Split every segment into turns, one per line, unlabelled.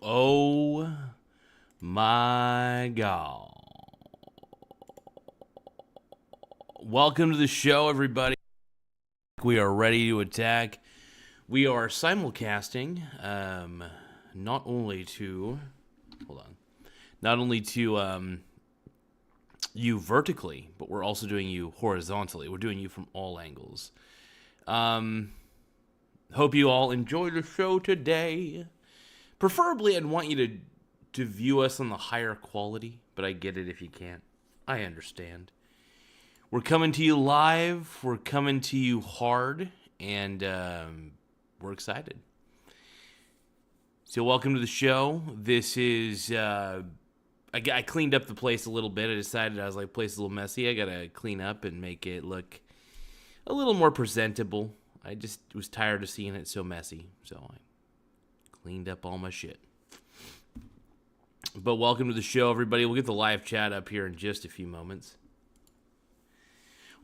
Oh my God. Welcome to the show, everybody. We are ready to attack. We are simulcasting, not only to you vertically, but we're also doing you horizontally. We're doing you from all angles. Hope you all enjoy the show today. Preferably, I'd want you to view us on the higher quality, but I get it if you can't. I understand. We're coming to you live. We're coming to you hard, and we're excited. So welcome to the show. This is, I cleaned up the place a little bit. I decided I was like, place is a little messy. I got to clean up and make it look a little more presentable. I just was tired of seeing it so messy, so I cleaned up all my shit. But welcome to the show, everybody. We'll get the live chat up here in just a few moments.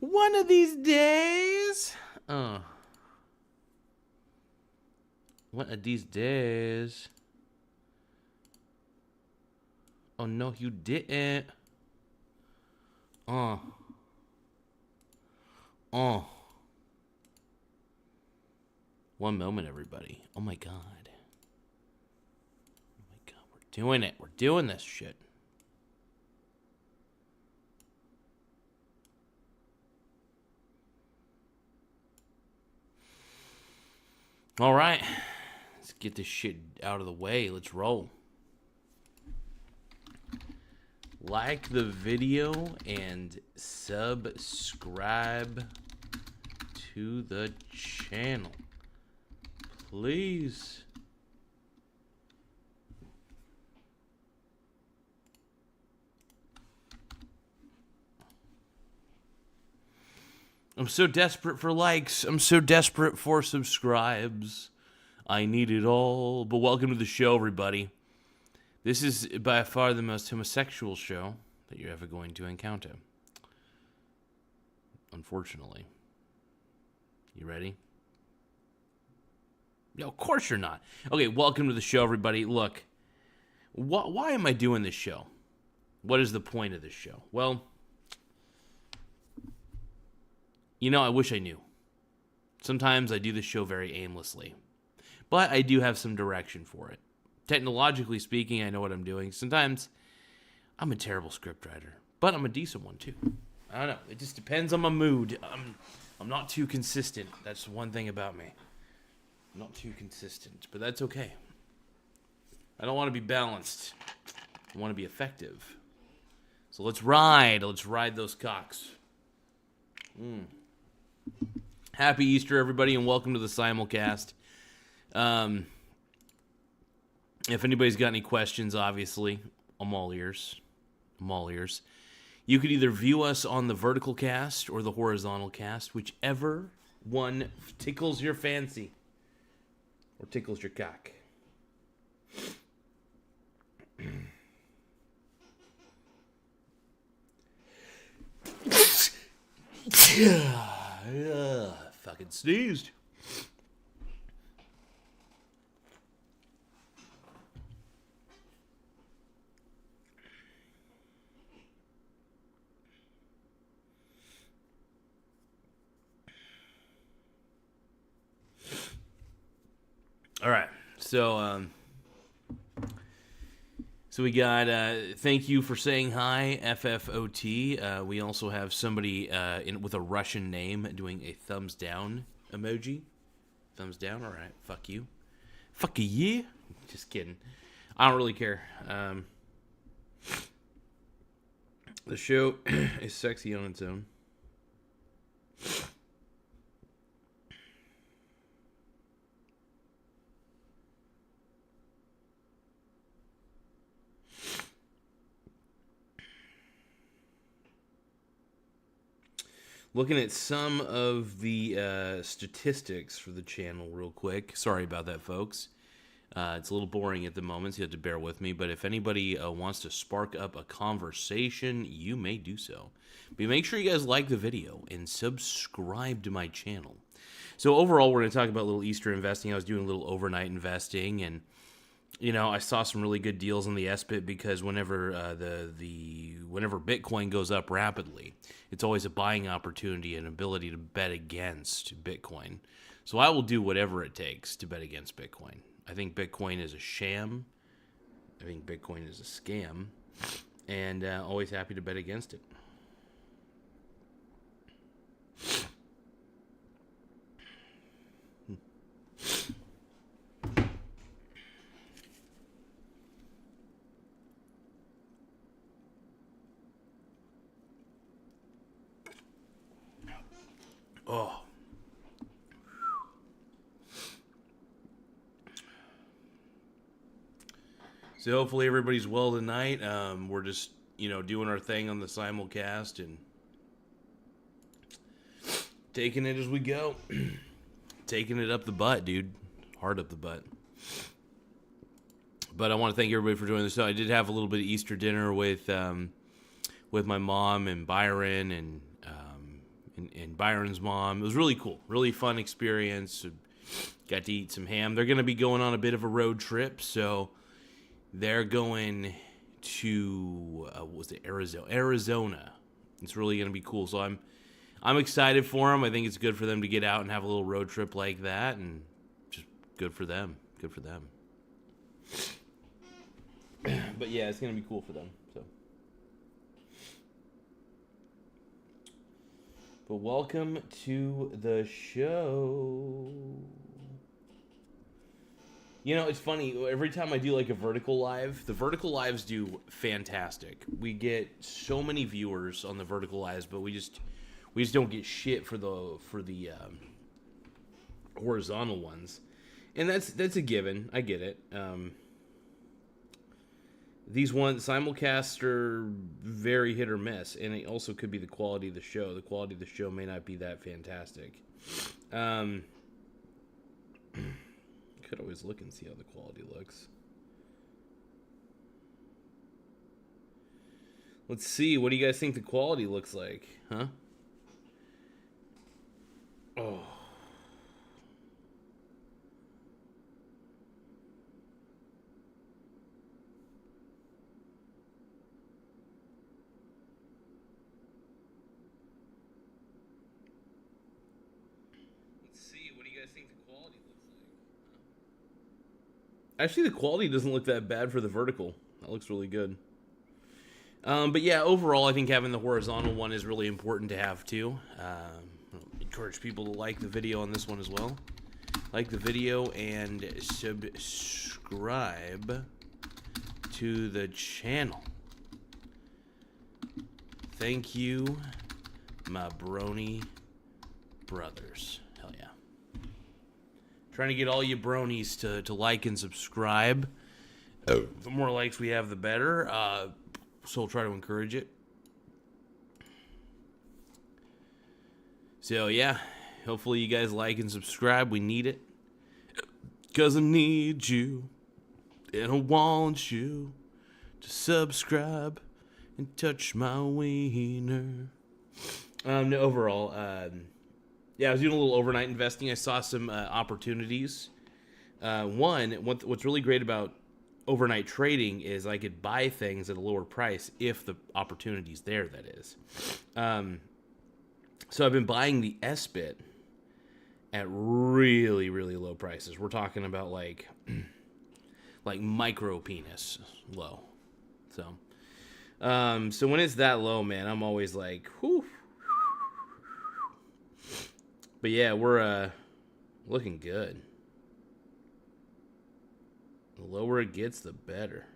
One of these days. One of these days. Oh, no, you didn't. One moment, everybody. Oh, my God. We're doing it. We're doing this shit. All right. Let's get this shit out of the way. Let's roll. Like the video and subscribe to the channel, please. I'm so desperate for likes. I'm so desperate for subscribes. I need it all. But welcome to the show, everybody. This is by far the most homosexual show that you're ever going to encounter. Unfortunately. You ready? No, of course you're not. Okay, welcome to the show, everybody. Look, why am I doing this show? What is the point of this show? Well, you know, I wish I knew. Sometimes I do this show very aimlessly. But I do have some direction for it. Technologically speaking, I know what I'm doing. Sometimes I'm a terrible scriptwriter, but I'm a decent one too. I don't know. It just depends on my mood. I'm not too consistent. That's one thing about me. I'm not too consistent, but that's okay. I don't want to be balanced. I want to be effective. So let's ride. Let's ride those cocks. Happy Easter, everybody, and welcome to the simulcast. If anybody's got any questions, obviously, I'm all ears. You could either view us on the vertical cast or the horizontal cast, whichever one tickles your fancy or tickles your cock. Fucking sneezed. All right, so we got thank you for saying hi, FFOT. We also have somebody with a Russian name doing a thumbs down emoji. Thumbs down, all right, fuck you. Fuck you. Just kidding. I don't really care. The show is sexy on its own. Looking at some of the statistics for the channel real quick. Sorry about that, folks. It's a little boring at the moment, so you have to bear with me. But if anybody wants to spark up a conversation, you may do so. But make sure you guys like the video and subscribe to my channel. So overall, we're going to talk about a little Easter investing. I was doing a little overnight investing, and I saw some really good deals on the SBIT because whenever whenever Bitcoin goes up rapidly, it's always a buying opportunity and ability to bet against Bitcoin. So I will do whatever it takes to bet against Bitcoin. I think Bitcoin is a sham. I think Bitcoin is a scam, and always happy to bet against it. Oh. So hopefully everybody's well tonight. We're just, doing our thing on the simulcast and taking it as we go. Taking it up the butt, dude. Hard up the butt. But I want to thank everybody for joining the show. I did have a little bit of Easter dinner with my mom and Byron and Byron's mom. It was really cool. Really fun experience. Got to eat some ham. They're going to be going on a bit of a road trip, so they're going to Arizona. It's really going to be cool. So I'm excited for them. I think it's good for them to get out and have a little road trip like that, and just good for them. Good for them. But yeah, it's going to be cool for them. So, but welcome to the show. It's funny. Every time I do like a vertical live, the vertical lives do fantastic. We get so many viewers on the vertical lives, but we just don't get shit for the horizontal ones, and that's a given. I get it. These ones simulcasts are very hit or miss, and it also could be the quality of the show. The quality of the show may not be that fantastic. Could always look and see how the quality looks. Let's see. What do you guys think the quality looks like? Huh? Oh. Actually, the quality doesn't look that bad for the vertical. That looks really good. But yeah, overall, I think having the horizontal one is really important to have too. Encourage people to like the video on this one as well. Like the video and subscribe to the channel. Thank you, my brony brothers. Hell yeah. Trying to get all you bronies to like and subscribe. The more likes we have, the better. So we'll try to encourage it. So yeah, hopefully you guys like and subscribe. We need it. 'Cause I need you. And I want you to subscribe and touch my wiener. No, overall, yeah, I was doing a little overnight investing. I saw some opportunities. What's really great about overnight trading is I could buy things at a lower price if the opportunity's there, that is. So I've been buying the SBIT at really, really low prices. We're talking about like micro penis low. So when it's that low, man, I'm always like, whew. But yeah, we're looking good. The lower it gets, the better.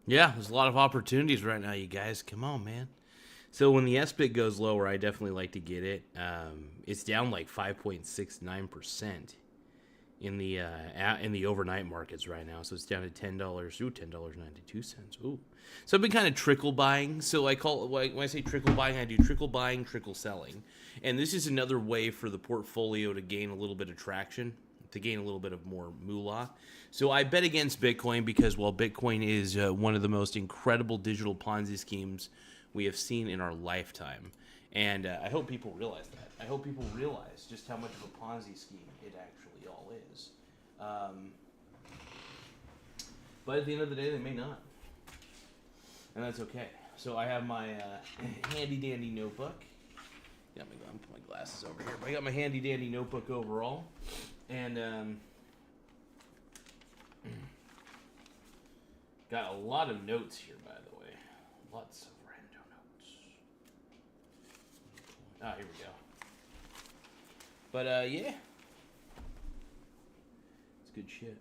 Yeah, there's a lot of opportunities right now, you guys. Come on, man. So when the SBIT goes lower, I definitely like to get it. It's down like 5.69% in the overnight markets right now. So it's down to $10. Ooh, $10.92. Ooh. So I've been kind of trickle buying. So I call when I say trickle buying, I do trickle buying, trickle selling. And this is another way for the portfolio to gain a little bit of traction, to gain a little bit of more moolah. So I bet against Bitcoin because, well, Bitcoin is one of the most incredible digital Ponzi schemes we have seen in our lifetime. And I hope people realize that. I hope people realize just how much of a Ponzi scheme it actually all is. But at the end of the day, they may not. And that's okay. So I have my handy dandy notebook. I'm put my glasses over here. But I got my handy dandy notebook overall. And got a lot of notes here, by the way. Lots of random notes. Here we go. But yeah. It's good shit.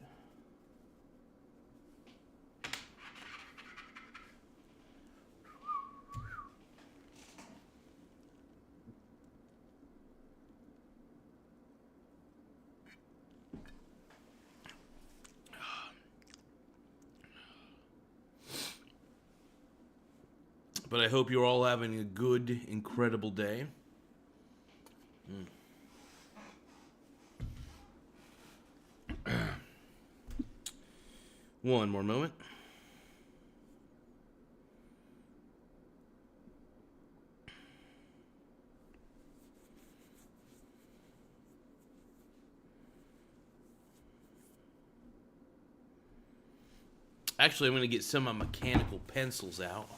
But I hope you're all having a good, incredible day. One more moment. Actually, I'm going to get some of my mechanical pencils out.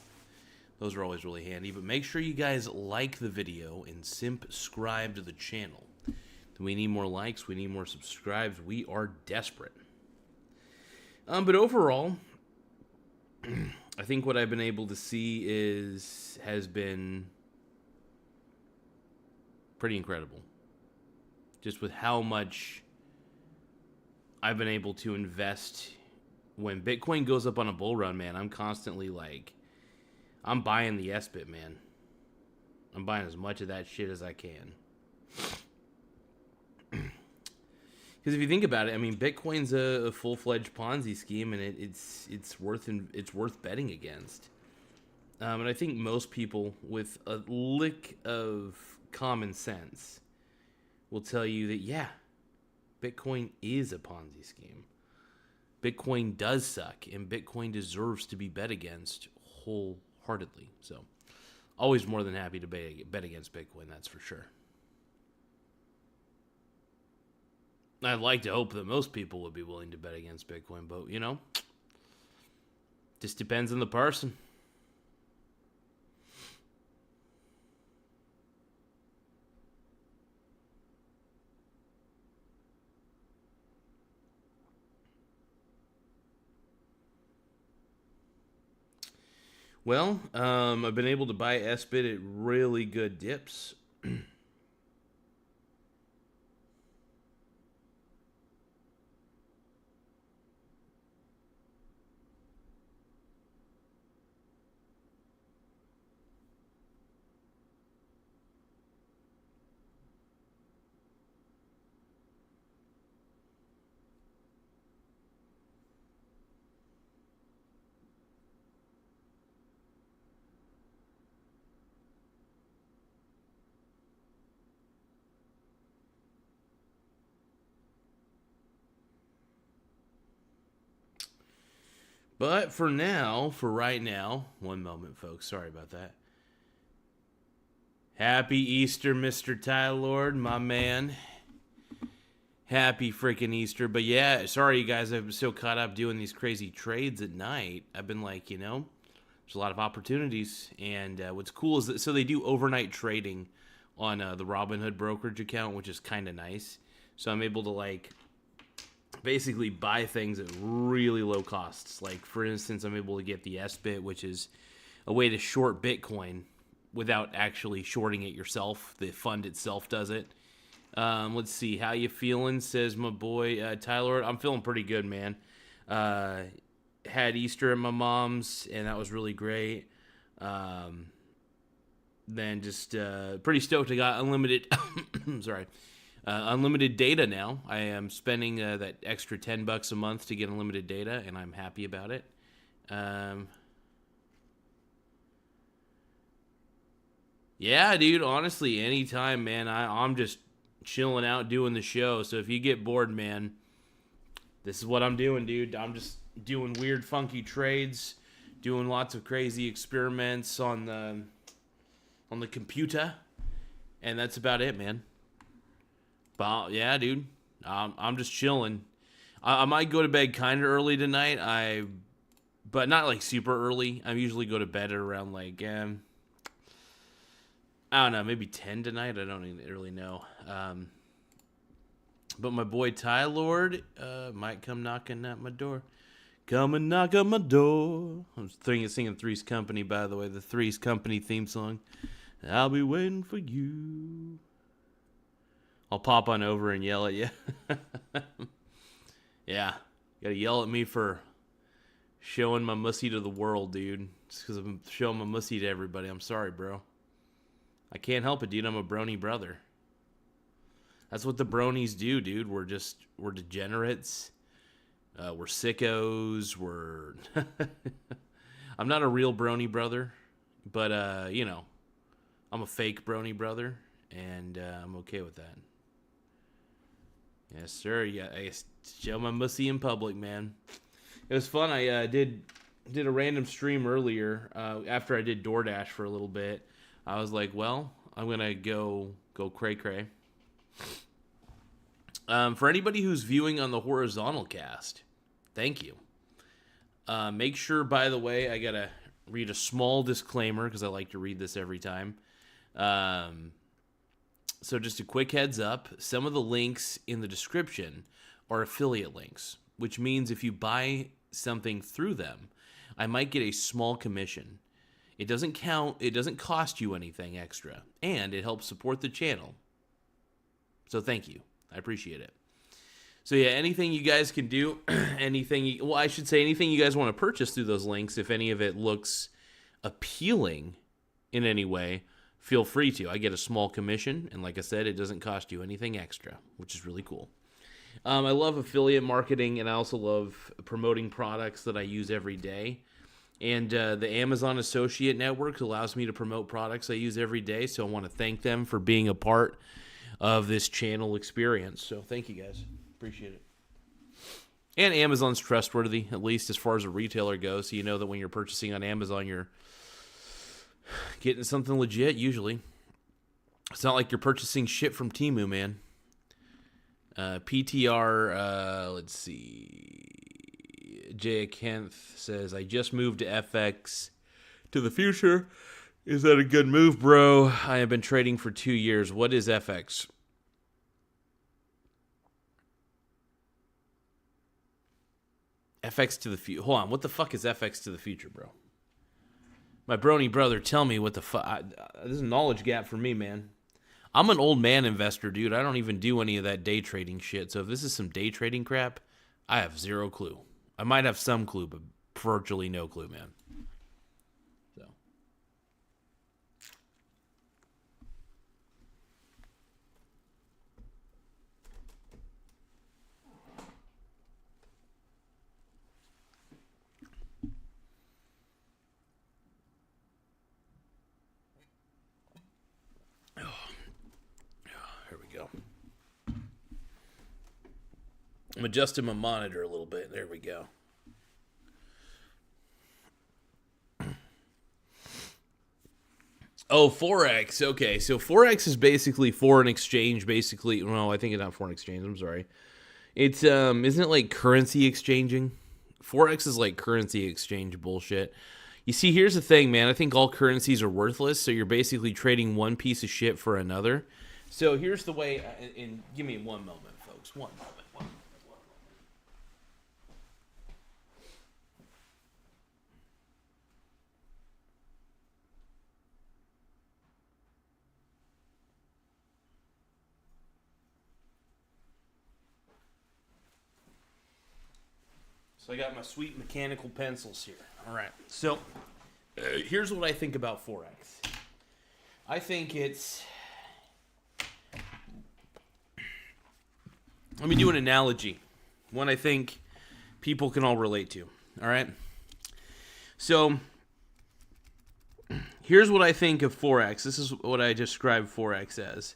Those are always really handy. But make sure you guys like the video and subscribe to the channel. We need more likes. We need more subscribes. We are desperate. But overall, I think what I've been able to see has been pretty incredible. Just with how much I've been able to invest. When Bitcoin goes up on a bull run, man, I'm constantly like, I'm buying the SBIT, man. I'm buying as much of that shit as I can. Because if you think about it, I mean, Bitcoin's a full-fledged Ponzi scheme, and it's worth betting against. And I think most people with a lick of common sense will tell you that, yeah, Bitcoin is a Ponzi scheme. Bitcoin does suck, and Bitcoin deserves to be bet against wholeheartedly. So, always more than happy to bet against Bitcoin, that's for sure. I'd like to hope that most people would be willing to bet against Bitcoin, but, you know, just depends on the person. Well, I've been able to buy SBIT at really good dips. But for right now, one moment, folks. Sorry about that. Happy Easter, Mr. Tylord, my man. Happy freaking Easter. But yeah, sorry, you guys. I've been so caught up doing these crazy trades at night. I've been like, you know, there's a lot of opportunities. And what's cool is that, so they do overnight trading on the Robinhood brokerage account, which is kind of nice. So I'm able to, like, basically buy things at really low costs. Like, for instance, I'm able to get the SBIT, which is a way to short Bitcoin without actually shorting it yourself. The fund itself does it. Let's see. How you feeling, says my boy Tyler. I'm feeling pretty good, man. had Easter at my mom's, and that was really great. Then just pretty stoked. I got unlimited. Sorry. Unlimited data now. I am spending that extra $10 a month to get unlimited data, and I'm happy about it. Yeah, dude. Honestly, anytime, man. I'm just chilling out doing the show. So if you get bored, man, this is what I'm doing, dude. I'm just doing weird, funky trades, doing lots of crazy experiments on the computer, and that's about it, man. But yeah, dude, I'm just chilling. I might go to bed kind of early tonight. But not like super early. I usually go to bed at around like I don't know, maybe 10 tonight. I don't even really know. But my boy Ty Lord might come knocking at my door. Come and knock on my door. I'm singing Three's Company, by the way, the Three's Company theme song. I'll be waiting for you. I'll pop on over and yell at you. Yeah, you gotta yell at me for showing my mussy to the world, dude. Just because I'm showing my mussy to everybody. I'm sorry, bro. I can't help it, dude. I'm a brony brother. That's what the bronies do, dude. We're degenerates. We're sickos. I'm not a real brony brother, but I'm a fake brony brother, and I'm okay with that. Yes, sir. Yeah, I show my mussy in public, man. It was fun. I did a random stream earlier after I did DoorDash for a little bit. I was like, well, I'm gonna go cray cray. For anybody who's viewing on the horizontal cast, thank you. Make sure, by the way, I gotta read a small disclaimer because I like to read this every time. So just a quick heads up, some of the links in the description are affiliate links, which means if you buy something through them, I might get a small commission. It doesn't count, it doesn't cost you anything extra, and it helps support the channel. So thank you. I appreciate it. So yeah, anything you guys can do, anything you guys want to purchase through those links, if any of it looks appealing in any way, feel free to. I get a small commission, and like I said, it doesn't cost you anything extra, which is really cool. I love affiliate marketing, and I also love promoting products that I use every day. And the Amazon Associate Network allows me to promote products I use every day, so I want to thank them for being a part of this channel experience. So thank you, guys. Appreciate it. And Amazon's trustworthy, at least as far as a retailer goes, so you know that when you're purchasing on Amazon, you're getting something legit, usually. It's not like you're purchasing shit from Temu, man. PTR, let's see. Jay Kempf says, I just moved to FX to the future. Is that a good move, bro? I have been trading for 2 years. What is FX? FX to the future. Hold on. What the fuck is FX to the future, bro? My brony brother, tell me what the fuck. This is a knowledge gap for me, man. I'm an old man investor, dude. I don't even do any of that day trading shit. So if this is some day trading crap, I have zero clue. I might have some clue, but virtually no clue, man. So. Here we go. I'm adjusting my monitor a little bit. There we go. Oh, Forex. Okay, so Forex is basically foreign exchange. Basically, no, I think it's not foreign exchange. I'm sorry. It's isn't it like currency exchanging? Forex is like currency exchange bullshit. You see, here's the thing, man. I think all currencies are worthless, so you're basically trading one piece of shit for another. So here's the way. And give me one moment, folks. One moment. So I got my sweet mechanical pencils here. All right. So here's what I think about Forex. I think it's... Let me do an analogy. One I think people can all relate to. All right? So here's what I think of Forex. This is what I describe Forex as.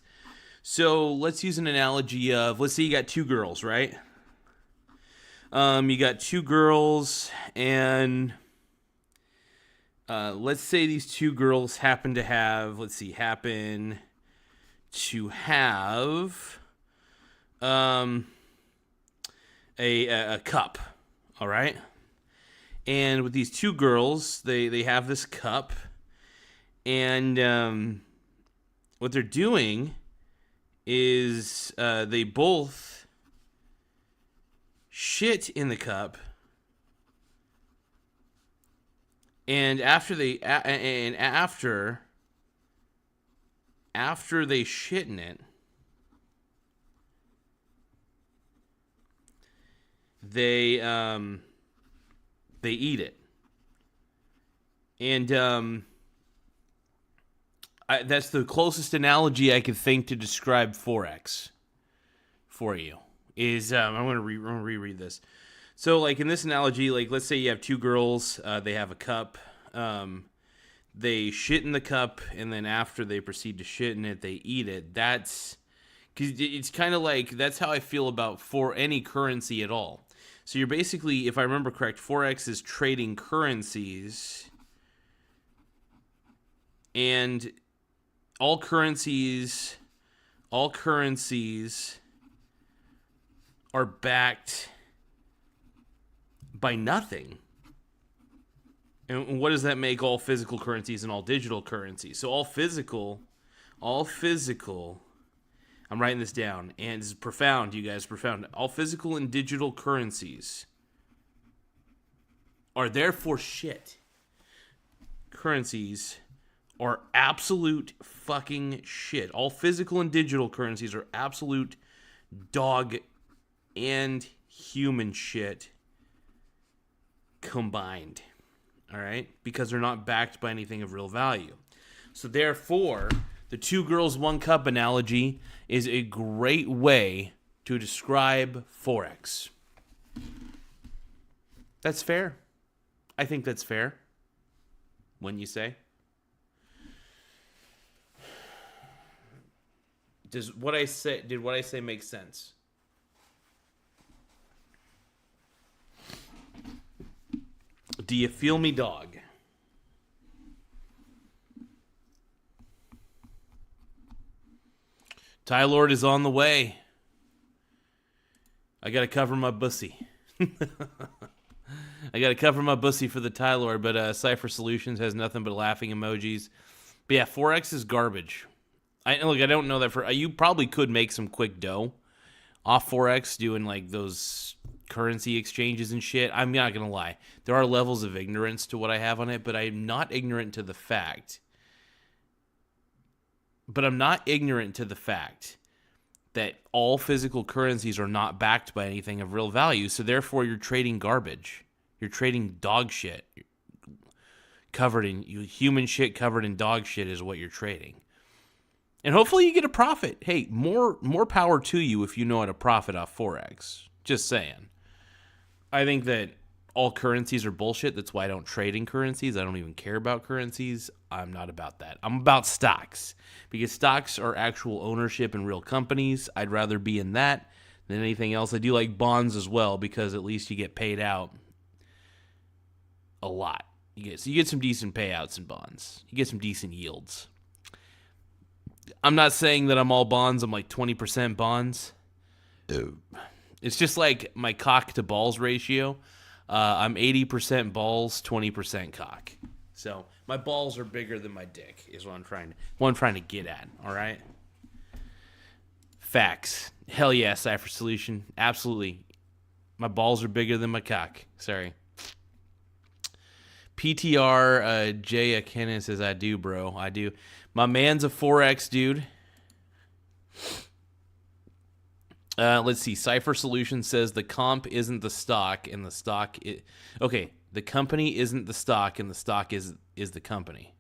So let's use an analogy of, let's say you got two girls, right? You got two girls, and let's say these two girls happen to have a cup, all right? And with these two girls, they have this cup, and what they're doing is they both shit in the cup, and after they shit in it, they eat it, and that's the closest analogy I could think to describe Forex for you. Is I'm going to reread this. So, like in this analogy, like let's say you have two girls, they have a cup, they shit in the cup, and then after they proceed to shit in it, they eat it. That's because it's kind of like that's how I feel about for any currency at all. So you're basically, if I remember correct, Forex is trading currencies, and all currencies are backed by nothing. And what does that make all physical currencies and all digital currencies? So all physical, I'm writing this down, and this is profound, you guys, profound. All physical and digital currencies are therefore shit. Currencies are absolute fucking shit. All physical and digital currencies are absolute dog and human shit combined. All right? Because they're not backed by anything of real value. So therefore, the two girls, one cup analogy is a great way to describe Forex. That's fair. I think that's fair. Wouldn't you say? Did what I say make sense? Do you feel me, dog? Tie Lord is on the way. I gotta cover my bussy. I gotta cover my bussy for the Tie Lord, but Cypher Solutions has nothing but laughing emojis. But yeah, Forex is garbage. I don't know that you probably could make some quick dough off Forex doing like those currency exchanges and shit. I'm not gonna lie, there are levels of ignorance to what I have on it, but I'm not ignorant to the fact. That all physical currencies are not backed by anything of real value, so therefore you're trading garbage. You're trading dog shit. Human shit covered in dog shit is what you're trading. And hopefully you get a profit. Hey, more power to you if you know how to profit off Forex. Just saying. I think that all currencies are bullshit. That's why I don't trade in currencies. I don't even care about currencies. I'm not about that. I'm about stocks. Because stocks are actual ownership in real companies. I'd rather be in that than anything else. I do like bonds as well because at least you get paid out a lot. You get some decent payouts in bonds. You get some decent yields. I'm not saying that I'm all bonds. I'm like 20% bonds. It's just like my cock to balls ratio. I'm 80% balls, 20% cock. So my balls are bigger than my dick is what I'm trying to get at. All right. Facts. Hell yeah, Cypher Solution. Absolutely. My balls are bigger than my cock. Sorry. PTR Jay Akenin says, I do, bro. I do. My man's a Forex dude. Let's see. Cipher Solution says the comp isn't the stock, and the stock. Okay, the company isn't the stock, and the stock is the company.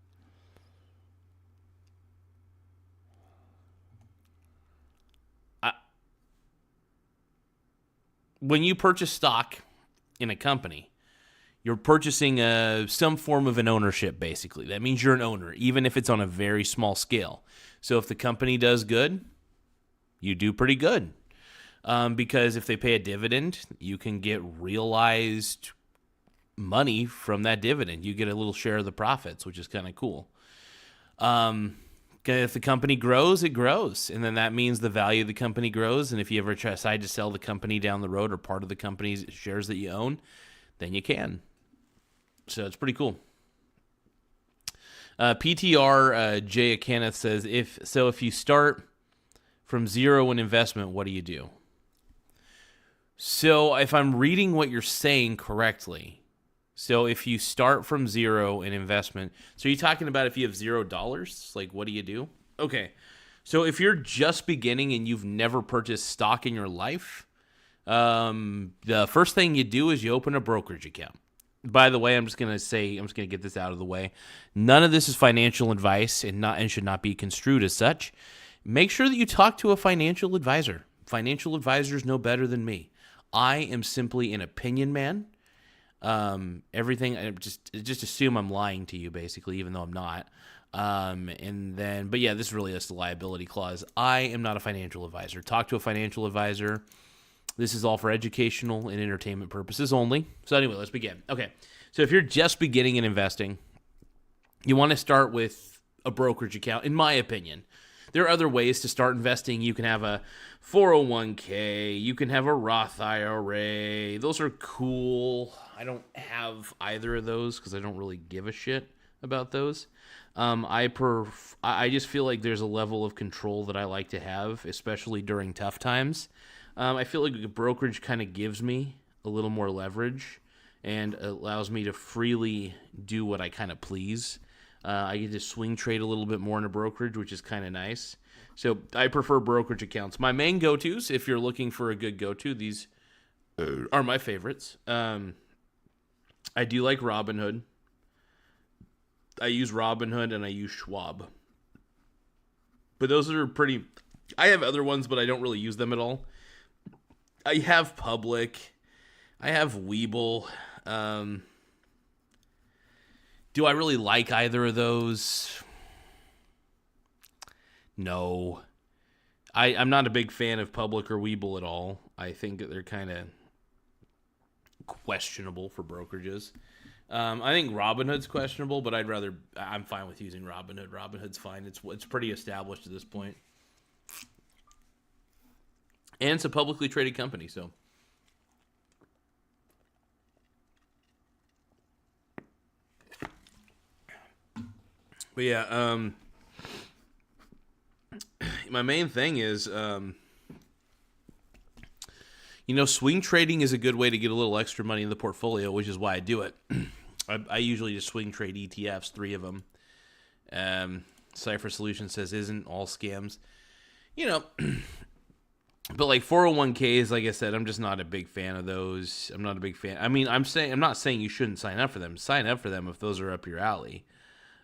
When you purchase stock in a company, you're purchasing some form of an ownership, basically. That means you're an owner, even if it's on a very small scale. So if the company does good, you do pretty good. Because if they pay a dividend, you can get realized money from that dividend. You get a little share of the profits, which is kind of cool. If the company grows, it grows. And then that means the value of the company grows. And if you ever decide to sell the company down the road or part of the company's shares that you own, then you can. So it's pretty cool. PTR Jay Kenneth says, if you start from zero in investment, what do you do? So if I'm reading what you're saying correctly, so if you start from zero in investment, so you're talking about if you have $0, like what do you do? Okay, so if you're just beginning and you've never purchased stock in your life, the first thing you do is you open a brokerage account. By the way, I'm just gonna get this out of the way. None of this is financial advice and should not be construed as such. Make sure that you talk to a financial advisor. Financial advisors know better than me. I am simply an opinion man. Everything, just assume I'm lying to you, basically, even though I'm not. But yeah, this really is the liability clause. I am not a financial advisor. Talk to a financial advisor. This is all for educational and entertainment purposes only. So anyway, let's begin. Okay, so if you're just beginning in investing, you want to start with a brokerage account, in my opinion. There are other ways to start investing. You can have a 401k. You can have a Roth IRA. Those are cool. I don't have either of those because I don't really give a shit about those. I just feel like there's a level of control that I like to have, especially during tough times. I feel like a brokerage kind of gives me a little more leverage and allows me to freely do what I kind of please. I get to swing trade a little bit more in a brokerage, which is kind of nice. So I prefer brokerage accounts. My main go-tos, if you're looking for a good go-to, these are my favorites. I do like Robinhood. I use Robinhood and I use Schwab. But those are pretty... I have other ones, but I don't really use them at all. I have Public. I have Webull. Do I really like either of those? No. I'm not a big fan of Public or Webull at all. I think that they're kind of questionable for brokerages. I think Robinhood's questionable, but I'm fine with using Robinhood. Robinhood's fine. It's pretty established at this point. And it's a publicly traded company, so. But yeah, my main thing is, swing trading is a good way to get a little extra money in the portfolio, which is why I do it. I usually just swing trade ETFs, 3 of them. Cipher Solution says isn't all scams. But like 401ks, like I said, I'm just not a big fan of those. I'm not a big fan. I mean, I'm not saying you shouldn't sign up for them. Sign up for them if those are up your alley.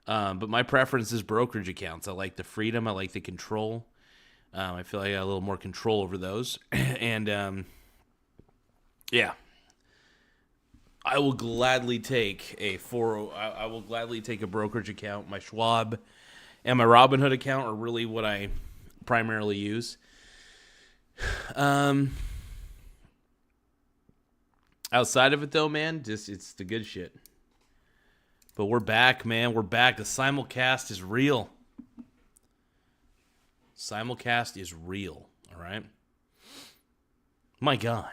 But my preference is brokerage accounts. I like the freedom. I like the control. I feel like I got a little more control over those. And yeah, I will gladly take I will gladly take a brokerage account. My Schwab and my Robinhood account are really what I primarily use. Outside of it though, man, it's the good shit. But we're back, man. We're back. The simulcast is real. Simulcast is real, all right? My God.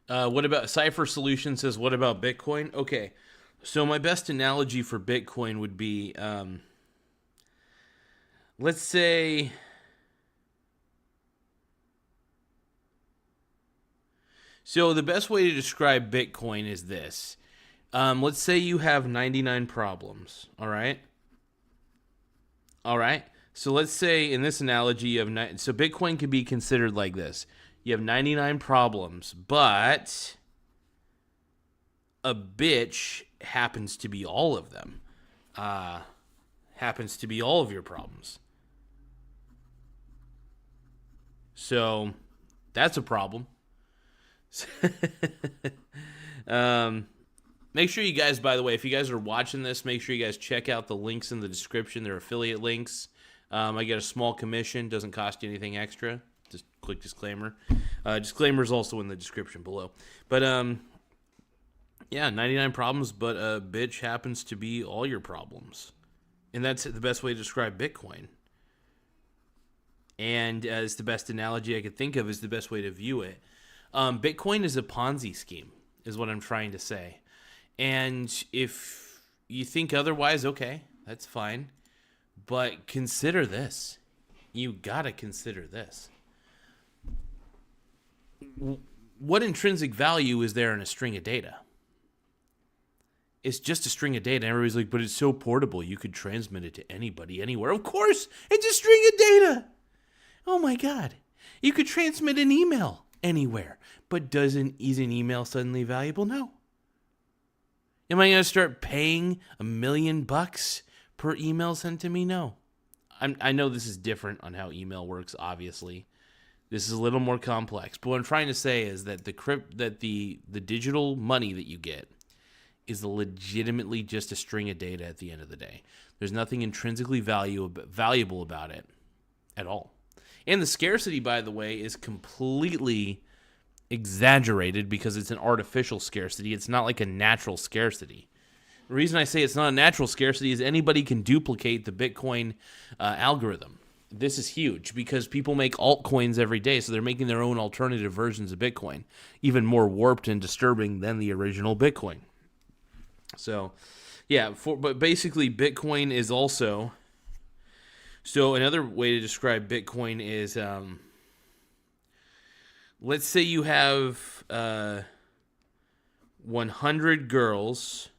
What about Cipher Solution says, what about Bitcoin? Okay. So my best analogy for Bitcoin would be, let's say, So the best way to describe Bitcoin is this. Let's say you have 99 problems, all right? All right? So let's say in this analogy, you have so Bitcoin can be considered like this. You have 99 problems, but a bitch happens to be all of them. Happens to be all of your problems. So that's a problem. Make sure you guys, by the way, if you guys are watching this, make sure you guys check out the links in the description. They're affiliate links. I get a small commission. Doesn't cost you anything extra. Just click disclaimer. Disclaimer is also in the description below. But, yeah, 99 problems, but a bitch happens to be all your problems. And that's the best way to describe Bitcoin. And it's the best analogy I could think of, is the best way to view it. Bitcoin is a Ponzi scheme, is what I'm trying to say. And if you think otherwise, okay, that's fine. But consider this. You gotta consider this. What intrinsic value is there in a string of data? It's just a string of data. Everybody's like, but it's so portable. You could transmit it to anybody, anywhere. Of course, it's a string of data. Oh my God. You could transmit an email anywhere. But is an email suddenly valuable? No. Am I going to start paying $1 million per email sent to me? No. I know this is different on how email works, obviously. This is a little more complex. But what I'm trying to say is that the digital money that you get is legitimately just a string of data at the end of the day. There's nothing intrinsically valuable about it at all. And the scarcity, by the way, is completely exaggerated because it's an artificial scarcity. It's not like a natural scarcity. The reason I say it's not a natural scarcity is anybody can duplicate the Bitcoin algorithm. This is huge because people make altcoins every day, so they're making their own alternative versions of Bitcoin, even more warped and disturbing than the original Bitcoin. So, yeah, but basically Bitcoin is also... So another way to describe Bitcoin is... let's say you have 100 girls.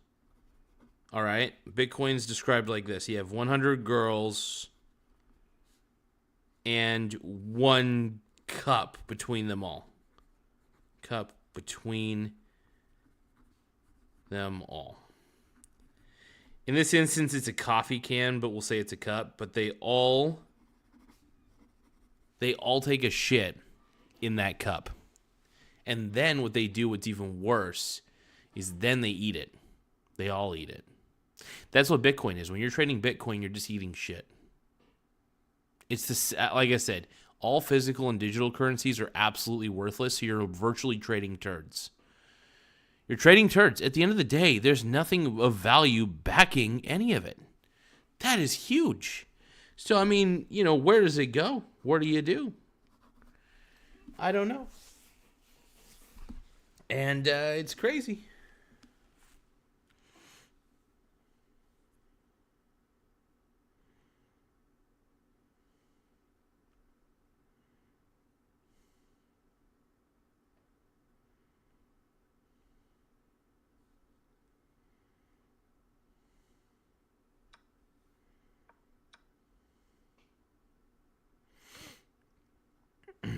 All right. Bitcoin's described like this. You have 100 girls and one cup between them all. Cup between them all. In this instance, it's a coffee can, but we'll say it's a cup. But they all take a shit in that cup. And then what they do, what's even worse, is then they eat it. They all eat it. That's what Bitcoin is. When you're trading Bitcoin, you're just eating shit. It's this, like I said, all physical and digital currencies are absolutely worthless, so you're virtually trading turds. You're trading turds. At the end of the day, there's nothing of value backing any of it. That is huge. So, I mean, where does it go? What do you do? I don't know. And it's crazy.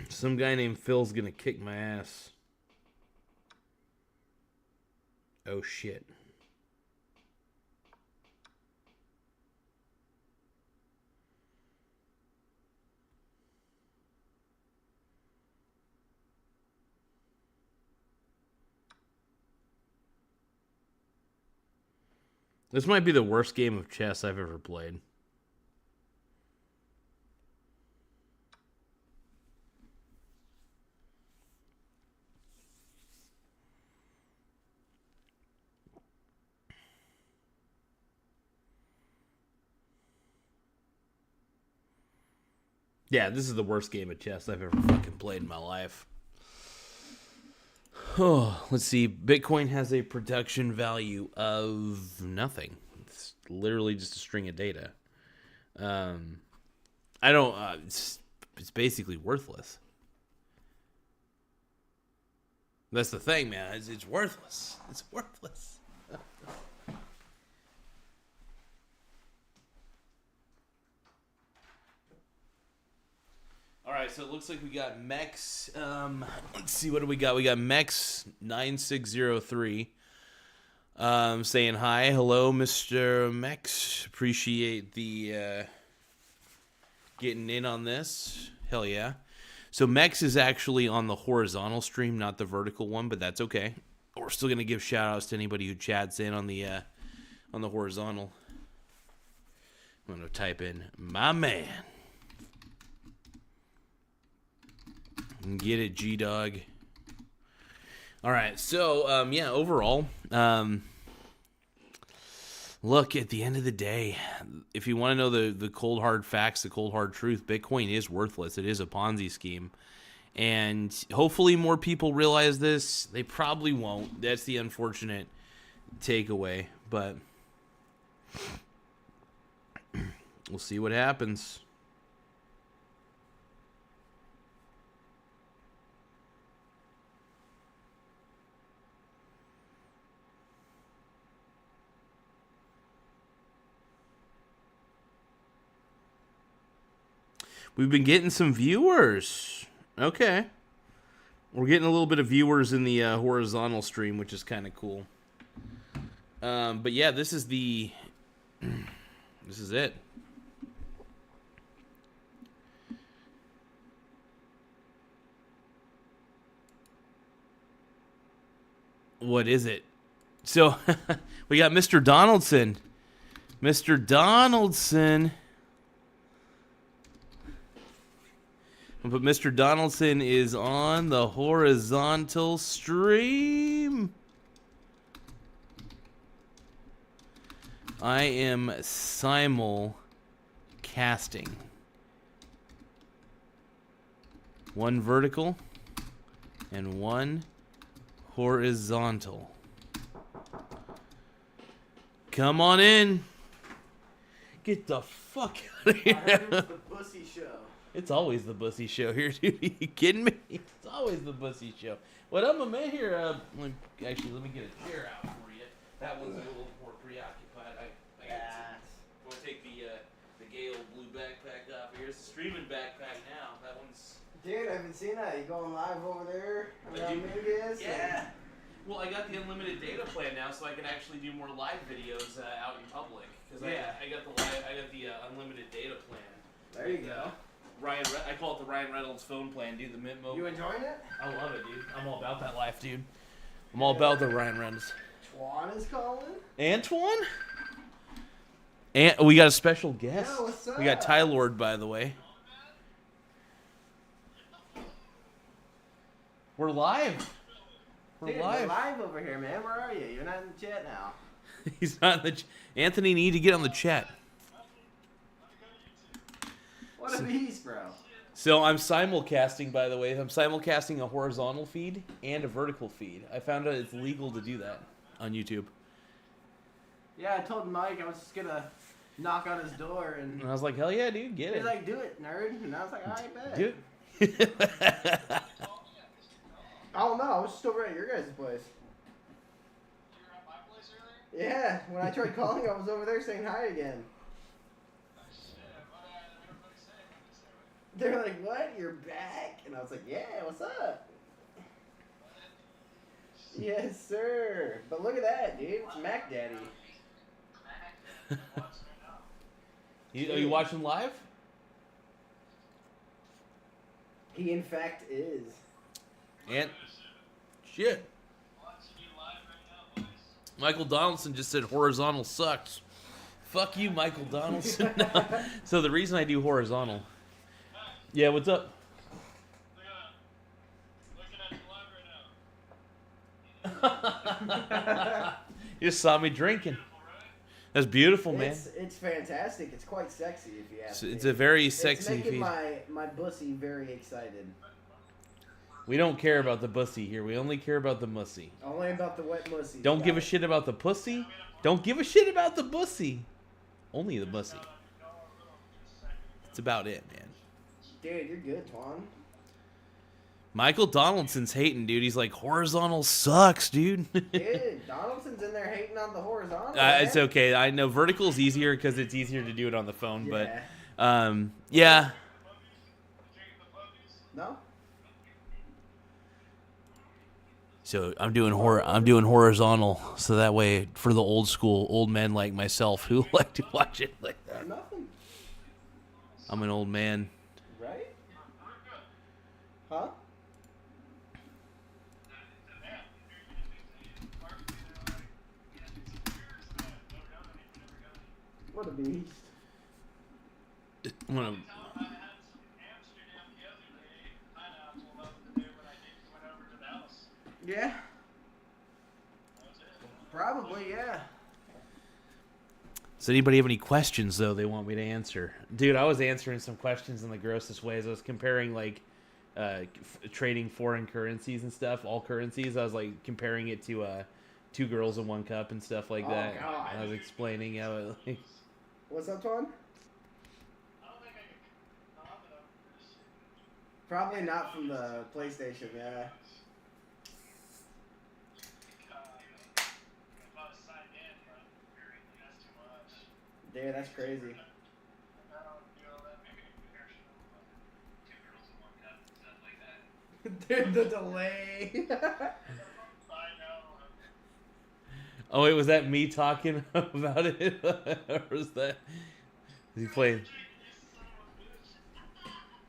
Some guy named Phil's gonna kick my ass. Oh shit. This might be the worst game of chess I've ever played. Yeah, this is the worst game of chess I've ever fucking played in my life. Oh, let's see. Bitcoin has a production value of nothing. It's literally just a string of data. I don't. It's basically worthless. That's the thing, man. It's worthless. It's worthless. All right, so it looks like we got Mex. Let's see, what do we got? We got Mex9603 saying hi. Hello, Mr. Mex. Appreciate the getting in on this. Hell yeah. So Mex is actually on the horizontal stream, not the vertical one, but that's okay. We're still gonna give shout outs to anybody who chats in on the horizontal. I'm gonna type in my man. Get it, G-Dog. All right, so yeah, overall, look, at the end of the day, if you want to know the cold hard facts, the cold hard truth, Bitcoin is worthless. It is a Ponzi scheme. And hopefully more people realize this. They probably won't. That's the unfortunate takeaway. But we'll see what happens. We've been getting some viewers. Okay. We're getting a little bit of viewers in the horizontal stream, which is kind of cool. But yeah, this is the... this is it. What is it? So, we got Mr. Donaldson. Mr. Donaldson... But Mr. Donaldson is on the horizontal stream. I am simulcasting. One vertical and one horizontal. Come on in. Get the fuck out of here.
I heard it was the Bussy Show.
It's always the Bussy Show here, dude. Are you kidding me? It's always the Bussy Show. What up, my man here? Actually, let me get a chair out for you. That one's a little more preoccupied. I want to take the gay old blue backpack off here. It's a streaming backpack now. That one's...
Dude, I haven't seen that. You going live over there around Vegas?
Yeah. Well, I got the unlimited data plan now, so I can actually do more live videos out in public. Because I got the unlimited data plan.
There you go.
I call it the Ryan Reynolds phone plan, dude. The Mint Mobile.
You enjoying it?
I love it, dude. I'm all about that life, dude. I'm all about the Ryan Reynolds.
Twan is calling?
Antoine? And we got a special guest.
Yeah, what's up?
We got Ty Lord, by the way. We're live.
Dude, we're live over here, man. Where are you? You're not in the chat now.
He's not in the Anthony, need to get on the chat.
What a beast, bro.
So I'm simulcasting, by the way. I'm simulcasting a horizontal feed and a vertical feed. I found out it's legal to do that on YouTube.
Yeah, I told Mike I was just going to knock on his door. And
I was like, hell yeah, dude, get it.
He's like, do it, nerd. And I was like, all right, bet.
Do it.
Oh, no. I was just over at your guys' place.
You were at my place earlier?
Yeah. When I tried calling, I was over there saying hi again. They're like, what? You're back? And I was like, yeah, what's up? Yes, sir. But look at that, dude. It's Mac Daddy.
Are you watching live?
He, in fact, is.
And shit. Michael Donaldson just said horizontal sucks. Fuck you, Michael Donaldson. So the reason I do horizontal... Yeah, what's up?
Looking at you live right now.
You just saw me drinking. That's beautiful, man.
It's fantastic. It's quite sexy, if you ask me.
It's a very sexy
It's making
feed.
my bussy very excited.
We don't care about the bussy here. We only care about the mussy.
Only about the wet mussy.
Don't give a shit about the pussy. Don't give a shit about the bussy. Only the bussy. That's about it, man.
Dude, you're good, Twan.
Michael Donaldson's hating, dude. He's like, horizontal sucks, dude.
Dude, Donaldson's in there hating on the horizontal.
It's okay. I know vertical's easier because it's easier to do it on the phone,
Yeah.
but yeah.
No?
So I'm doing horizontal, so that way for the old men like myself who like to watch it like that.
Nothing.
I'm an old man.
Right? Huh? What a beast.
I'm gonna,
Yeah. Probably, yeah.
does anybody have any questions though they want me to answer? Dude, I was answering some questions in the grossest ways. I was comparing like trading foreign currencies and stuff, all currencies. I was like comparing it to two girls in one cup and stuff like that.
God.
I was explaining how it, like,
What's up, Twan? Probably not from the PlayStation, yeah. Dude, that's crazy. Dude, the delay.
oh wait, was that me talking about it? Or was that is he playing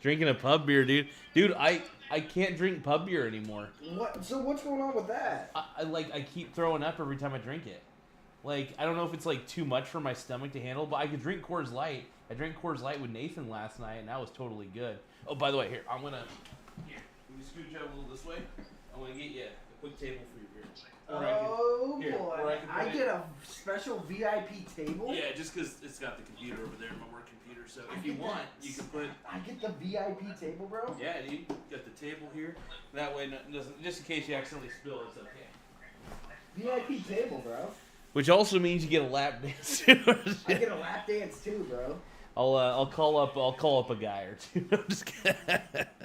drinking a pub beer, dude? Dude, I can't drink pub beer anymore.
What? So what's going on with that?
I keep throwing up every time I drink it. Like, I don't know if it's like too much for my stomach to handle, but I could drink Coors Light. I drank Coors Light with Nathan last night, and that was totally good. Oh, by the way, here, let me scooch out a little this way. I'm gonna get you a quick table for your beer.
Boy, I get a special VIP table.
Yeah, just because it's got the computer over there, my work computer. So if you want, you can put.
I get the VIP table, bro.
Yeah, dude. Got the table here. That way, doesn't just in case you accidentally spill, it's okay.
VIP table, bro.
Which also means you get a lap dance.
I get a lap dance too, bro.
I'll call up a guy or two. I'm just kidding.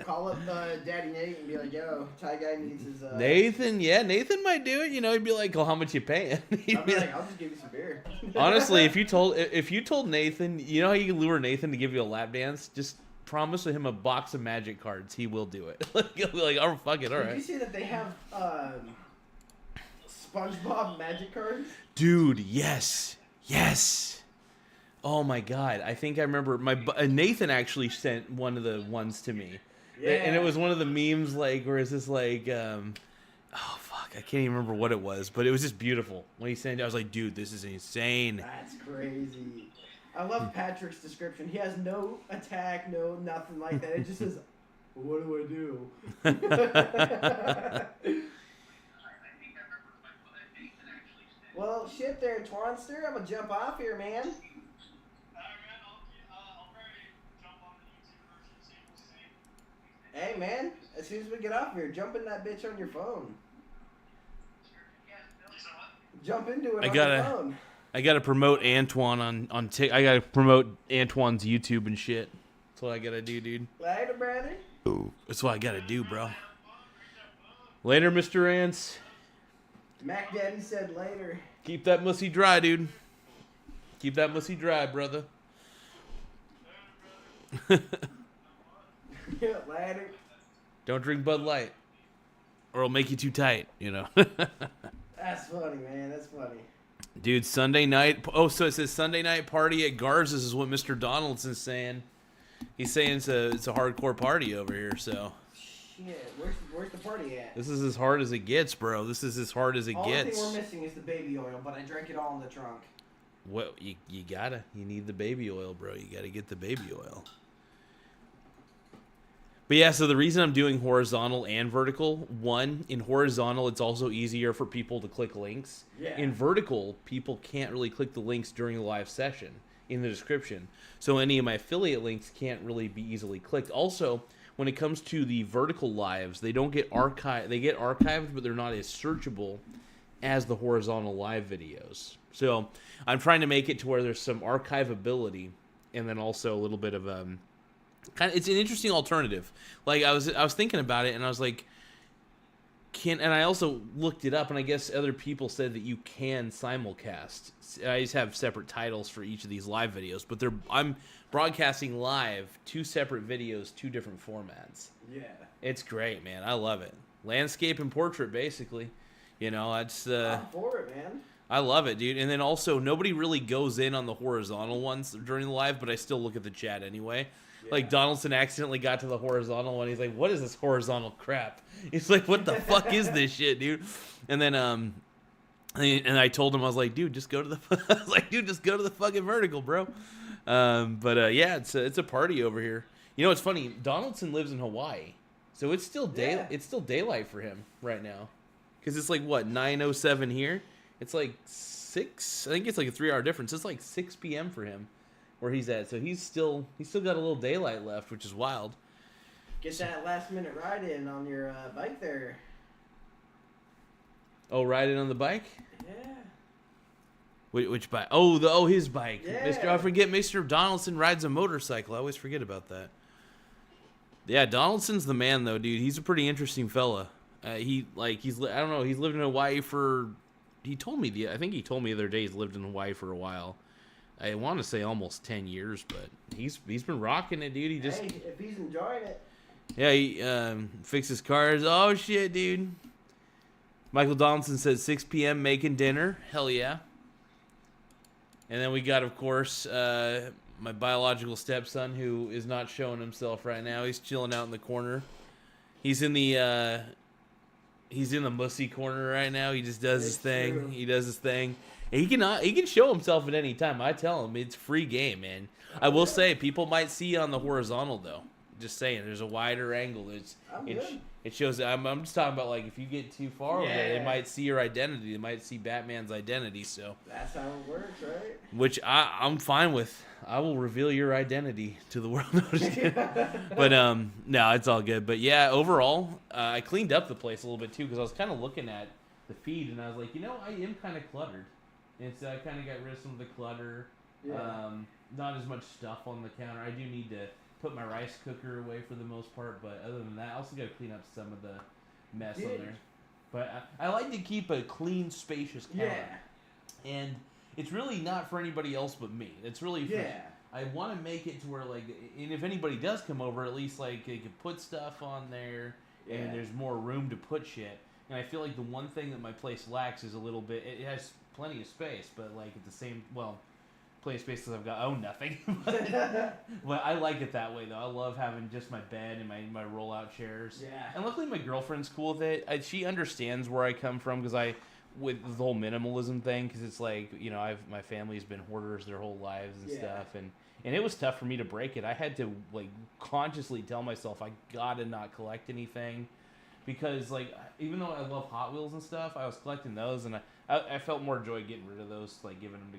Call up Daddy Nate and be like, "Yo, Ty guy needs his."
Nathan, yeah, Nathan might do it. You know, he'd be like, "Oh, how much you paying?"
I'll be like, "I'll just give you some beer."
Honestly, if you told Nathan, you know how you can lure Nathan to give you a lap dance? Just promise him a box of magic cards. He will do it. He'll be like, "Oh, fuck it, all right."
Did you see that they have SpongeBob magic cards?
Dude, yes. Oh my god, I think I remember Nathan actually sent one of the ones to me.
Yeah.
And it was one of the memes like where it's just like oh fuck, I can't even remember what it was, but it was just beautiful. When he sent it, I was like, dude, this is insane.
That's crazy. I love Patrick's description. He has no attack, no nothing like that. It just says, "What do I do?" Well, shit there, Twanster. I'm gonna jump off here, man. Hey, man. As soon as we get off here, jump in that bitch on your phone. Jump into it on your phone.
I gotta promote Antoine on I gotta promote Antoine's YouTube and shit. That's what I gotta do, dude.
Later, brother.
That's what I gotta do, bro. Later, Mr. Ants.
Mac Daddy said later.
Keep that mussy dry, dude. Keep that mussy dry, brother.
Later.
Don't drink Bud Light, or it'll make you too tight, you know.
That's funny, man. That's funny.
Dude, Sunday night. Oh, so it says Sunday night party at Garza's is what Mr. Donaldson's saying. He's saying it's a hardcore party over here, so.
Shit, where's the party at?
This is as hard as it gets, bro. This is as hard as it gets.
All thing we're missing is the baby oil, but I drank it all in the trunk.
Well, you need the baby oil, bro. You gotta get the baby oil. But yeah, so the reason I'm doing horizontal and vertical, one, in horizontal, it's also easier for people to click links.
Yeah.
In vertical, people can't really click the links during the live session in the description. So any of my affiliate links can't really be easily clicked. Also, when it comes to the vertical lives, they don't get archived. They get archived, but they're not as searchable as the horizontal live videos. So I'm trying to make it to where there's some archivability and then also a little bit of it's an interesting alternative. Like I was thinking about it, and I was like, and I also looked it up, and I guess other people said that you can simulcast. I just have separate titles for each of these live videos, but I'm broadcasting live 2 separate videos, 2 different formats.
Yeah.
It's great, man. I love it. Landscape and portrait, basically. You know, that's
I'm for it, man.
I love it, dude. And then also, nobody really goes in on the horizontal ones during the live, but I still look at the chat anyway. Yeah. Like, Donaldson accidentally got to the horizontal one. He's like, what is this horizontal crap? He's like, what the fuck is this shit, dude? And then, and I told him, I was like, dude, just go to the fucking vertical, bro. Yeah, it's a party over here. You know, it's funny. Donaldson lives in Hawaii, so it's still It's still daylight for him right now, because it's like what 9:07 here. It's like 6. I think it's like a 3-hour difference. It's like 6 p.m. for him, where he's at. So he's still got a little daylight left, which is wild.
Get that last minute ride in on your bike there.
Oh, riding on the bike?
Yeah.
Which bike? Oh, his bike.
Yeah.
I forget Mr. Donaldson rides a motorcycle. I always forget about that. Yeah, Donaldson's the man though, dude. He's a pretty interesting fella. I don't know. He's lived in Hawaii for. I think he told me the other day he's lived in Hawaii for a while. I want to say almost 10 years, but he's been rocking it, dude.
Hey, if he's enjoying it.
Yeah, he fixes cars. Oh shit, dude. Michael Donaldson said 6 p.m. making dinner. Hell yeah. And then we got, of course, my biological stepson, who is not showing himself right now. He's chilling out in the corner. He's in the mussy corner right now. He just does his thing.
True.
He does his thing. And he can show himself at any time. I tell him it's free game, man. I will say people might see on the horizontal though. Just saying, there's a wider angle. It shows. I'm just talking about like if you get too far over there, they might see your identity. They might see Batman's identity. So
that's how it works, right?
Which I'm fine with. I will reveal your identity to the world. No, just kidding. But no, it's all good. But yeah, overall, I cleaned up the place a little bit too because I was kind of looking at the feed and I was like, I am kind of cluttered, and so I kind of got rid of some of the clutter.
Yeah.
Not as much stuff on the counter. I do need to put my rice cooker away for the most part, but other than that, I also got to clean up some of the mess on there. But I like to keep a clean, spacious counter.
Yeah.
And it's really not for anybody else but me. It's really for I want to make it to where, like, and if anybody does come over, at least, like, they could put stuff on there, and there's more room to put shit. And I feel like the one thing that my place lacks is a little bit, it has plenty of space, but, like, at the same, plenty of space because I've got nothing. But I like it that way though. I love having just my bed and my rollout chairs.
Yeah.
And luckily my girlfriend's cool with it. She understands where I come from because with the whole minimalism thing, because it's like my family's been hoarders their whole lives and stuff, and it was tough for me to break it. I had to like consciously tell myself I gotta not collect anything, because like even though I love Hot Wheels and stuff, I was collecting those and I felt more joy getting rid of those, like giving them to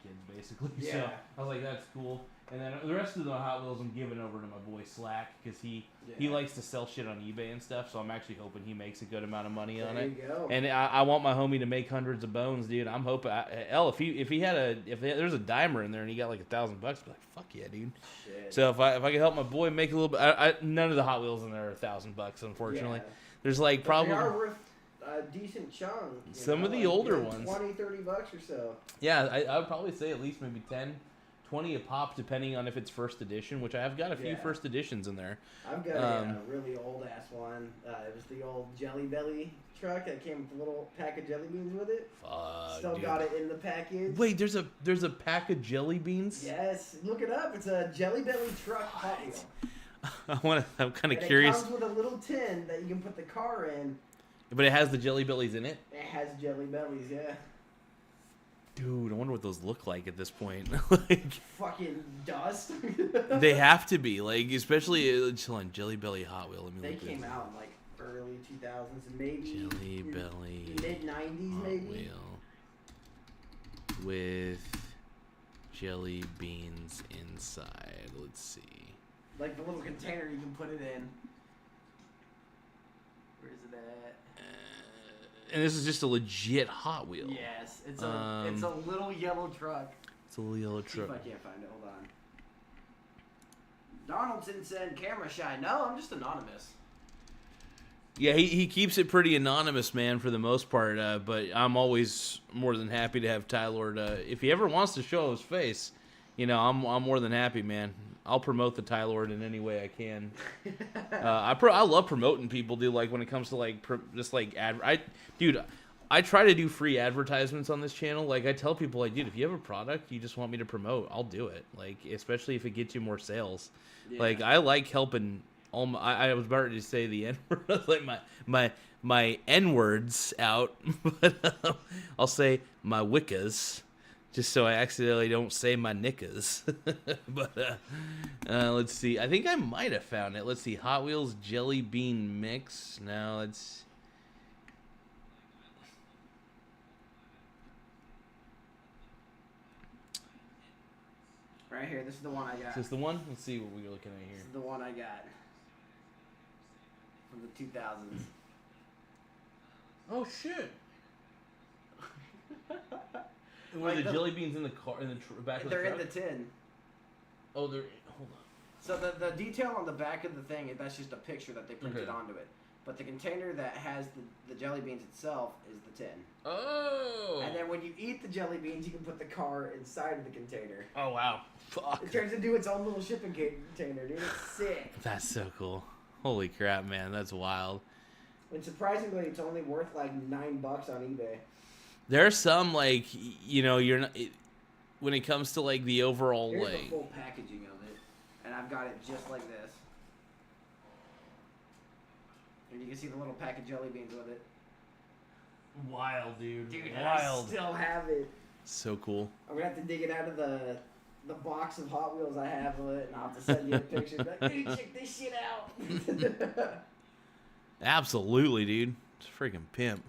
kids basically.
Yeah.
So I was like, that's cool. And then the rest of the Hot Wheels I'm giving over to my boy Slack because he likes to sell shit on eBay and stuff. So I'm actually hoping he makes a good amount of money on it.
There you go.
And I want my homie to make hundreds of bones, dude. I'm hoping if there's a dimer in there and he got like $1,000, I'd be like, fuck yeah, dude.
Shit.
So if I could help my boy make a little bit, none of the Hot Wheels in there are $1,000, unfortunately. Yeah. There's like probably.
They are worth a decent chunk.
Some of the older ones.
$20-$30 or so.
Yeah, I would probably say at least maybe 10, 20 a pop, depending on if it's first edition, which I have got a few first editions in there.
I've got a really old ass one. It was the old Jelly Belly truck that came with a little pack of jelly beans with it.
Fuck,
Still got it in the package.
Wait, there's a pack of jelly beans?
Yes, look it up. It's a Jelly Belly truck Hot Wheel.
I'm kind of curious.
It comes with a little tin that you can put the car in.
But it has the Jelly Bellies in it?
It has Jelly Bellies, yeah.
Dude, I wonder what those look like at this point.
Fucking dust.
They have to be, like, especially on Jelly Belly Hot Wheel.
They came out in like early 2000s, maybe
Jelly Belly
mid 90s,
Hot
maybe.
Wheel with jelly beans inside. Let's see.
Like the little container you can put it in. Where is it at?
And this is just a legit Hot Wheel.
Yes, it's a little yellow truck.
It's a little yellow truck.
See if I can't find it. Hold on. Donaldson said camera shy. No, I'm just anonymous.
Yeah, he keeps it pretty anonymous, man, for the most part. But I'm always more than happy to have Tylord. If he ever wants to show his face, I'm more than happy, man. I'll promote the Tylord in any way I can. I love promoting people, dude. Like when it comes to I try to do free advertisements on this channel. Like I tell people, like, dude, if you have a product you just want me to promote, I'll do it. Like especially if it gets you more sales. Yeah. Like I like helping. I was about to say the N word, like my N words out, but I'll say my wickas, just so I accidentally don't say my nickas. But let's see. I think I might have found it. Let's see. Hot Wheels Jelly Bean Mix. Now let's.
Right here. This is the one I got.
Is this the one? Let's see what we're looking at here.
This is the one I got. From the 2000s.
Oh shit! Were the jelly beans in the car in the back of the truck?
They're in the tin.
Oh, they're hold on.
So the detail on the back of the thing, that's just a picture that they printed onto it. But the container that has the jelly beans itself is the tin.
Oh.
And then when you eat the jelly beans, you can put the car inside of the container.
Oh wow! Fuck.
It turns into its own little shipping container, dude. It's sick.
That's so cool. Holy crap, man. That's wild.
And surprisingly, it's only worth like $9 on eBay.
There are some, like, you're not... when it comes to, like, the overall,
Here's
like...
the full packaging of it. And I've got it just like this. And you can see the little pack of jelly beans with it.
Wild, dude.
Wild. I still have it.
So cool.
I'm going to have to dig it out of the box of Hot Wheels I have of it, and I'll have to send you a picture. Like, dude, check this shit out.
Absolutely, dude. It's a freaking pimp.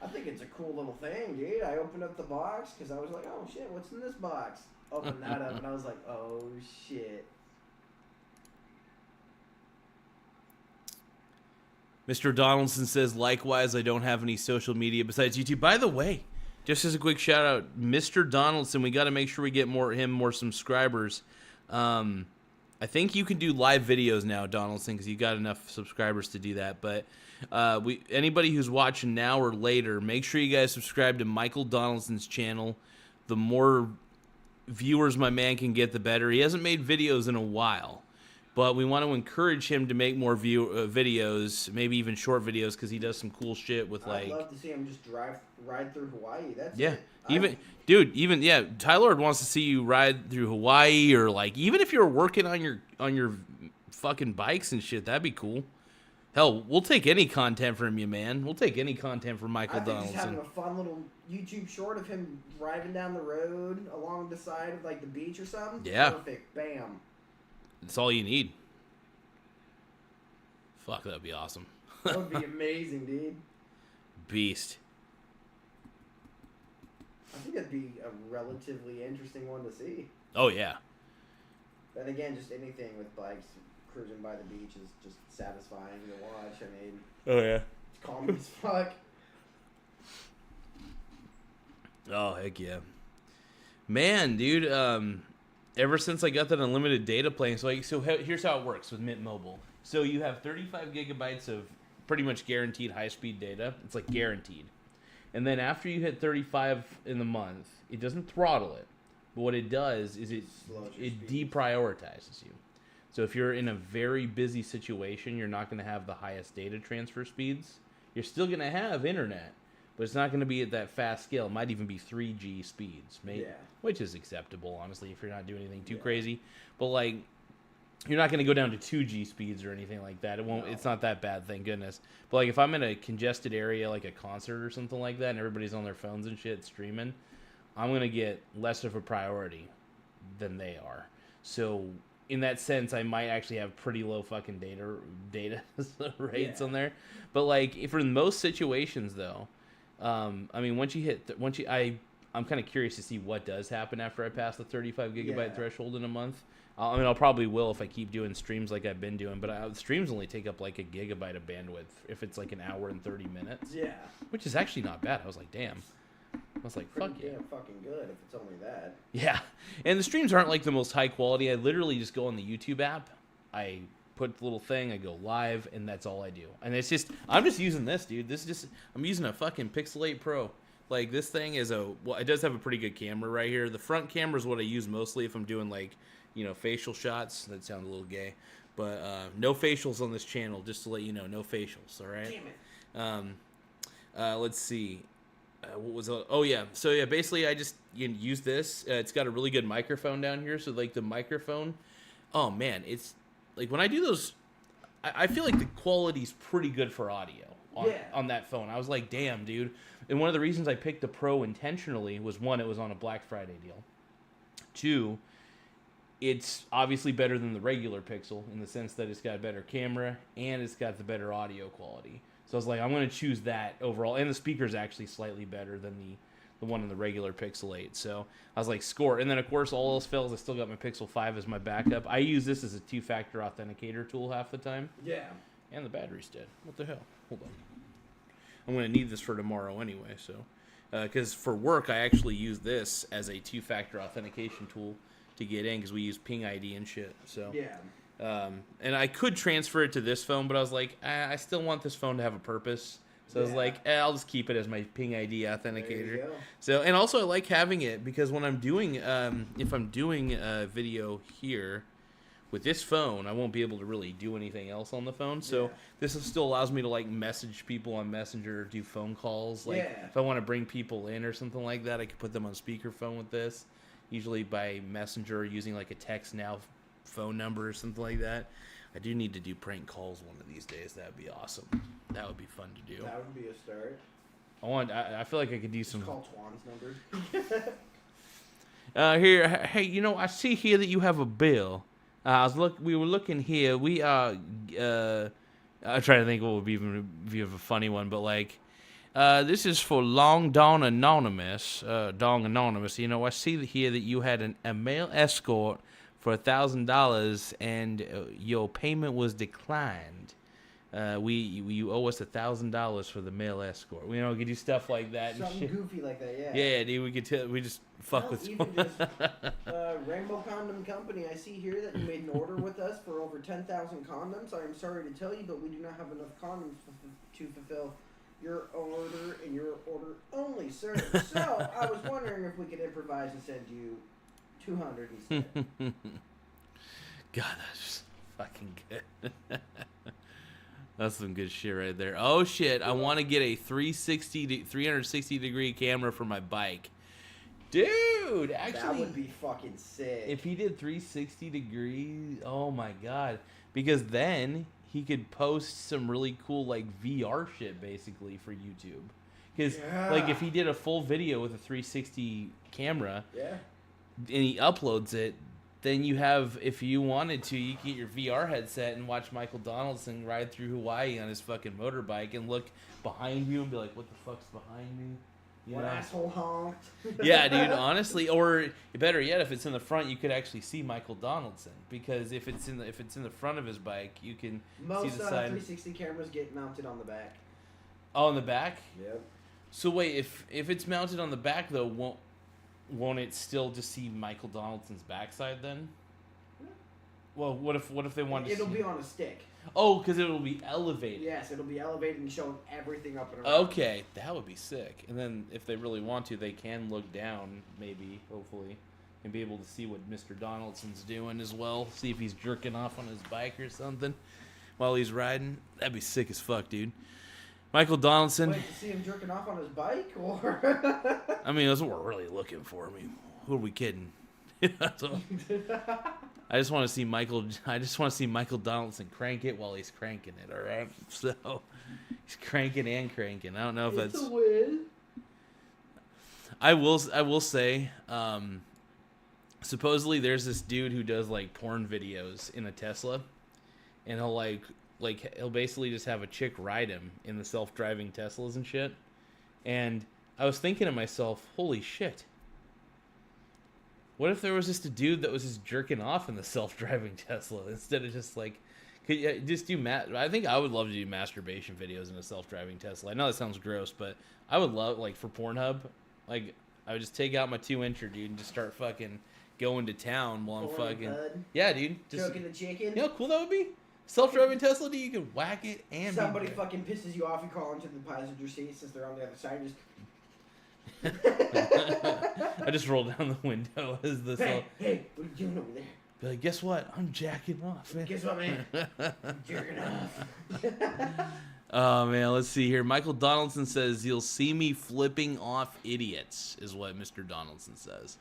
I think it's a cool little thing, dude. I opened up the box because I was like, oh, shit, what's in this box? Opened that up, and I was like, oh, shit.
Mr. Donaldson says, likewise, I don't have any social media besides YouTube. By the way, just as a quick shout out, Mr. Donaldson, we got to make sure we get more subscribers. I think you can do live videos now, Donaldson, because you got enough subscribers to do that. But anybody who's watching now or later, make sure you guys subscribe to Michael Donaldson's channel. The more viewers my man can get, the better. He hasn't made videos in a while, but we want to encourage him to make more videos, maybe even short videos, because he does some cool shit with like.
I'd love to see him just ride through Hawaii. That's
yeah.
it.
Tylord wants to see you ride through Hawaii, or like even if you're working on your fucking bikes and shit, that'd be cool. Hell, we'll take any content from you, man. We'll take any content from Michael Donaldson.
Just having a fun little YouTube short of him driving down the road along the side of like the beach or something.
Yeah.
Perfect. Bam.
That's all you need. Fuck, that'd be awesome.
That would be amazing, dude.
Beast.
I think that'd be a relatively interesting one to see.
Oh, yeah.
Then again, just anything with bikes cruising by the beach is just satisfying to watch. I mean,
oh, yeah.
It's calm as fuck.
Oh, heck yeah. Man, dude, ever since I got that unlimited data plan, so here's how it works with Mint Mobile. So you have 35 gigabytes of pretty much guaranteed high-speed data. It's like guaranteed. And then after you hit 35 in the month, it doesn't throttle it. But what it does is it deprioritizes you. So if you're in a very busy situation, you're not going to have the highest data transfer speeds. You're still going to have internet, but it's not going to be at that fast scale. It might even be 3G speeds, which is acceptable, honestly, if you're not doing anything too crazy. But like, you're not going to go down to 2G speeds or anything like that. It won't. No. It's not that bad, thank goodness. But like, if I'm in a congested area, like a concert or something like that, and everybody's on their phones and shit streaming, I'm going to get less of a priority than they are. So in that sense, I might actually have pretty low fucking data rates on there. But like, for most situations, though, I mean, I'm kind of curious to see what does happen after I pass the 35 gigabyte threshold in a month. I mean, I'll probably will if I keep doing streams like I've been doing, but streams only take up like a gigabyte of bandwidth if it's like an hour and 30 minutes.
Yeah.
Which is actually not bad. I was like, damn. was like,
Pretty
fuck yeah.
damn fucking good if it's only that.
Yeah. And the streams aren't like the most high quality. I literally just go on the YouTube app. I put the little thing, I go live, and that's all I do. And it's just, I'm just using this, dude. I'm using a fucking Pixel 8 Pro. Like, this thing is well, it does have a pretty good camera right here. The front camera is what I use mostly if I'm doing, like, facial shots. That sounds a little gay. But no facials on this channel, just to let you know. No facials, all right?
Damn it.
Let's see. What was oh yeah, so yeah, basically I just use this. It's got a really good microphone down here, so like the microphone, oh man, it's like when I do those, I feel like the quality's pretty good for audio on that phone. I was like, damn, dude. And one of the reasons I picked the Pro intentionally was, one, it was on a Black Friday deal. Two, it's obviously better than the regular Pixel in the sense that it's got a better camera and it's got the better audio quality. So I was like, I'm going to choose that overall. And the speaker's actually slightly better than the one in the regular Pixel 8. So I was like, score. And then, of course, all else fails, I still got my Pixel 5 as my backup. I use this as a two-factor authenticator tool half the time.
Yeah.
And the battery's dead. What the hell? Hold on. I'm going to need this for tomorrow anyway. So, because for work, I actually use this as a two-factor authentication tool to get in because we use Ping ID and shit. So
Yeah.
And I could transfer it to this phone, but I was like, I still want this phone to have a purpose. So I was like, I'll just keep it as my Ping ID authenticator.
There you go.
So, and also I like having it because when I'm doing, if I'm doing a video here with this phone, I won't be able to really do anything else on the phone. So this still allows me to like message people on Messenger, do phone calls. Like if I want to bring people in or something like that, I could put them on speakerphone with this. Usually by Messenger, using like a text now phone number or something like that. I do need to do prank calls one of these days. That would be awesome. That would be fun to do.
That would be a start.
I feel like I could do some.
Just call Twan's number.
Here, hey, I see here that you have a bill. We were looking here. We are. I'm trying to think what would be even be of a funny one, but like, this is for Long Dong Anonymous. Dong Anonymous. I see here that you had a male escort for $1,000 and your payment was declined. You owe us $1,000 for the male escort. We could do stuff like that.
Something goofy like that, yeah.
Yeah, dude, we just fuck with.
Even just Rainbow Condom Company. I see here that you made an order with us for over 10,000 condoms. I am sorry to tell you, but we do not have enough condoms to fulfill your order and your order only, sir. So I was wondering if we could improvise and send you 200 instead.
God, that's just fucking good. That's some good shit right there. Oh shit, I want to get a 360 degree camera for my bike. Dude, actually
that would be fucking sick.
If he did 360 degrees, oh my god. Because then he could post some really cool like VR shit basically for YouTube. Because like if he did a full video with a 360 camera, and he uploads it, then you have, if you wanted to, you can get your VR headset and watch Michael Donaldson ride through Hawaii on his fucking motorbike and look behind you and be like, what the fuck's behind me?
What asshole honked?
Yeah, dude, honestly. Or better yet, if it's in the front, you could actually see Michael Donaldson, because if it's in the front of his bike, you can see the side.
Most 360 cameras get mounted on the back.
Oh, on the back?
Yep.
So wait, if it's mounted on the back though, won't it still just see Michael Donaldson's backside then? Well, what if they want to?
It'll be on a stick.
Oh, because it'll be elevated.
Yes, it'll be elevated and showing everything up and around.
Okay, that would be sick. And then if they really want to, they can look down, maybe, hopefully, and be able to see what Mr. Donaldson's doing as well. See if he's jerking off on his bike or something while he's riding. That'd be sick as fuck, dude. Michael Donaldson.
Wait, to see him jerking off on his bike, or?
I mean, that's what we're really looking for. I mean, who are we kidding? I just want to see Michael Donaldson crank it while he's cranking it. All right, so he's cranking and cranking. I don't know if
it's
that's.
A win.
I will say, supposedly there's this dude who does like porn videos in a Tesla, and he'll basically just have a chick ride him in the self-driving Teslas and shit. And I was thinking to myself, holy shit. What if there was just a dude that was just jerking off in the self-driving Tesla instead of just like, could you just do I think I would love to do masturbation videos in a self-driving Tesla. I know that sounds gross, but I would love, like, for Pornhub, Like, I would just take out my 2-incher, dude, and just start fucking going to town while I'm
Pouring
fucking...
bud,
Yeah, dude. Just,
choking the chicken.
you know how cool that would be? Self-driving Tesla, dude, you can whack it and...
Somebody fucking pisses you off, you crawl into the passenger seat since they're on the other side, just...
I just roll down the window as this...
Hey, what are you doing over there?
Be like, guess what? I'm jacking off, man.
Guess what, man? I'm jerking off.
Oh, man, let's see here. Michael Donaldson says, you'll see me flipping off idiots, is what Mr. Donaldson says.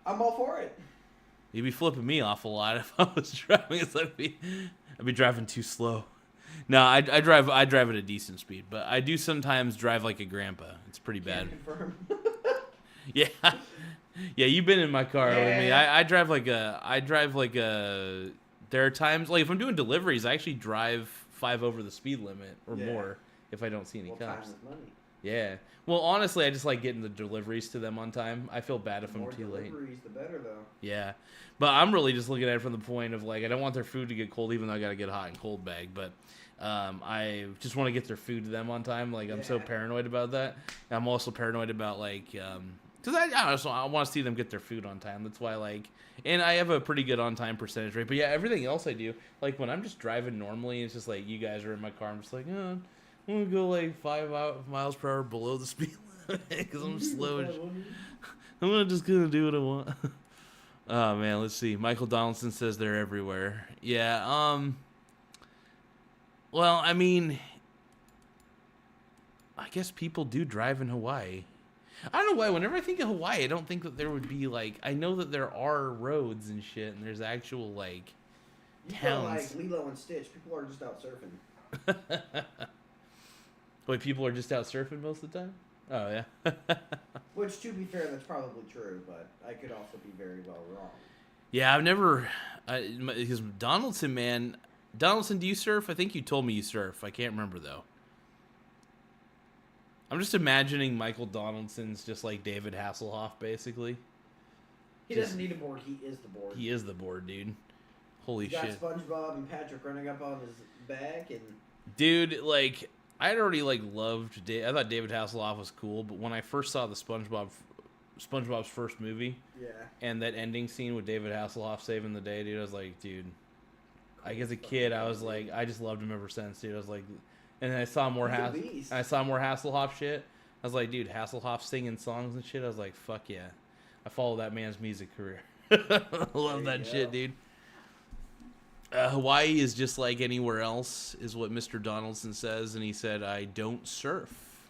I'm all for it.
You'd be flipping me off a lot if I was driving. I'd be driving too slow. No, I drive at a decent speed, but I do sometimes drive like a grandpa. It's pretty bad.
Can't confirm.
Yeah. Yeah, you've been in my car with me.
Yeah.
I drive like a... There are times, like if I'm doing deliveries, I actually drive 5 over the speed limit or more if I don't see any
Well,
cops.
time is money.
Yeah. Well, honestly, I just like getting the deliveries to them on time. I feel bad if
The
I'm
more
too late.
deliveries, the better, though.
Yeah. But I'm really just looking at it from the point of, like, I don't want their food to get cold, even though I got to get a hot and cold bag. But I just want to get their food to them on time. Like, I'm so paranoid about that. I'm also paranoid about, like, because I want to see them get their food on time. That's why, like, and I have a pretty good on-time percentage rate. But, yeah, everything else I do, like, when I'm just driving normally, it's just like, you guys are in my car. I'm just like, oh, I'm going to go, like, 5 miles per hour below the speed limit because I'm slow. I'm just going to do what I want. Oh, man, let's see. Michael Donaldson says they're everywhere. Yeah, well, I mean, I guess people do drive in Hawaii. I don't know why. Whenever I think of Hawaii, I don't think that there would be, like... I know that there are roads and shit, and there's actual, like, towns.
You feel like Lilo and Stitch. People are just out surfing.
Wait, people are just out surfing most of the time? Oh, yeah.
Which, to be fair, that's probably true, but I could also be very well wrong.
Yeah, I've never... Because Donaldson, man... Donaldson, do you surf? I think you told me you surf. I can't remember, though. I'm just imagining Michael Donaldson's just like David Hasselhoff, basically.
He doesn't need a board. He is the board.
He is the board, dude. Holy shit.
Got SpongeBob and Patrick running up on his back, and...
Dude, like, I'd already, like, loved... I thought David Hasselhoff was cool, but when I first saw the SpongeBob's first movie...
Yeah.
And that ending scene with David Hasselhoff saving the day, dude, I was like, dude... Like, as a kid, I was like... I just loved him ever since, dude. I was like... And then I saw more Hasselhoff shit. I was like, dude, Hasselhoff singing songs and shit. I was like, fuck yeah. I follow that man's music career. I love that shit, dude. Hawaii is just like anywhere else, is what Mr. Donaldson says. And he said, I don't surf.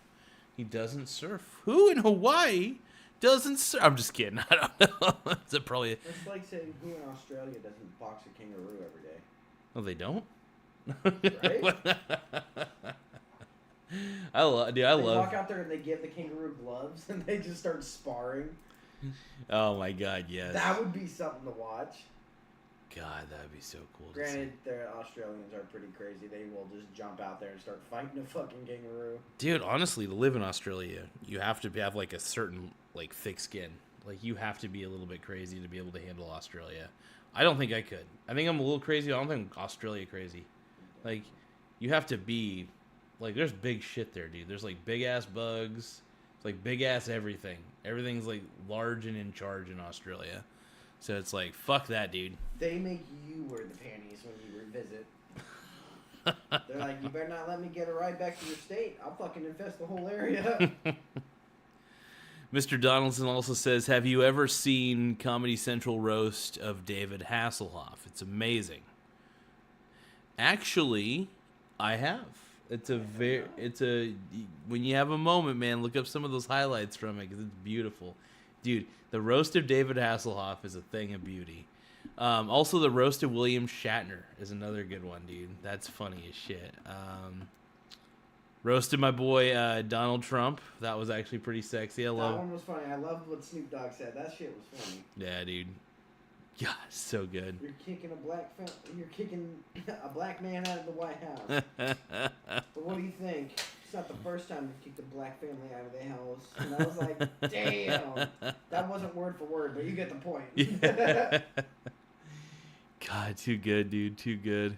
He doesn't surf. Who in Hawaii doesn't surf? I'm just kidding. I don't know. It's probably...
It's like saying who in Australia doesn't box a kangaroo every day.
Oh, they don't?
Right?
I love.
They walk out there and they give the kangaroo gloves and they just start sparring.
Oh my god, yes.
That would be something to watch.
God, that would be so cool.
Granted, the Australians are pretty crazy. They will just jump out there and start fighting a fucking kangaroo.
Dude, honestly, to live in Australia, you have to have like a certain like thick skin. Like you have to be a little bit crazy to be able to handle Australia. I don't think I could. I think I'm a little crazy. I don't think Australia crazy. Like, you have to be, like, there's big shit there, dude. There's, like, big-ass bugs. It's, like, big-ass everything. Everything's, like, large and in charge in Australia. So it's like, fuck that, dude.
They make you wear the panties when you revisit. They're like, you better not let me get a ride back to your state. I'll fucking infest the whole area.
Mr. Donaldson also says, have you ever seen Comedy Central roast of David Hasselhoff? It's amazing. Actually, I have. When you have a moment, man, look up some of those highlights from it because it's beautiful. Dude, the roast of David Hasselhoff is a thing of beauty. Also, the roast of William Shatner is another good one, dude. That's funny as shit. Roasted my boy Donald Trump. That was actually pretty sexy.
That one was funny. I loved what Snoop Dogg said. That shit was funny.
Yeah, dude. God, so good.
You're kicking a black man out of the White House. But what do you think? It's not the first time you've kicked a black family out of the house. And I was like, damn. That wasn't word for word, but you get the point.
Yeah. God, too good, dude. Too good.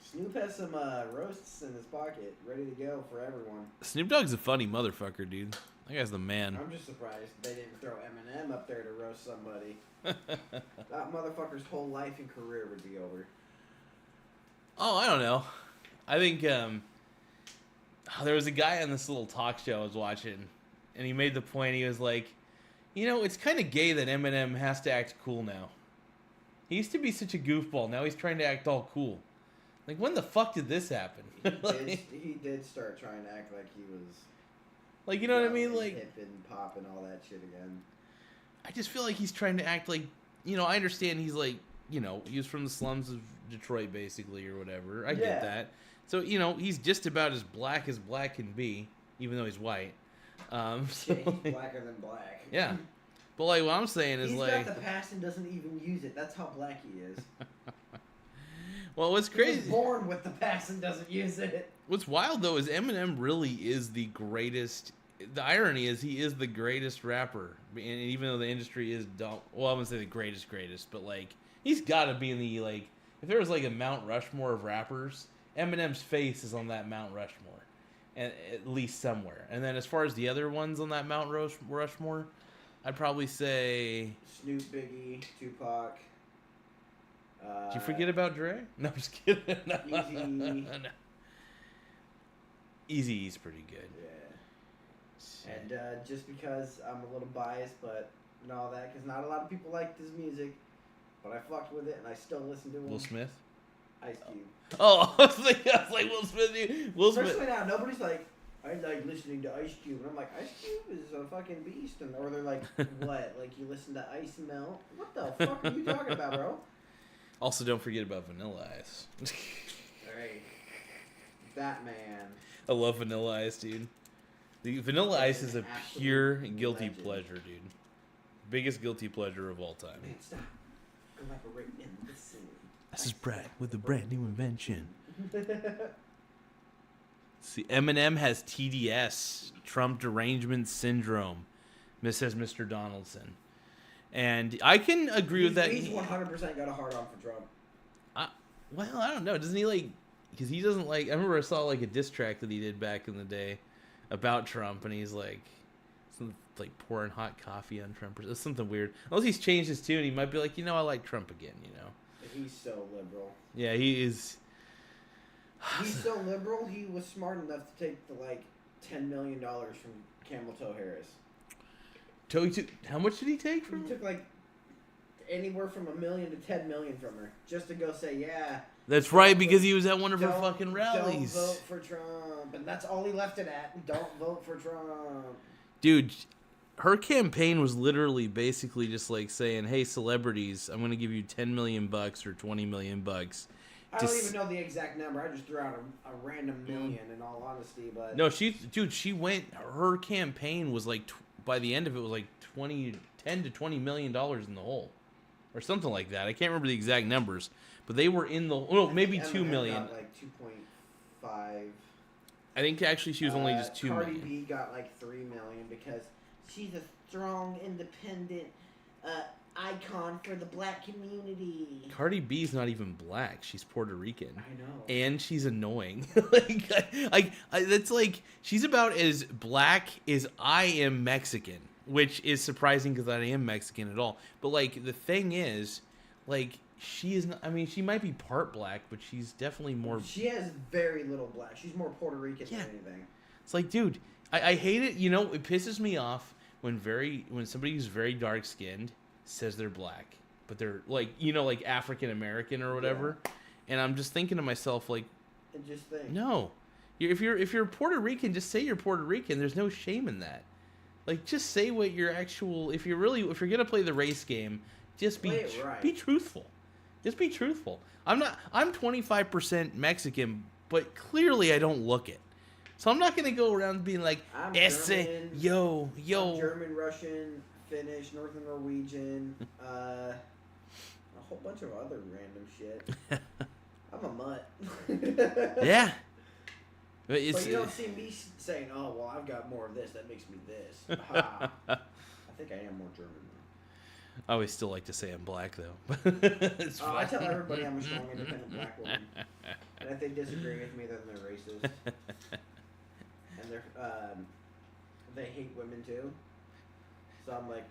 Snoop has some roasts in his pocket, ready to go for everyone.
Snoop Dogg's a funny motherfucker, dude. That guy's the man.
I'm just surprised they didn't throw Eminem up there to roast somebody. That motherfucker's whole life and career would be over.
Oh, I don't know. I think there was a guy on this little talk show I was watching, and he made the point. He was like, it's kind of gay that Eminem has to act cool now. He used to be such a goofball. Now he's trying to act all cool. Like, when the fuck did this happen?
He did start trying to act like he was...
Like, you know what I mean? Like,
hip and pop and all that shit again.
I just feel like he's trying to act like, I understand he's like, he was from the slums of Detroit, basically, or whatever. I get that. So, he's just about as black can be, even though he's white.
He's blacker than black.
Yeah. But, like, what I'm saying is,
he's
like...
got the past and doesn't even use it. That's how black he is.
Well, what's crazy...
He was born with the past and doesn't use it.
What's wild, though, is Eminem really is the greatest... The irony is he is the greatest rapper. And even though the industry is... Well, I wouldn't say the greatest, but, like, he's got to be in the, like... If there was, like, a Mount Rushmore of rappers, Eminem's face is on that Mount Rushmore. And at least somewhere. And then as far as the other ones on that Mount Rushmore, I'd probably say...
Snoop, Biggie, Tupac...
Did you forget about Dre? No, I'm just kidding. No.
Easy.
No. Eazy-E's pretty good.
Yeah. And just because I'm a little biased, and all that, because not a lot of people like this music, but I fucked with it and I still listen to him.
Will Smith?
Ice Cube.
Oh, I was like Will Smith. Will Smith.
Especially now, nobody's like, I like listening to Ice Cube. And I'm like, Ice Cube is a fucking beast. Or they're like, what? Like, you listen to Ice Melt? What the fuck are you talking about, bro?
Also, don't forget about Vanilla Ice.
Hey, that man.
I love Vanilla Ice, dude. The Vanilla Ice is a pure guilty
legend.
pleasure, dude. Biggest guilty pleasure of all time.
Man, stop. Collaborate in the scene.
This is Brad with a brand new invention. See, Eminem has TDS, Trump derangement syndrome, says Mr. Donaldson. And I can agree with that.
He's 100% got a hard on for Trump.
Well, I don't know. Doesn't he like... Because he doesn't like... I remember I saw like a diss track that he did back in the day about Trump, and he's like... pouring hot coffee on Trump. Or something weird. Unless he's changed his tune, he might be like, I like Trump again,
He's so liberal.
Yeah, he is...
He's so liberal, he was smart enough to take the, $10 million from Camel Toe Harris.
How much did he take from her?
He took, anywhere from $1 million to $10 million from her. Just to go say, yeah.
That's right, because he was at one of her fucking rallies.
Don't vote for Trump. And that's all he left it at. Don't vote for Trump.
Dude, her campaign was literally basically just saying, hey, celebrities, I'm going to give you $10 million or $20 million.
I don't even know the exact number. I just threw out a random million, in all honesty. But
no, she went, her campaign was by the end of it was $10 to $20 million in the hole. Or something like that. I can't remember the exact numbers. But they were in the... Oh, maybe $2 million.
Got 2.5.
I think actually she was only just $2 million.
Cardi B got $3 million because she's a strong, independent icon for the black community.
Cardi B's not even black. She's Puerto Rican.
I know.
And she's annoying. That's she's about as black as I am Mexican. Which is surprising because I am Mexican at all. But, the thing is, she is not... I mean, she might be part black, but she's definitely more...
She has very little black. She's more Puerto Rican than anything.
It's dude, I hate it. It pisses me off when somebody who's very dark-skinned says they're black. But they're, African-American or whatever. Yeah. And I'm just thinking to myself,
And just think.
No. If you're Puerto Rican, just say you're Puerto Rican. There's no shame in that. Just say what your actual... If you're gonna play the race game, just be truthful. Just be truthful. I'm 25% Mexican, but clearly I don't look it. So I'm not gonna go around being like,
I'm
German, yo.
I'm German, Russian, Finnish, Northern Norwegian, a whole bunch of other random shit. I'm a mutt.
Yeah.
But you don't see me saying, oh, well, I've got more of this. That makes me this. Ha. I think I am more German.
I always still like to say I'm black, though.
I tell everybody I'm a strong, independent black woman. And if they disagree with me, then they're racist. And they're, they hate women too. So I'm like,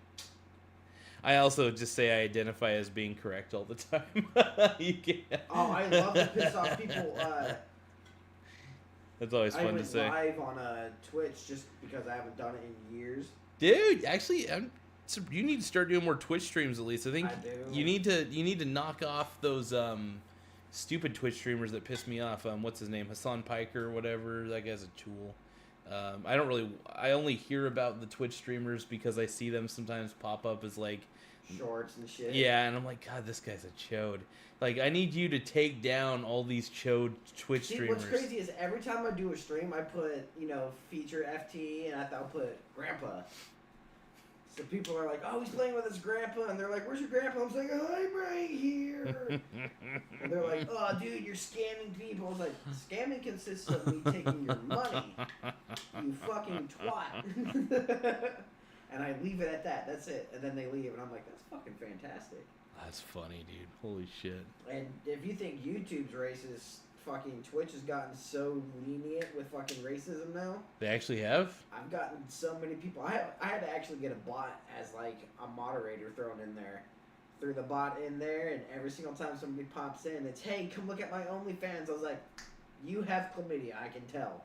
I also just say I identify as being correct all the time. You can't.
oh, I love to piss off people.
That's always
I
fun to
went
say.
live on Twitch just because I haven't done it in years.
Dude, actually, you need to start doing more Twitch streams at least. I think
I do.
you need to knock off those stupid Twitch streamers that piss me off. What's his name? Hassan Piker or whatever. That guy's a tool. I only hear about the Twitch streamers because I see them sometimes pop up as like
Shorts and shit.
yeah, and I'm like, God, this guy's a chode. Like, I need you to take down all these chode Twitch
See,
streamers.
what's crazy is every time I do a stream, I put, feature FT, and I'll put grandpa. So people are like, oh, he's playing with his grandpa, and they're like, where's your grandpa? I was like, oh, I'm right here. And they're like, oh, dude, you're scamming people. I was like, scamming consists of me taking your money, you fucking twat. And I leave it at that. That's it. And then they leave, and I'm like, that's fucking fantastic.
That's funny, dude. Holy shit.
And if you think YouTube's racist, fucking Twitch has gotten so lenient with fucking racism now.
They actually have?
I've gotten so many people. I had to actually get a bot as like a moderator thrown in there. Threw the bot in there, and every single time somebody pops in, it's, hey, come look at my OnlyFans. I was like, you have chlamydia, I can tell.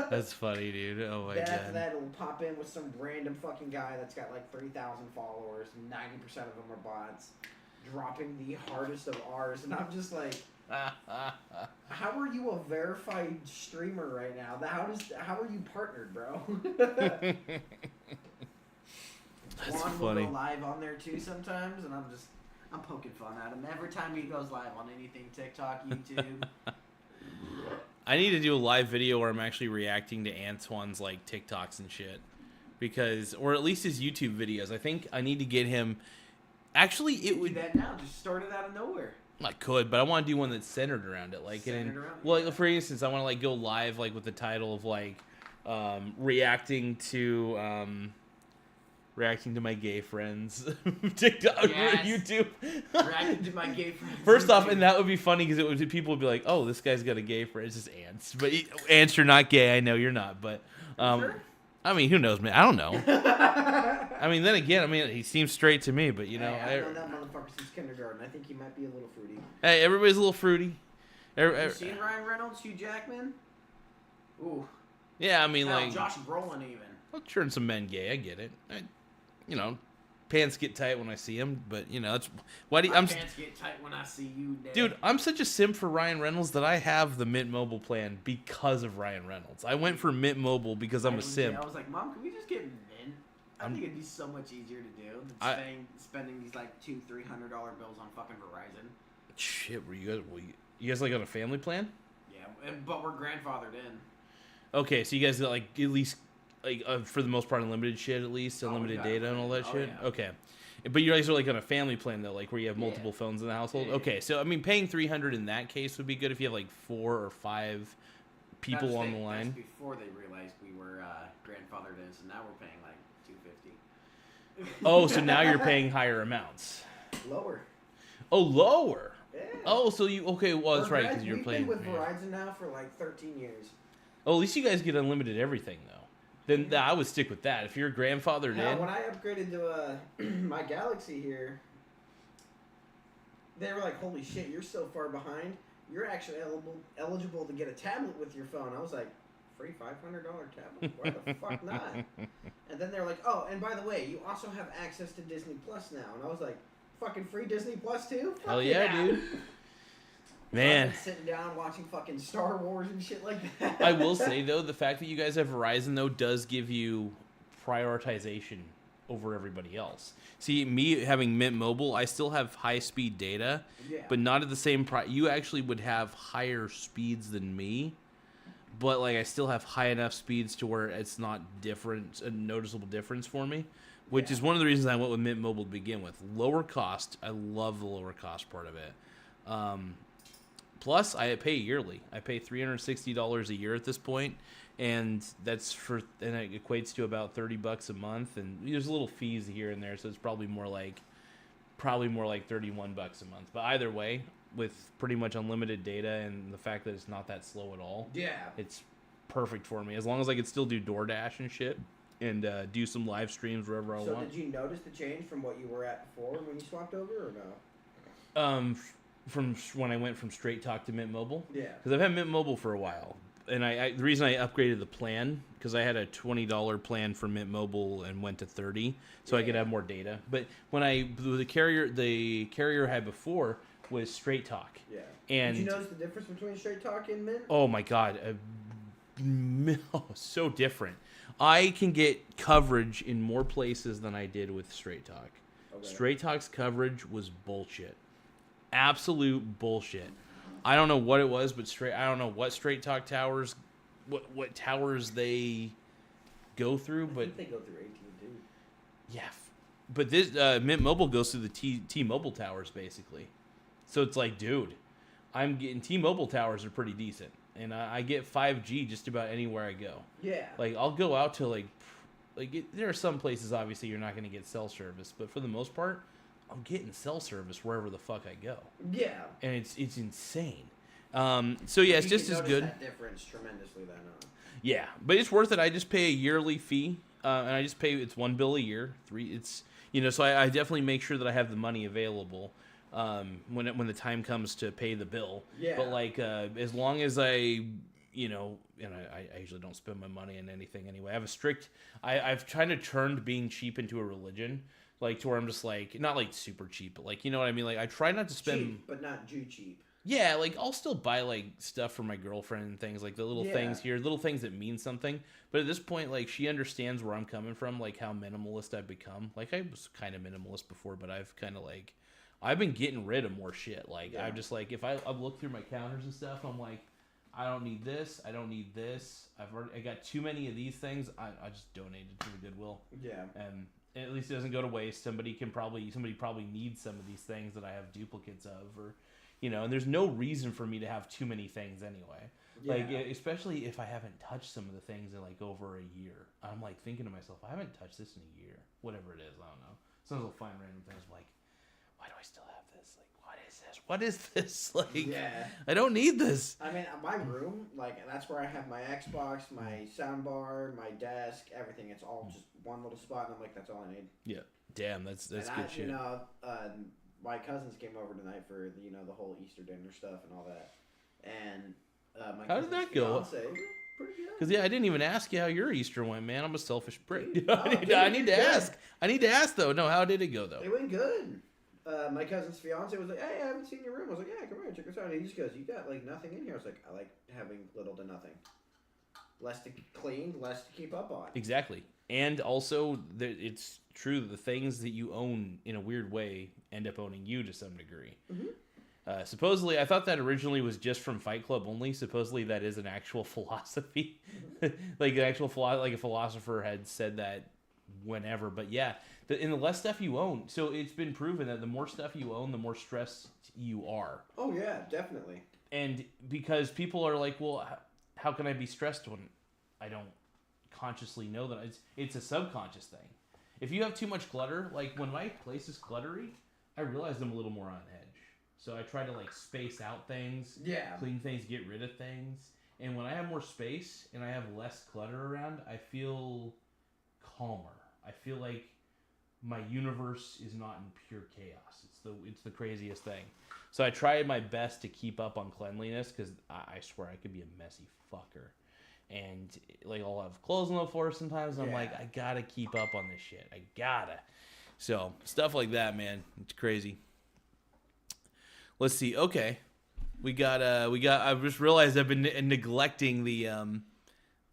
That's funny, dude. Oh my god.
After that, it'll pop in with some random fucking guy that's got like 3,000 followers. 90% of them are bots. Dropping the hardest of R's. And I'm just like, how are you a verified streamer right now? How are you partnered, bro?
That's
Juan
funny.
will go live on there too sometimes, and I'm poking fun at him every time he goes live on anything, TikTok, YouTube.
I need to do a live video where I'm actually reacting to Antoine's like TikToks and shit. Because, or at least his YouTube videos. I think I need to get him. Actually, it would.
Do that now. Just start it out of nowhere.
I could, but I want to do one that's centered around it. Like,
Centered around it,
well,
yeah.
for instance, I want to like go live like with the title of like reacting to my gay friends TikTok
Yes.
YouTube.
Reacting to my gay friends.
First off,
YouTube.
and that would be funny because people would be like, "Oh, this guy's got a gay friend." It's just Ants, but Ants, you're not gay. I know you're not, but
Sure?
I mean, who knows, man? I don't know. I mean, then again, he seems straight to me, but you know,
Hey, I've known that motherfucker since kindergarten. I think he might be a little fruity.
hey, everybody's a little fruity.
You seen Ryan Reynolds, Hugh Jackman? Ooh.
Yeah, I mean,
Hell,
like,
Josh Brolin even.
I'll turn some men gay. I get it. Pants get tight when I see them, but that's why do you,
My pants get tight when I see you,
dude. I'm such a simp for Ryan Reynolds that I have the Mint Mobile plan because of Ryan Reynolds. I went for Mint Mobile because I'm a simp.
I was like, Mom, can we just get Mint? I think it'd be so much easier to do than spending these like $200-300 bills on fucking Verizon.
Shit, were you guys like on a family plan?
Yeah, but we're grandfathered in.
Okay, so you guys got like at least like for the most part unlimited shit, at least unlimited
got
data and all that shit.
yeah.
Okay, but you guys are like on a family plan though, like where you have multiple phones in the household.
Yeah.
Okay, so I mean, paying $300 in that case would be good if you have like 4 or 5 people on the line.
That's before they realized we were grandfathered in, so now we're paying like $250.
Oh, so now you're paying higher amounts.
Lower.
Oh, lower.
Yeah.
Oh, so well, that's right, because you're
We've
playing.
been with Verizon now for like 13 years.
Oh, at least you guys get unlimited everything though. Then I would stick with that. If you're grandfathered
Hell,
in.
when I upgraded to my Galaxy here, they were like, "Holy shit, you're so far behind. You're actually eligible to get a tablet with your phone." I was like, "Free $500 tablet? Why the fuck not?" And then they're like, "Oh, and by the way, you also have access to Disney Plus now." And I was like, "Fucking free Disney Plus too? Fuck
Hell yeah, dude. Man.
Fucking sitting down watching fucking Star Wars and shit like that.
I will say though, the fact that you guys have Verizon though does give you prioritization over everybody else. See, me having Mint Mobile, I still have high speed data,
Yeah.
but not at the same price. You actually would have higher speeds than me, but like I still have high enough speeds to where it's not a noticeable difference for me, which is one of the reasons I went with Mint Mobile to begin with. Lower cost. I love the lower cost part of it. Plus, I pay yearly. I pay $360 a year at this point, and and it equates to about $30 a month. And there's little fees here and there, so it's probably more like $31 a month. But either way, with pretty much unlimited data and the fact that it's not that slow at all,
Yeah.
it's perfect for me. As long as I could still do DoorDash and shit, and do some live streams wherever I
So
want.
did you notice the change from what you were at before when you swapped over, or no?
From when I went from Straight Talk to Mint Mobile.
Yeah.
Because I've had Mint Mobile for a while, and I the reason I upgraded the plan because I had a $20 plan for Mint Mobile and went to $30, so I could have more data. But when the carrier I had before was Straight Talk.
Yeah.
And
did you notice the difference between Straight Talk and Mint?
oh my god, so different. I can get coverage in more places than I did with Straight Talk. Okay. Straight Talk's coverage was bullshit. Absolute bullshit. I don't know what it was, but I don't know what Straight Talk towers, what towers they go through, but
I think they go through AT&T.
Yeah, but this Mint Mobile goes through the T-Mobile towers basically. So it's like, dude, I'm getting T-Mobile towers are pretty decent, and I get 5G just about anywhere I go.
Yeah.
Like I'll go out to there are some places obviously you're not going to get cell service, but for the most part, I'm getting cell service wherever the fuck I go.
Yeah.
And it's insane. So yeah, it's just as good.
That difference tremendously then.
Yeah, but it's worth it. I just pay a yearly fee, and I just pay it's one bill a year. So I definitely make sure that I have the money available when the time comes to pay the bill.
Yeah.
But as long as I usually don't spend my money on anything anyway. I have a strict. I've kind of turned being cheap into a religion. To where I'm just not super cheap, but you know what I mean? I try not to spend...
Cheap, but not too cheap.
Yeah, I'll still buy, stuff for my girlfriend and things, the little things here, little things that mean something. But at this point, she understands where I'm coming from, how minimalist I've become. I was kind of minimalist before, but I've kind of, I've been getting rid of more shit. I'm just, if I look through my counters and stuff, I'm I don't need this, I don't need this. I got too many of these things, I just donated to the Goodwill.
Yeah.
And at least it doesn't go to waste. Somebody probably needs some of these things that I have duplicates of, or and there's no reason for me to have too many things anyway. Yeah. Especially if I haven't touched some of the things in over a year. I'm thinking to myself, I haven't touched this in a year. Whatever it is, I don't know. Sometimes I'll find random things why do I still have this? What is this?
Yeah.
I don't need this.
I mean, my room, that's where I have my Xbox, my soundbar, my desk, everything. It's all just one little spot, and I'm that's all I need.
Yeah. Damn, that's good shit.
My cousins came over tonight for the whole Easter dinner stuff and all that, and my
how did that go?
Pretty good.
Because I didn't even ask you how your Easter went, man. I'm a selfish prick.
Dude,
I need to ask. I need to ask though. No, how did it go though?
It went good. My cousin's fiance was hey, I haven't seen your room. I was yeah, come here, check this out. And he just goes, you got nothing in here. I was I like having little to nothing. Less to clean, less to keep up on.
Exactly. And also, it's true that the things that you own in a weird way end up owning you to some degree. Mm-hmm. Supposedly, I thought that originally was just from Fight Club only. Supposedly, that is an actual philosophy. Mm-hmm. A philosopher had said that whenever. But yeah, in the less stuff you own, so it's been proven that the more stuff you own, the more stressed you are.
Oh yeah, definitely.
And because people are well, how can I be stressed when I don't consciously know that? It's a subconscious thing. If you have too much clutter, when my place is cluttery, I realize I'm a little more on edge. So I try to space out things, clean things, get rid of things. And when I have more space and I have less clutter around, I feel calmer. I feel like my universe is not in pure chaos. It's the craziest thing. So I try my best to keep up on cleanliness because I swear I could be a messy fucker. And I'll have clothes on the floor sometimes. And I'm I gotta keep up on this shit. I gotta. So stuff like that, man. It's crazy. Let's see. Okay, we got. I just realized I've been neglecting the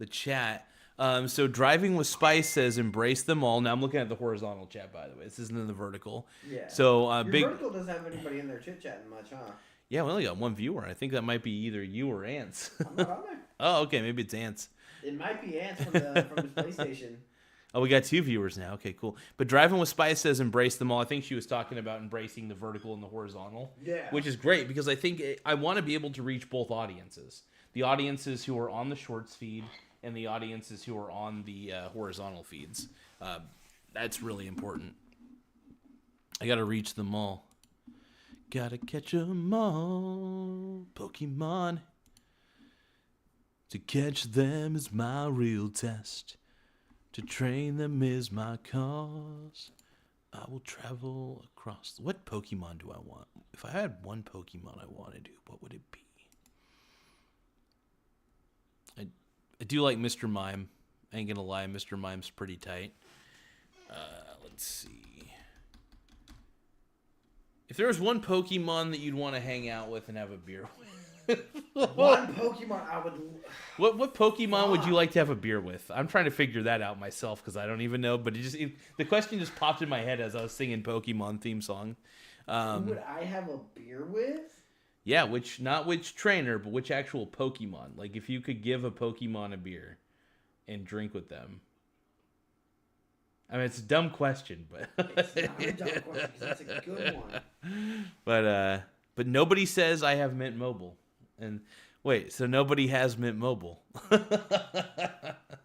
chat. So Driving with Spice says embrace them all. Now I'm looking at the horizontal chat, by the way. This isn't in the vertical.
Yeah.
So
Your vertical doesn't have anybody in there chit chatting much, huh?
Yeah, we only got one viewer. I think that might be either you or Ants.
I'm not on there.
Oh, okay. Maybe it's Ants.
It might be Ants from the PlayStation.
Oh, we got 2 viewers now. Okay, cool. But Driving with Spice says embrace them all. I think she was talking about embracing the vertical and the horizontal. Yeah. Which is great because I think I want to be able to reach both audiences. The audiences who are on the shorts feed and the audiences who are on the horizontal feeds. That's really important. I got to reach them all. Gotta catch 'em all. Pokemon. To catch them is my real test. To train them is my cause. I will travel across. What Pokemon do I want? If I had one Pokemon I wanted, what would it be? I do like Mr. Mime. I ain't gonna lie, Mr. Mime's pretty tight. Let's see. If there was one Pokemon that you'd want to hang out with and have a beer with.
One Pokemon I would...
What Pokemon would you like to have a beer with? I'm trying to figure that out myself because I don't even know. But the question just popped in my head as I was singing Pokemon theme song.
Who would I have a beer with?
Yeah, not which trainer, but which actual Pokemon. Like if you could give a Pokemon a beer and drink with them. I mean, it's a dumb question, but
It's not a dumb question because that's a good one.
But nobody says I have Mint Mobile. And wait, so nobody has Mint Mobile.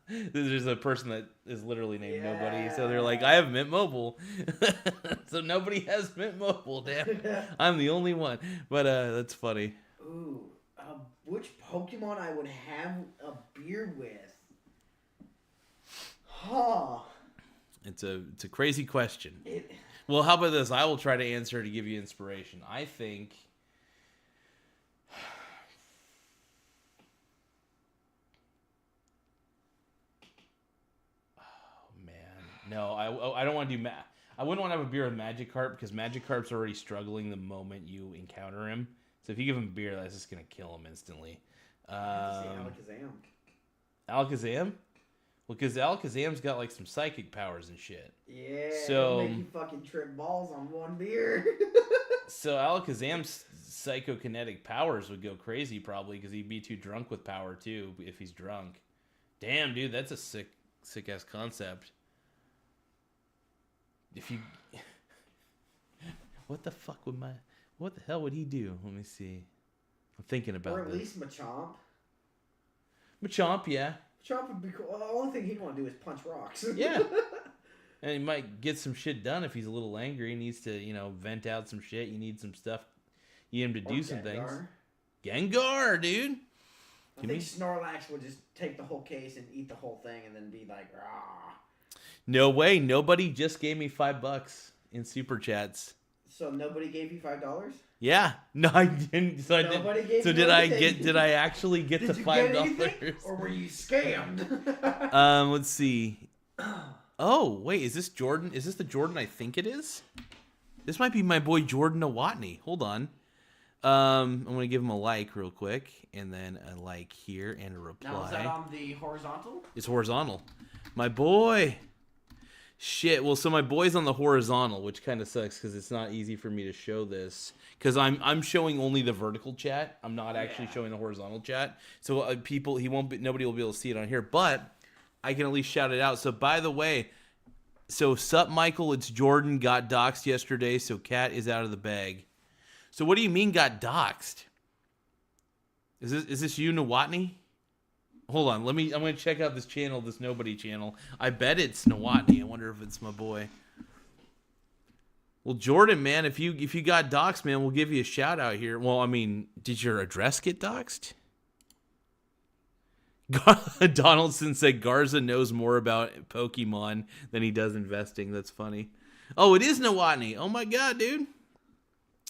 There's a person that is literally named Nobody. So they're like, I have Mint Mobile. So nobody has Mint Mobile, damn. I'm the only one. But that's funny.
Ooh, which Pokemon I would have a beer with? Huh.
It's a crazy question. Well, how about this? I will try to answer to give you inspiration. I think... No, I don't want to do I wouldn't want to have a beer with Magikarp because Magikarp's already struggling the moment you encounter him. So if you give him a beer, that's just gonna kill him instantly.
Alakazam.
Alakazam? Well, because Alakazam's got like some psychic powers and shit.
Yeah.
So
Make you fucking trip balls on one beer.
So Alakazam's psychokinetic powers would go crazy probably because he'd be too drunk with power too if he's drunk. Damn, dude, that's a sick ass concept. If you, what the hell would he do? Let me see. I'm thinking about this.
Or at least Machamp.
Machamp, yeah.
Machamp would be cool. The only thing he'd want to do is punch rocks.
Yeah. And he might get some shit done if he's a little angry. He needs to, vent out some shit. You need some stuff. You need him to do some things. Gengar, dude.
I think Snorlax would just take the whole case and eat the whole thing and then be like, rah.
No way. Nobody just gave me $5 in super chats.
So nobody gave you $5?
Yeah. No, I didn't. So
Nobody gave
so
you
did
anything?
Did I actually get the $5?
Or were you scammed?
Let's see. Oh, wait, is this Jordan? Is this the Jordan I think it is? This might be my boy Jordan Nowotny. Hold on. I'm going to give him a like real quick, and then a like here, and a reply.
Now, is that on the horizontal?
It's horizontal. My boy. Shit, well, so my boy's on the horizontal, which kind of sucks, because it's not easy for me to show this. Because I'm showing only the vertical chat. I'm not actually showing the horizontal chat. So nobody will be able to see it on here, but I can at least shout it out. So, by the way, sup, Michael, it's Jordan, got doxxed yesterday, so Cat is out of the bag. So what do you mean got doxxed? Is this you, Nowotny? Hold on, I'm going to check out this channel, this Nobody channel. I bet it's Nowotny. I wonder if it's my boy. Well, Jordan, man, if you got doxxed, man, we'll give you a shout out here. Well, I mean, did your address get doxxed? Donaldson said Garza knows more about Pokemon than he does investing. That's funny. Oh, it is Nowotny. Oh my god, dude.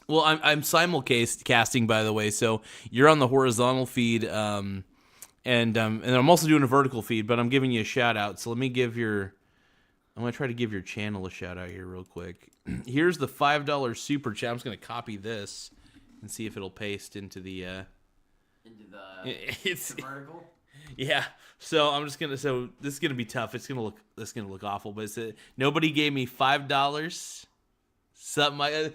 Well, I'm simulcasting, by the way, so you're on the horizontal feed, and I'm also doing a vertical feed, but I'm giving you a shout out. So I'm gonna try to give your channel a shout out here real quick. Here's the $5 super chat. I'm just gonna copy this and see if it'll paste into the
the vertical.
Yeah, so this is gonna be tough. This is gonna look awful, but nobody gave me $5. Something I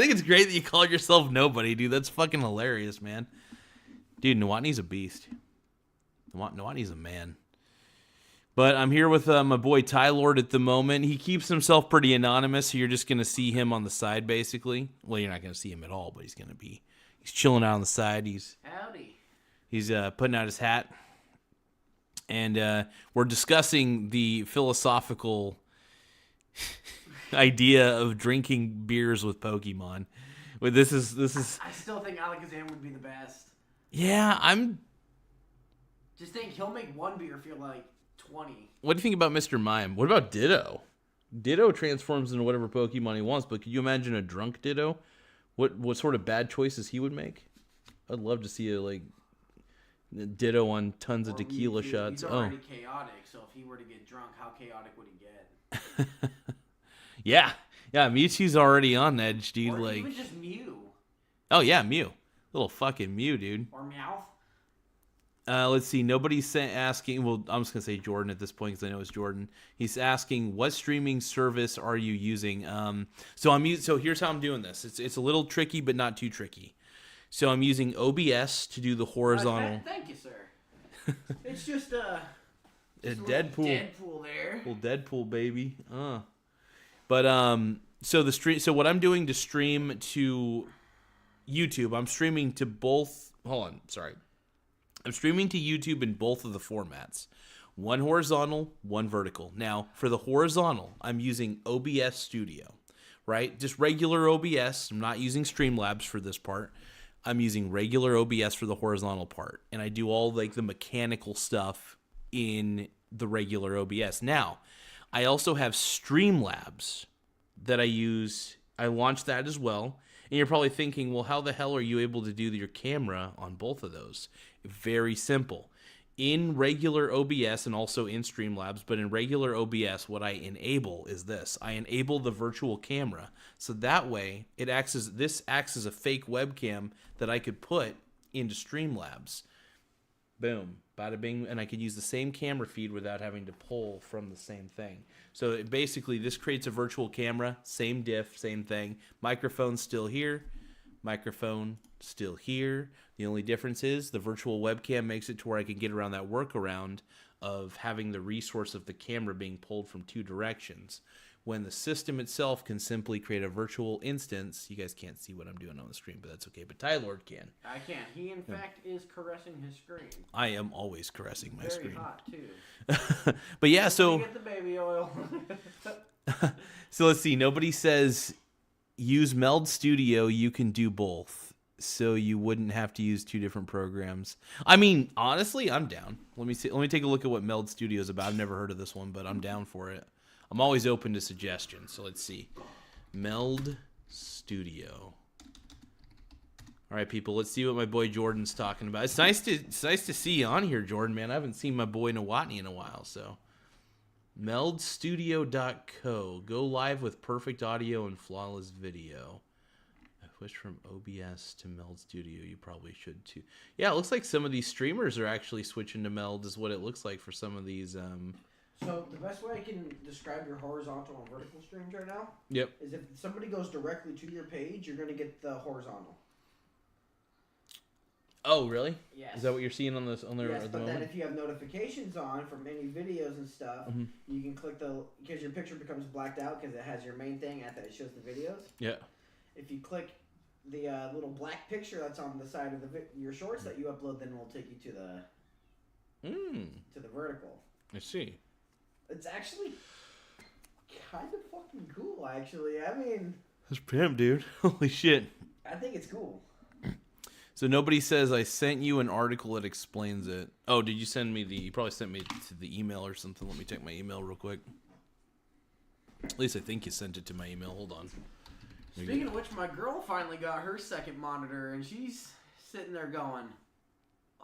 think it's great that you call yourself Nobody, dude. That's fucking hilarious, man. Dude, Nowotny's a beast. Nowotny's a man. But I'm here with my boy Ty Lord at the moment. He keeps himself pretty anonymous, so you're just gonna see him on the side, basically. Well, you're not gonna see him at all, but he's chilling out on the side. He's putting out his hat. And we're discussing the philosophical idea of drinking beers with Pokemon. But this is.
I still think Alakazam would be the best.
Yeah, I'm
Just think, he'll make one beer feel like 20.
What do you think about Mr. Mime? What about Ditto? Ditto transforms into whatever Pokemon he wants, but could you imagine a drunk Ditto? What sort of bad choices he would make? I'd love to see a Ditto on tons of tequila shots.
He's already chaotic, so if he were to get drunk, how chaotic would he get?
Yeah, Mewtwo's already on edge, dude.
Or even just Mew.
Oh yeah, Mew, little fucking Mew, dude.
Or Meowth.
Let's see. Nobody's asking. Well, I'm just gonna say Jordan at this point because I know it's Jordan. He's asking, "What streaming service are you using?" So here's how I'm doing this. It's a little tricky, but not too tricky. So I'm using OBS to do the horizontal.
Thank you, sir. It's just
Deadpool.
Deadpool there.
Little Deadpool, baby. But so the stream. So what I'm doing to stream to YouTube, I'm streaming to both. Hold on, sorry. I'm streaming to YouTube in both of the formats. One horizontal, one vertical. Now, for the horizontal, I'm using OBS Studio, right? Just regular OBS. I'm not using Streamlabs for this part. I'm using regular OBS for the horizontal part. And I do all the mechanical stuff in the regular OBS. Now, I also have Streamlabs that I use. I launched that as well. And you're probably thinking, well, how the hell are you able to do your camera on both of those? Very simple. In regular OBS and also in Streamlabs, but in regular OBS, what I enable is this. I enable the virtual camera. So that way, this acts as a fake webcam that I could put into Streamlabs. Boom. Bada bing. And I could use the same camera feed without having to pull from the same thing. So basically, this creates a virtual camera. Same diff, same thing. Microphone still here. Microphone still here. The only difference is the virtual webcam makes it to where I can get around that workaround of having the resource of the camera being pulled from two directions. When the system itself can simply create a virtual instance, you guys can't see what I'm doing on the screen, but that's okay. But Tylord can.
I can't. He, in fact, is caressing his screen.
I am always caressing my screen.
Very hot, too.
But yeah, so...
Get the baby oil.
So let's see. Nobody says use Meld Studio. You can do both. So you wouldn't have to use two different programs. I mean, honestly, I'm down. Let me see. Let me take a look at what Meld Studio is about. I've never heard of this one, but I'm down for it. I'm always open to suggestions. So let's see. Meld Studio. All right, people. Let's see what my boy Jordan's talking about. It's nice to see you on here, Jordan. Man, I haven't seen my boy Nawatney in a while. So, meldstudio.co. Go live with perfect audio and flawless video. Switch from OBS to Meld Studio. You probably should too. Yeah, it looks like some of these streamers are actually switching to Meld, is what it looks like for some of these.
So the best way I can describe your horizontal and vertical streams right now,
Yep.
is if somebody goes directly to your page, you're going to get the horizontal.
Oh, really?
Yes.
Is that what you're seeing on this
Yes,
at the
but
moment?
then if you have notifications on from any videos and stuff, you can click because your picture becomes blacked out because it has your main thing at that it shows the videos.
Yeah.
If you click the little black picture that's on the side of your shorts that you upload, then we'll take you to the vertical.
I see.
It's actually kind of fucking cool, actually. I mean...
That's pimp, dude. Holy shit.
I think it's cool.
So nobody says I sent you an article that explains it. Oh, did you send me you probably sent me to the email or something. Let me check my email real quick. At least I think you sent it to my email. Hold on.
Speaking of which, my girl finally got her second monitor, and she's sitting there going,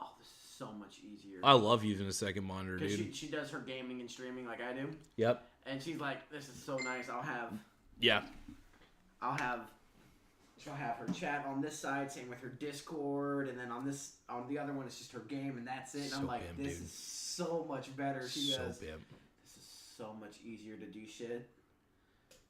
oh, this is so much easier.
I love using a second monitor, dude.
Because she does her gaming and streaming like I do.
Yep.
And she's like, this is so nice.
Yeah.
She'll have her chat on this side, same with her Discord, and then on the other one, it's just her game, and that's it. And I'm like, this is so much better. She goes, this is so much easier to do shit.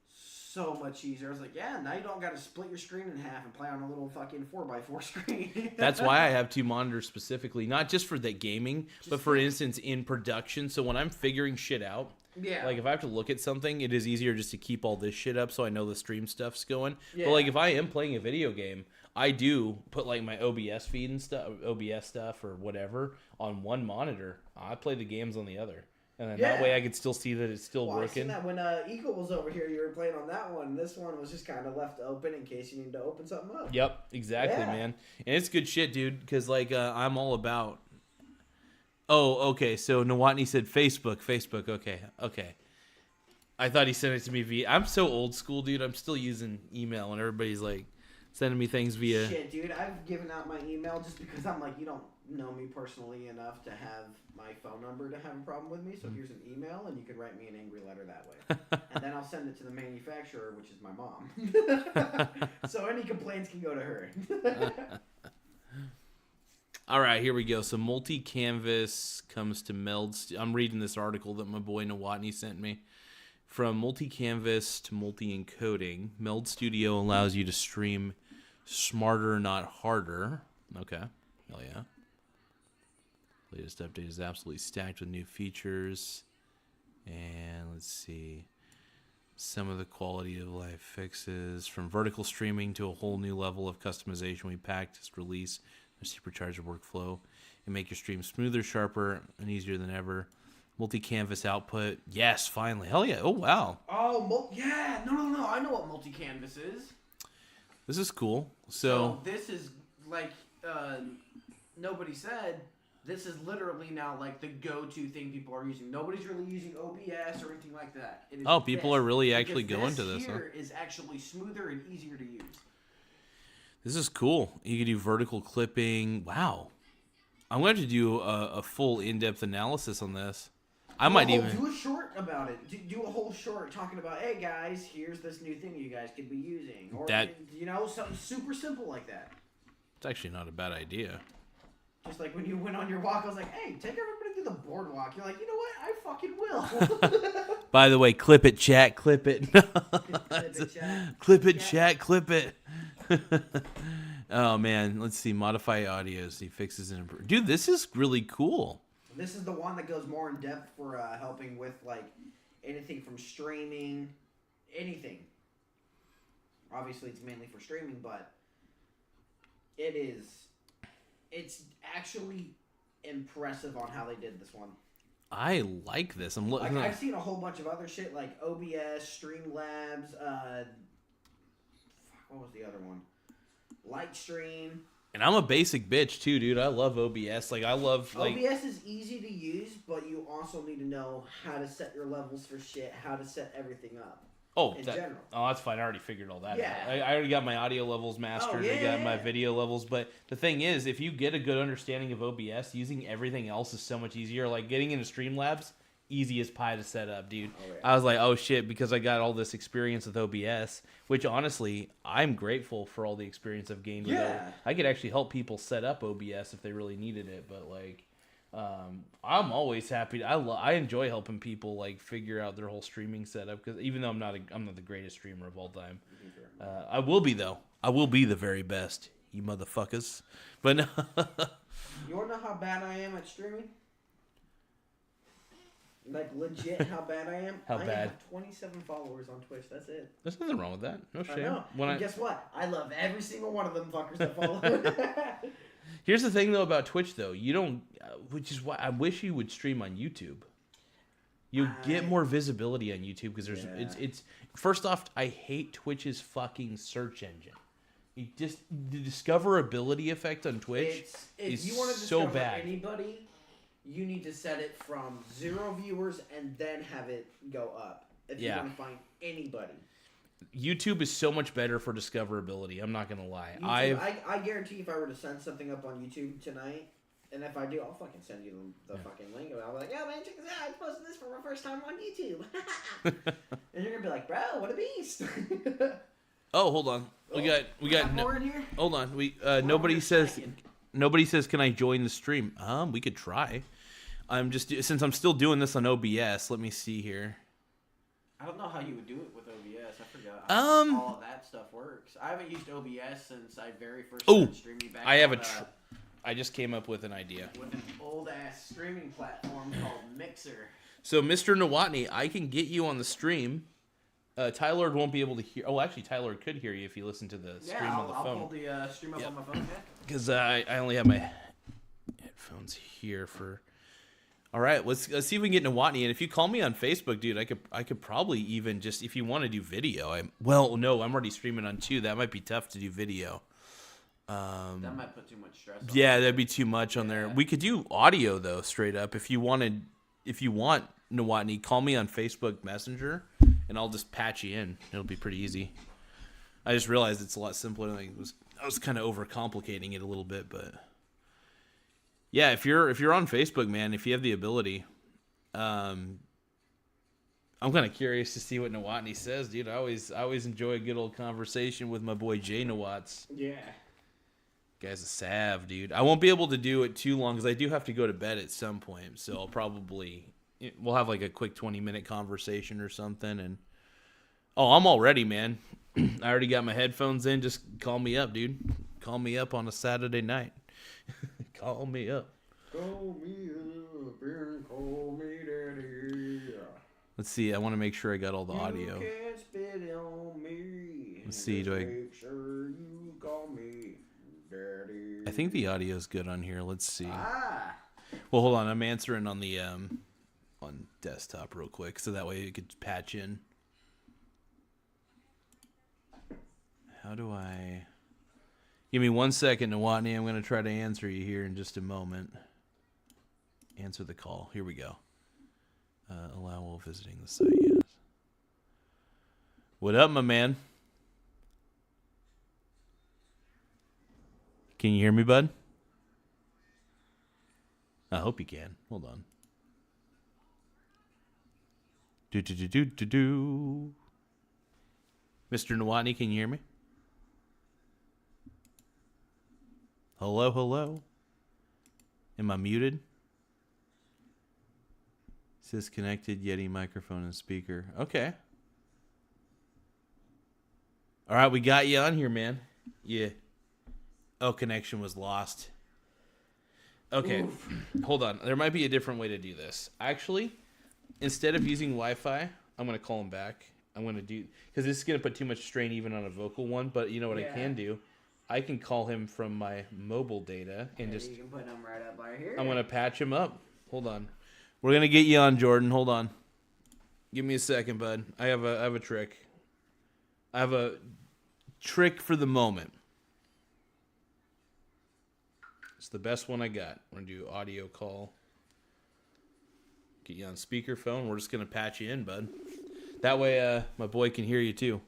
So much easier. I was like, yeah, now you don't got to split your screen in half and play on a little fucking 4x4 screen.
That's why I have two monitors specifically, not just for the gaming, but for instance in production. So when I'm figuring shit out, like if I have to look at something, it is easier just to keep all this shit up so I know the stream stuff's going. Yeah. But like if I am playing a video game, I do put like my OBS feed and stuff, OBS stuff or whatever on one monitor. I play the games on the other. And then that way I could still see that it's still working. I seen
that when Eagle was over here, you were playing on that one. This one was just kind of left open in case you need to open something up.
Yep, exactly, man. And it's good shit, dude, because like I'm all about Oh, okay. So Nawatni said Facebook. Facebook. Okay. I thought he sent it to me via. I'm so old school, dude. I'm still using email, and everybody's like sending me things via.
Shit, dude. I've given out my email just because I'm like, you don't know me personally enough to have my phone number to have a problem with me. So here's an email, and you can write me an angry letter that way. And then I'll send it to the manufacturer, which is my mom. So any complaints can go to her.
All right, here we go. So multi-canvas comes to meld. I'm reading this article that my boy Nawatni sent me. From multi-canvas to multi-encoding, Meld Studio allows you to stream smarter, not harder. Okay, hell yeah. Latest update is absolutely stacked with new features. And let's see. Some of the quality of life fixes. From vertical streaming to a whole new level of customization we packed this release. Supercharge your workflow and make your stream smoother, sharper, and easier than ever. Multi-canvas output. Yes, finally. Hell yeah. Oh, wow.
Oh, yeah. No. I know what multi-canvas is.
This is cool. So
this is like nobody said. This is literally now like the go-to thing people are using. Nobody's really using OBS or anything like that. It is
people are really actually going to this.
Here is actually smoother and easier to use.
This is cool. You can do vertical clipping. Wow. I'm going to do a full in-depth analysis on this. I might even
do a short about it. Do a whole short talking about, hey guys, here's this new thing you guys could be using, or something super simple like that.
It's actually not a bad idea.
Just like when you went on your walk, I was like, hey, take everybody to the boardwalk. You're like, you know what? I fucking will.
By the way, clip it, chat. Clip it.
Clip it, chat.
Clip it, chat. Clip it. Oh man, let's see. Modify audio. See fixes and improve. Dude, this is really cool.
This is the one that goes more in depth for helping with like anything from streaming, anything. Obviously, it's mainly for streaming, but it's actually impressive on how they did this one.
I like this. I'm looking.
I've seen a whole bunch of other shit like OBS, Streamlabs. What was the other one? Lightstream.
And I'm a basic bitch too, dude. I love OBS.
OBS is easy to use, but you also need to know how to set your levels for shit, how to set everything up. General.
Oh, that's fine. I already figured all that
Yeah.
out. I already got my audio levels mastered. I got my video levels. But the thing is, if you get a good understanding of OBS, using everything else is so much easier. Like getting into Streamlabs, easy as pie to set up, dude.
Oh, yeah.
I was like, oh shit, because I got all this experience with OBS, which honestly, I'm grateful for all the experience I've gained with it. I could actually help people set up OBS if they really needed it, but like, I'm always happy. I enjoy helping people like figure out their whole streaming setup, because even though I'm not the greatest streamer of all time, I will be though. I will be the very best, you motherfuckers. But no.
You wanna know how bad I am at streaming? Like legit, how bad I am.
How bad?
I have 27 followers on Twitch. That's it.
There's nothing wrong with that. No shame.
I know. And guess what? I love every single one of them fuckers that follow.
Here's the thing though about Twitch though, you don't, which is why I wish you would stream on YouTube. You get more visibility on YouTube because there's it's first off, I hate Twitch's fucking search engine. It just the discoverability effect on Twitch is
you want to
so
discover
bad.
Anybody, you need to set it from 0 viewers and then have it go up. If you want to find anybody.
YouTube is so much better for discoverability. I'm not gonna lie.
I guarantee if I were to send something up on YouTube tonight, and if I do, I'll fucking send you the fucking link. And I'll be like, yeah, man, check this out. I posted this for my first time on YouTube. And you're gonna be like, bro, what a beast.
Oh, hold on. We got
more in here.
Hold on. Nobody says can I join the stream? We could try. Since I'm still doing this on OBS, let me see here.
I don't know how you would do it with OBS. I forgot how all of that stuff works. I haven't used OBS since I very first started streaming back.
I just came up with an idea.
With an old ass streaming platform called Mixer.
So, Mr. Nawatni, I can get you on the stream. Tyler won't be able to hear. Oh, actually, Tyler could hear you if you listen to the stream on the phone.
I'll pull the stream up on my phone.
Because I only have my headphones here for. All right, let's see if we can get Nawatni. And if you call me on Facebook, dude, I could probably even just, if you want to do video. I'm already streaming on 2. That might be tough to do video.
That might put too much stress on
Yeah,
it.
that'd be too much on there.
Yeah.
We could do audio though, straight up. If you want Nawatni, call me on Facebook Messenger, and I'll just patch you in. It'll be pretty easy. I just realized it's a lot simpler than I was kind of overcomplicating it a little bit, but yeah, if you're on Facebook, man, if you have the ability, I'm kind of curious to see what Nawatni says, dude. I always enjoy a good old conversation with my boy Jay Nawats.
Yeah.
Guy's a sav, dude. I won't be able to do it too long because I do have to go to bed at some point. So we'll have like a quick 20-minute conversation or something. And I'm all ready, man. I already got my headphones in. Just call me up, dude. Call me up on a Saturday night. Call me up.
Call me up and call me daddy.
Let's see. I want to make sure I got all the audio.
You can spit it on me.
Let's see.
Make sure you call me daddy.
I think the audio is good on here. Let's see.
Ah.
Well, hold on. I'm answering on the on desktop real quick, so that way you could patch in. How do I? Give me 1 second, Nawatni. I'm going to try to answer you here in just a moment. Answer the call. Here we go. Allow while visiting the site, yes. What up, my man? Can you hear me, bud? I hope you can. Hold on. Do. Mr. Nawatni, can you hear me? Hello? Am I muted? It says connected Yeti microphone and speaker. Okay. All right, we got you on here, man. Yeah. Oh, connection was lost. Okay. Oof. Hold on. There might be a different way to do this. Actually, instead of using Wi-Fi, I'm going to call him back. I'm going to do... Because this is going to put too much strain even on a vocal one. But you know what I can do? I can call him from my mobile data and just...
You can put him right up right here.
I'm going to patch him up. Hold on. We're going to get you on, Jordan. Hold on. Give me a second, bud. I have a trick. I have a trick for the moment. It's the best one I got. We're going to do audio call. Get you on speakerphone. We're just going to patch you in, bud. That way my boy can hear you too.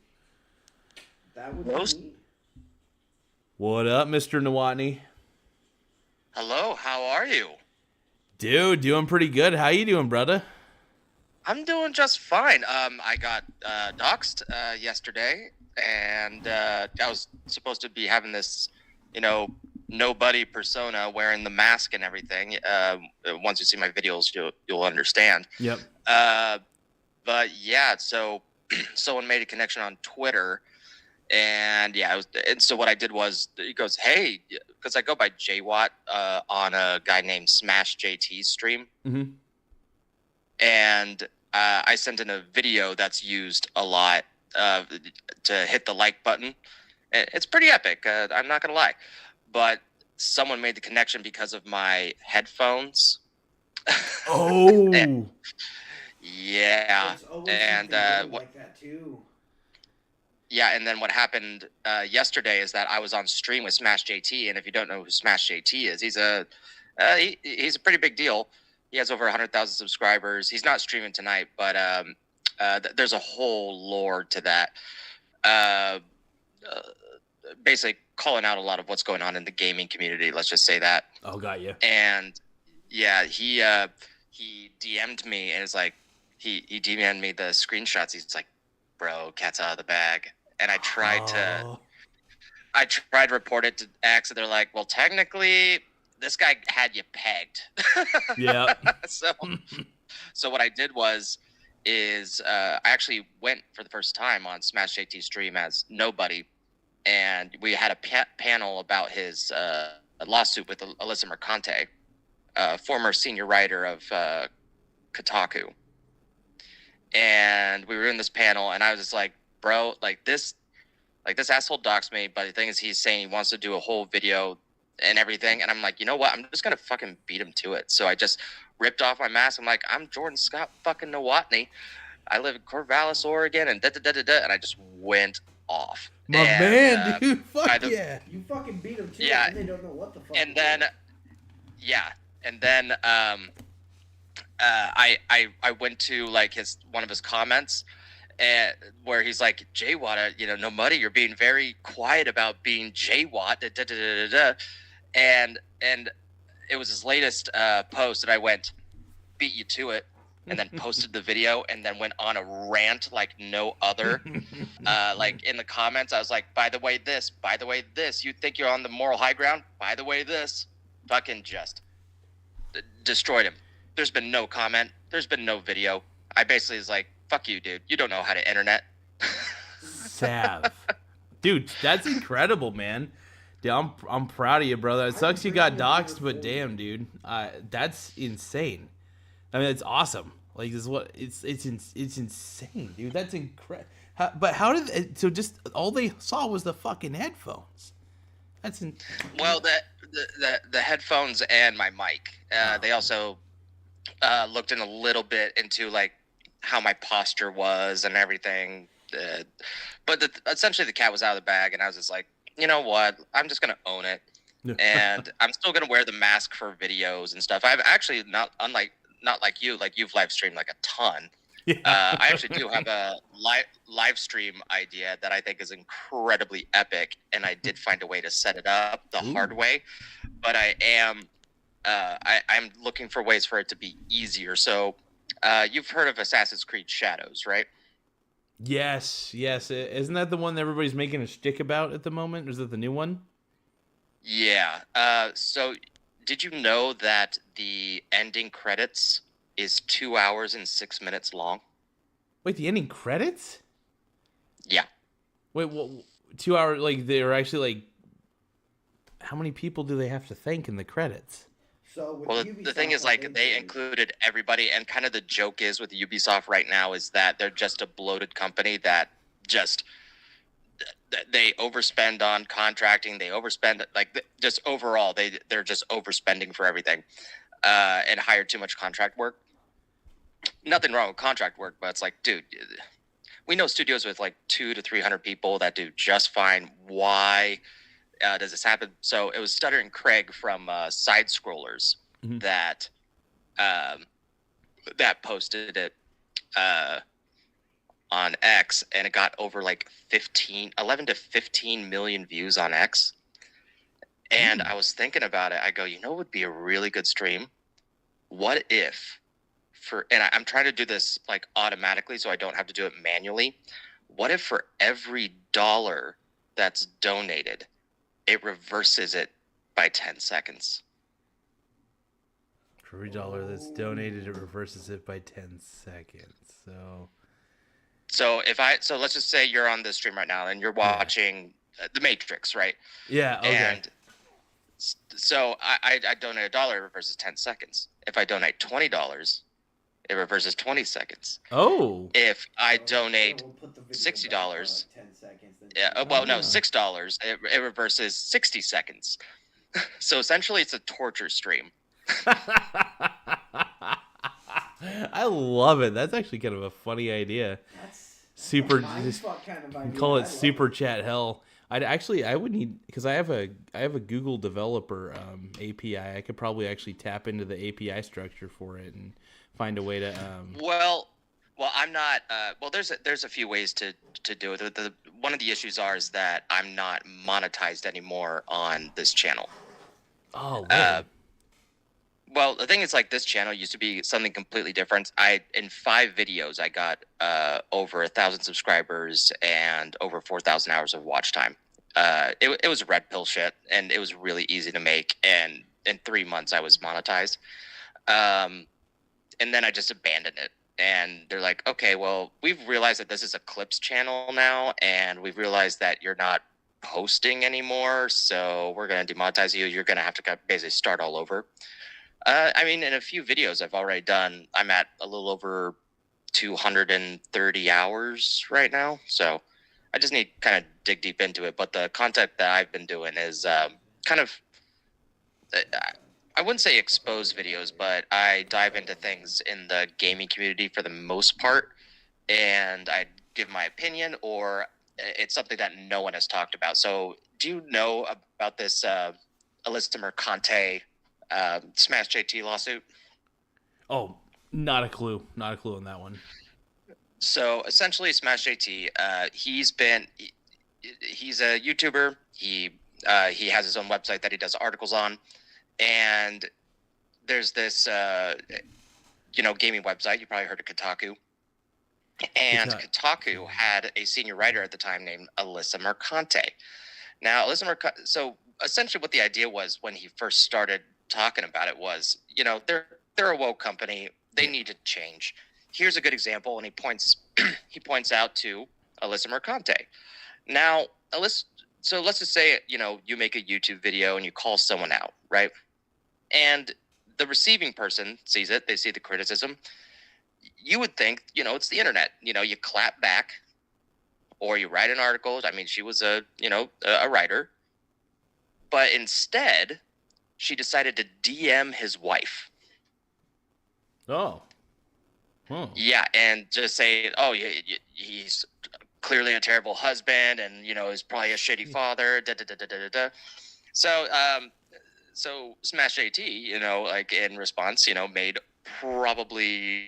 That would be neat.
What up, Mr. Nawatni?
Hello, how are you?
Dude, doing pretty good. How you doing, brother?
I'm doing just fine. I got doxxed yesterday, and I was supposed to be having this, nobody persona wearing the mask and everything. Once you see my videos, you'll understand.
Yep.
But yeah, so someone made a connection on Twitter. And yeah, and so what I did was, he goes, hey, because I go by JWatt on a guy named Smash JT's stream.
Mm-hmm.
And I sent in a video that's used a lot to hit the like button. It's pretty epic, I'm not going to lie. But someone made the connection because of my headphones.
Oh.
Yeah. And
like that too.
Yeah, and then what happened yesterday is that I was on stream with Smash JT, and if you don't know who Smash JT is, he's a pretty big deal. He has over 100,000 subscribers. He's not streaming tonight, but there's a whole lore to that. Basically calling out a lot of what's going on in the gaming community. Let's just say that.
Oh, got you.
And yeah, he DM'd me, and it's like he DM'd me the screenshots. He's like, bro, cat's out of the bag. And I tried to report it to X, and they're like, well, technically, this guy had you pegged.
Yeah.
So what I did is I actually went for the first time on Smash JT stream as nobody, and we had a panel about his lawsuit with Alyssa Mercante, former senior writer of Kotaku. And we were in this panel, and I was just like, bro, this asshole doxed me, but the thing is, he's saying he wants to do a whole video and everything, and I'm like, you know what, I'm just gonna fucking beat him to it. So I just ripped off my mask. I'm like, I'm Jordan Scott fucking Nawatni. I live in Corvallis, Oregon, and and I just went off.
My
And,
man, dude. Fuck
the-
yeah.
You fucking beat them to
Yeah.
it, and they don't know what the fuck.
And
to
then,
do.
I went to like one of his comments, and where he's like, Jay Watt, no Muddy, you're being very quiet about being Jay Watt, da, da, da, da, da. And it was his latest post, and I went, beat you to it, and then posted the video, and then went on a rant like no other. Like in the comments, I was like, by the way, this, you think you're on the moral high ground? By the way, this, fucking just destroyed him. There's been no comment. There's been no video. I basically was like, fuck you, dude. You don't know how to internet.
Sav. Dude, that's incredible, man. Dude, I'm proud of you, brother. It sucks you got doxxed, but damn, dude. That's insane. I mean, it's awesome. Like, this is what it's insane, dude. That's incredible. But how did so just all they saw was the fucking headphones?
Well, the headphones and my mic. They also looked in a little bit into like how my posture was and everything. But essentially the cat was out of the bag, and I was just like, you know what? I'm just gonna own it, and I'm still gonna wear the mask for videos and stuff. I've actually not like you, like you've live streamed like a ton.
Yeah.
I actually do have a live stream idea that I think is incredibly epic, and I did find a way to set it up the hard way. But I am I'm looking for ways for it to be easier. So you've heard of Assassin's Creed Shadows, right?
Yes. Isn't that the one that everybody's making a shtick about at the moment? Or is it the new one?
Yeah. So did you know that the ending credits is 2 hours and 6 minutes long?
Wait, the ending credits?
Yeah.
Wait, what? 2 hours? Like they're actually like, how many people do they have to thank in the credits?
So with
Well,
Ubisoft,
the thing is, like, they included everybody, and kind of the joke is with Ubisoft right now is that they're just a bloated company that just they overspend on contracting, they overspend like just overall they're just overspending for everything, and hire too much contract work. Nothing wrong with contract work, but it's like, dude, we know studios with like 200 to 300 people that do just fine. Why does this happen? So it was Stuttering Craig from Side Scrollers that posted it on X, and it got over like 11 to 15 million views on X. And I was thinking about it. I go, you know what would be a really good stream? What if I'm trying to do this like automatically so I don't have to do it manually. What if for every dollar that's donated, it reverses it by 10 seconds?
For every dollar that's donated, it reverses it by 10 seconds. So
let's just say you're on this stream right now and you're watching The Matrix, right?
Yeah, okay.
And so I donate $1, it reverses 10 seconds. If I donate $20, it reverses 20 seconds.
Oh.
If I donate $60, $6, it reverses 60 seconds. So essentially, it's a torture stream.
I love it. That's actually kind of a funny idea.
That's
Super.
just kind of idea.
Call
I
it
love
super chat hell. I would need, because I have a Google developer API. I could probably actually tap into the API structure for it and find a way to.
Well, I'm not. There's a few ways to do it. One of the issues is that I'm not monetized anymore on this channel.
Oh. Really?
Well, the thing is, like, this channel used to be something completely different. In 5 videos, I got over 1,000 subscribers and over 4,000 hours of watch time. It was red pill shit, and it was really easy to make. And in 3 months, I was monetized. And then I just abandoned it. And they're like, okay, well, we've realized that this is a clips channel now, and we've realized that you're not posting anymore, so we're going to demonetize you. You're going to have to basically start all over. I mean, in a few videos I've already done, I'm at a little over 230 hours right now. So I just need to kind of dig deep into it. But the content that I've been doing is kind of, I wouldn't say expose videos, but I dive into things in the gaming community for the most part. And I give my opinion, or it's something that no one has talked about. So, do you know about this Alyssa Mercante Smash JT lawsuit?
Oh, not a clue. Not a clue on that one.
So essentially, Smash JT, he's a YouTuber. He has his own website that he does articles on, and there's this gaming website. You probably heard of Kotaku. And Kotaku had a senior writer at the time named Alyssa Mercante. Now, so essentially what the idea was when he first started talking about it was, they're a woke company. They need to change. Here's a good example, and he points out to Alyssa Mercante. Now, so let's just say, you make a YouTube video and you call someone out, right? And the receiving person sees it. They see the criticism. You would think, it's the internet. You clap back, or you write an article. I mean, she was a writer, but instead, she decided to DM his wife.
Oh. Huh.
Yeah, and just say, oh, he's clearly a terrible husband, and is probably a shitty father. Da, da, da, da, da, da. So Smash JT, like in response, made probably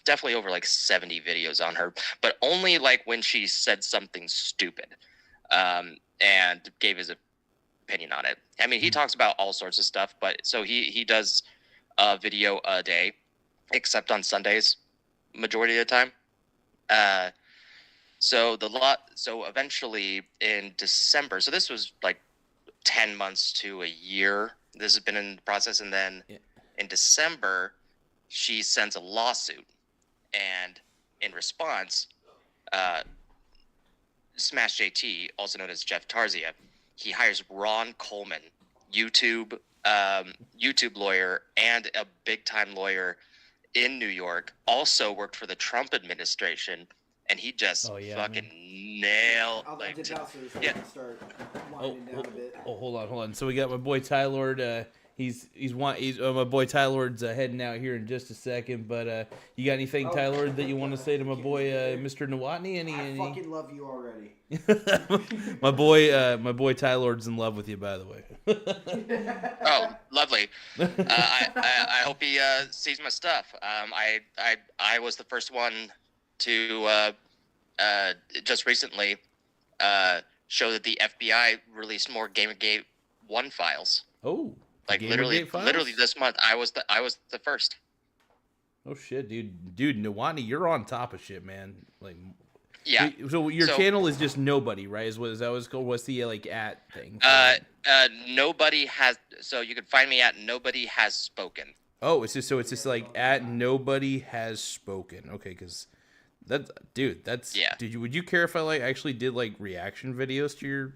definitely over like 70 videos on her, but only like when she said something stupid, and gave his opinion on it. I mean, he talks about all sorts of stuff, but so he does a video a day, except on Sundays, majority of the time. So eventually in December, so this was like 10 months to a year. This has been in the process, and then in December, she sends a lawsuit, and in response, Smash JT, also known as Jeff Tarzia, he hires Ron Coleman, YouTube lawyer and a big-time lawyer in New York, also worked for the Trump administration, and he just nailed.
Start winding down a bit.
Hold on. So we got my boy Tyler. He's my boy Tyler's heading out here in just a second. But you got anything, Tyler, that you want to say to my boy Mr. Nowotny?
I fucking love you already.
my boy Tyler's in love with you, by the way.
Oh, lovely. I hope he sees my stuff. I was the first one to just recently show that the FBI released more Gamergate 1 files.
Oh,
like literally this month. I was the first.
Oh shit, dude, Nowotny, you're on top of shit, man. Like,
yeah.
So your channel is just Nobody, right? Is that what's called? What's the at thing?
Nobody has. So you can find me at Nobody Has Spoken.
Oh, it's just like at Nobody Has Spoken. Okay, because that's yeah. Would you care if I actually did reaction videos to your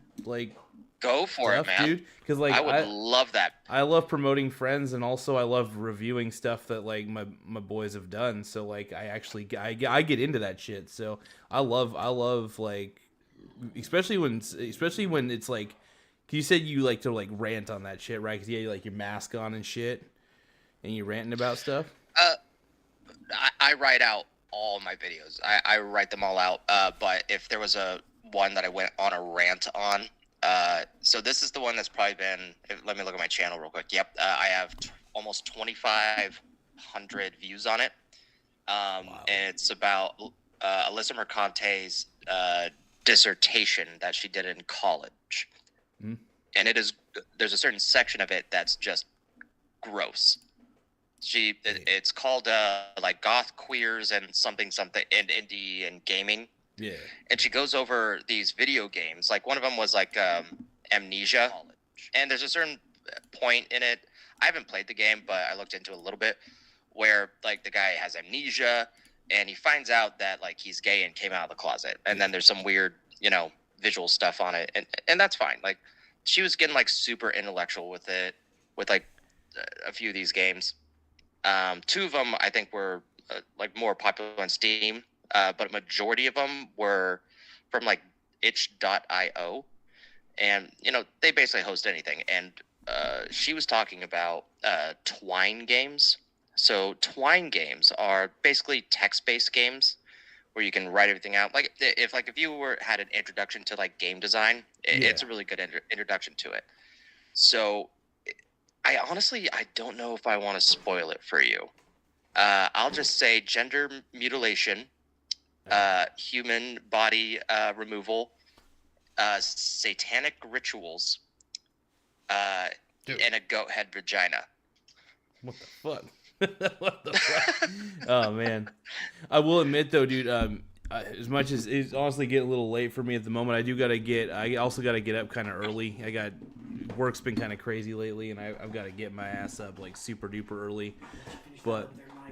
Go for
stuff,
it, man,
dude? Because I would
love that.
I love promoting friends, and also I love reviewing stuff that my boys have done. So I get into that shit. So I love especially when it's like, you said you like to rant on that shit, right? Because you had your mask on and shit, and you ranting about stuff.
I write out all my videos. I write them all out. But if there was one that I went on a rant on. So this is the one that's probably been. Let me look at my channel real quick. Yep, I have almost 2,500 views on it.
Wow.
And it's about Alyssa Mercante's dissertation that she did in college.
Mm.
And there's a certain section of it that's just gross. It's called goth queers and something and indie and gaming.
Yeah.
And she goes over these video games. Like one of them was Amnesia. And there's a certain point in it. I haven't played the game, but I looked into it a little bit, where the guy has amnesia and he finds out that he's gay and came out of the closet. And then there's some weird, visual stuff on it. And that's fine. She was getting super intellectual with it, with a few of these games. Two of them I think were more popular on Steam. But a majority of them were from itch.io, and they basically host anything. And she was talking about Twine games. So Twine games are basically text-based games where you can write everything out. Like if you had an introduction to like game design, it's a really good introduction to it. So I don't know if I want to spoil it for you. I'll just say gender mutilation, human body removal, satanic rituals, and a goat head vagina.
What the fuck? What the fuck? Oh man, I will admit though, dude. As much as it's honestly getting a little late for me at the moment, I also gotta get up kind of early. Work's been kind of crazy lately, and I've got to get my ass up like super duper early. But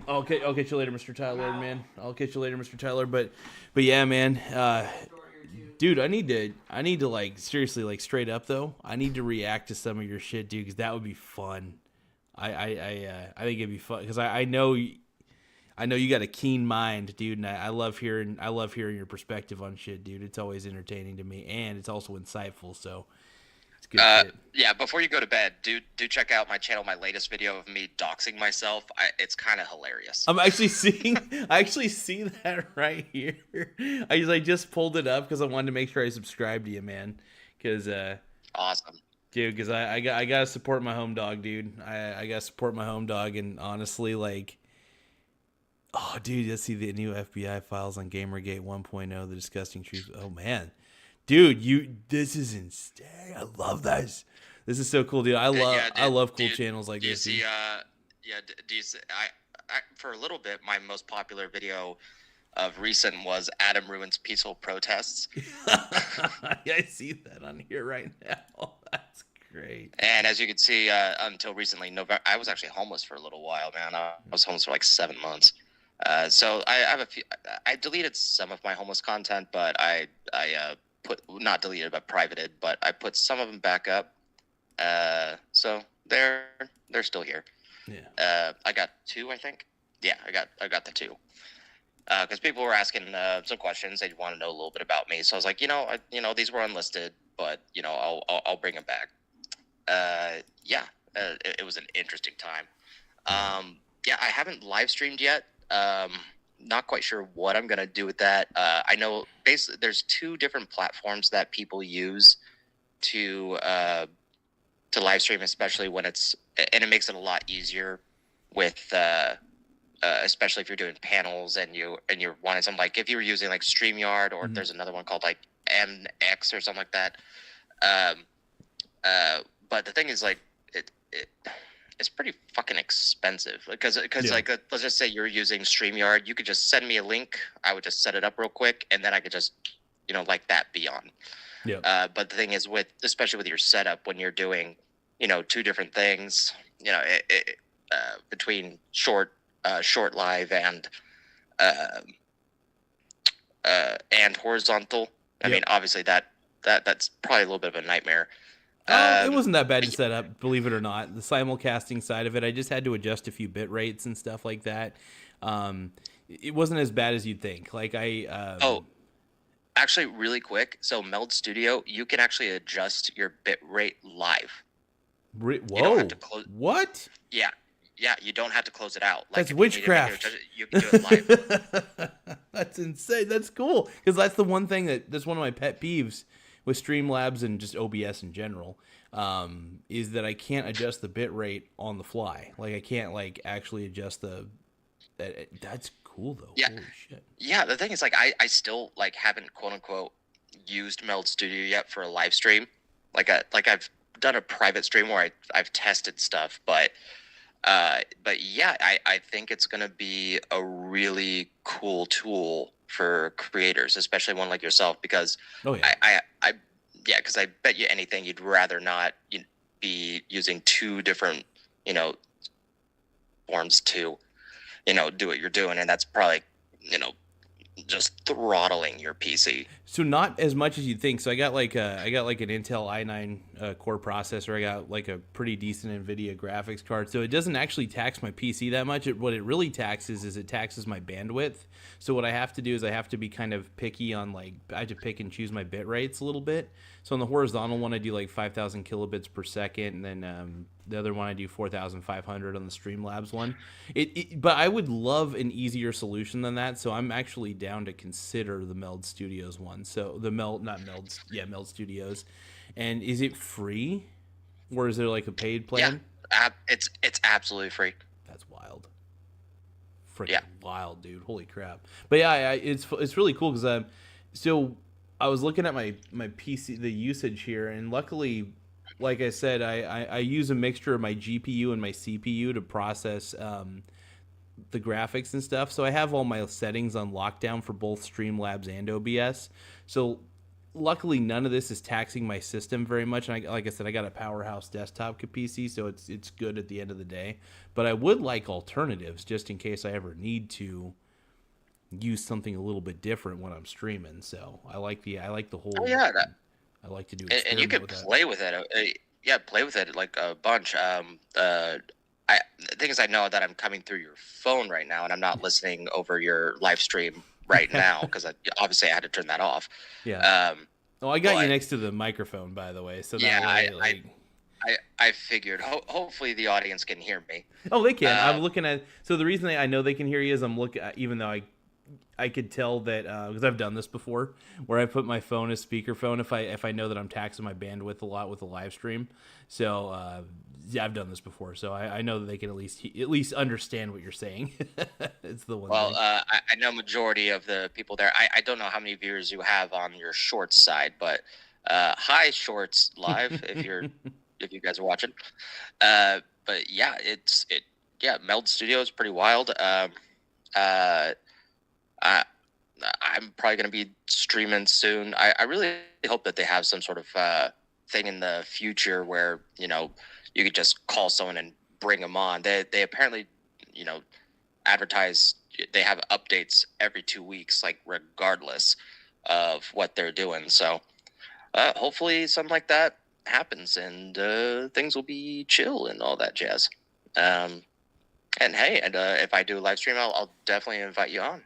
okay, I'll catch you later, Mr. Tyler, man. I'll catch you later, Mr. Tyler. But yeah, man. Dude, I need to like seriously, like straight up though. I need to react to some of your shit, dude, because that would be fun. I think it'd be fun because I know you got a keen mind, dude, and I love hearing your perspective on shit, dude. It's always entertaining to me, and it's also insightful. So it's good shit.
Yeah, before you go to bed, do check out my channel. My latest video of me doxing myself. It's kind of hilarious.
I actually see that right here. I just pulled it up because I wanted to make sure I subscribed to you, man. Because
awesome.
Dude, because I gotta support my home dog, dude. I gotta support my home dog, and honestly, like, oh, dude, let's see the new FBI files on Gamergate 1.0, the disgusting truth. Oh man, dude, this is insane. I love this. This is so cool, dude. I love cool channels like this.
Do you see? I for a little bit, my most popular video of recent was Adam ruins peaceful protests.
Yeah, I see that on here right now. That's great.
And as you can see, until recently, November, I was actually homeless for a little while, man. I was homeless for like 7 months. So I have a few. I deleted some of my homeless content, but I put not deleted but privated. But I put some of them back up. So they're still here.
Yeah.
I got 2, I think. Yeah, I got the 2. Because people were asking some questions, they want to know a little bit about me. So I was like, these were unlisted, but I'll bring them back. It was an interesting time. I haven't live streamed yet. Not quite sure what I'm gonna do with that. I know basically there's 2 different platforms that people use to live stream, especially when and it makes it a lot easier with. Especially if you're doing panels and you're wanting something like if you were using like StreamYard or there's another one called like MX or something like that. But the thing is like it's pretty fucking expensive because like let's just say you're using StreamYard, you could just send me a link. I would just set it up real quick and then I could just like that be on.
Yeah.
But the thing is especially with your setup when you're doing 2 different things, between short live and horizontal. I mean, obviously that's probably a little bit of a nightmare.
It wasn't that bad to set up, believe it or not. The simulcasting side of it, I just had to adjust a few bit rates and stuff like that. It wasn't as bad as you'd think. Like
actually, really quick. So Meld Studio, you can actually adjust your bit rate live.
Whoa!
You don't have to close.
What?
Yeah, you don't have to close it out.
That's witchcraft.
You can do it live.
That's insane. That's cool. Because that's the one thing that's one of my pet peeves with Streamlabs and just OBS in general, is that I can't adjust the bit rate on the fly. Like I can't like actually adjust that's cool though.
Yeah.
Holy shit.
Yeah, the thing is like I still like haven't quote unquote used Meld Studio yet for a live stream. Like I've done a private stream where I've tested stuff, but yeah, I think it's going to be a really cool tool for creators, especially one like yourself, because because I bet you anything you'd rather not be using 2 different, forms to, do what you're doing. And that's probably, just throttling your PC.
So not as much as you'd think. So I got like an Intel core processor. I got like a pretty decent NVIDIA graphics card, so it doesn't actually tax my PC that much. What it really taxes is it taxes my bandwidth. So what I have to do is I have to be kind of picky on like I have to pick and choose my bit rates a little bit. So on the horizontal one, I do like 5,000 kilobits per second, and then the other one I do 4,500 on the Streamlabs one. But I would love an easier solution than that. So I'm actually down to consider the Meld Studios one. So the Meld, not Meld, yeah, Meld Studios. And is it free, or is there like a paid plan?
Yeah, it's absolutely free.
That's wild. Freaking wild, dude! Holy crap! But yeah, it's really cool because so I was looking at my PC, the usage here, and luckily, like I said, I use a mixture of my GPU and my CPU to process the graphics and stuff. So I have all my settings on lockdown for both Streamlabs and OBS. So luckily, none of this is taxing my system very much. And like I said, I got a powerhouse desktop PC, so it's good at the end of the day. But I would like alternatives just in case I ever need to use something a little bit different when I'm streaming. So I like the whole.
Oh yeah,
I like to do.
And you can play with it. Yeah, play with it like a bunch. The thing is, I know that I'm coming through your phone right now, and I'm not listening over your live stream right now because obviously I had to turn that off.
Yeah. I got you next to the microphone, by the way. So that way,
I figured. Hopefully, the audience can hear me.
Oh, they can. I'm looking at. So the reason I know they can hear you is I'm looking. Even though I could tell that because I've done this before, where I put my phone as speakerphone if I know that I'm taxing my bandwidth a lot with the live stream. So yeah, I've done this before, so I know that they can at least understand what you're saying. It's the one.
Well, I know majority of the people there. I don't know how many viewers you have on your Shorts side, but hi Shorts Live if you guys are watching. But yeah, Meld Studio is pretty wild. I'm probably going to be streaming soon. I really hope that they have some sort of thing in the future where, you could just call someone and bring them on. They apparently, advertise, they have updates every 2 weeks, like regardless of what they're doing. So hopefully something like that happens and things will be chill and all that jazz. And hey, if I do a live stream, I'll definitely invite you on.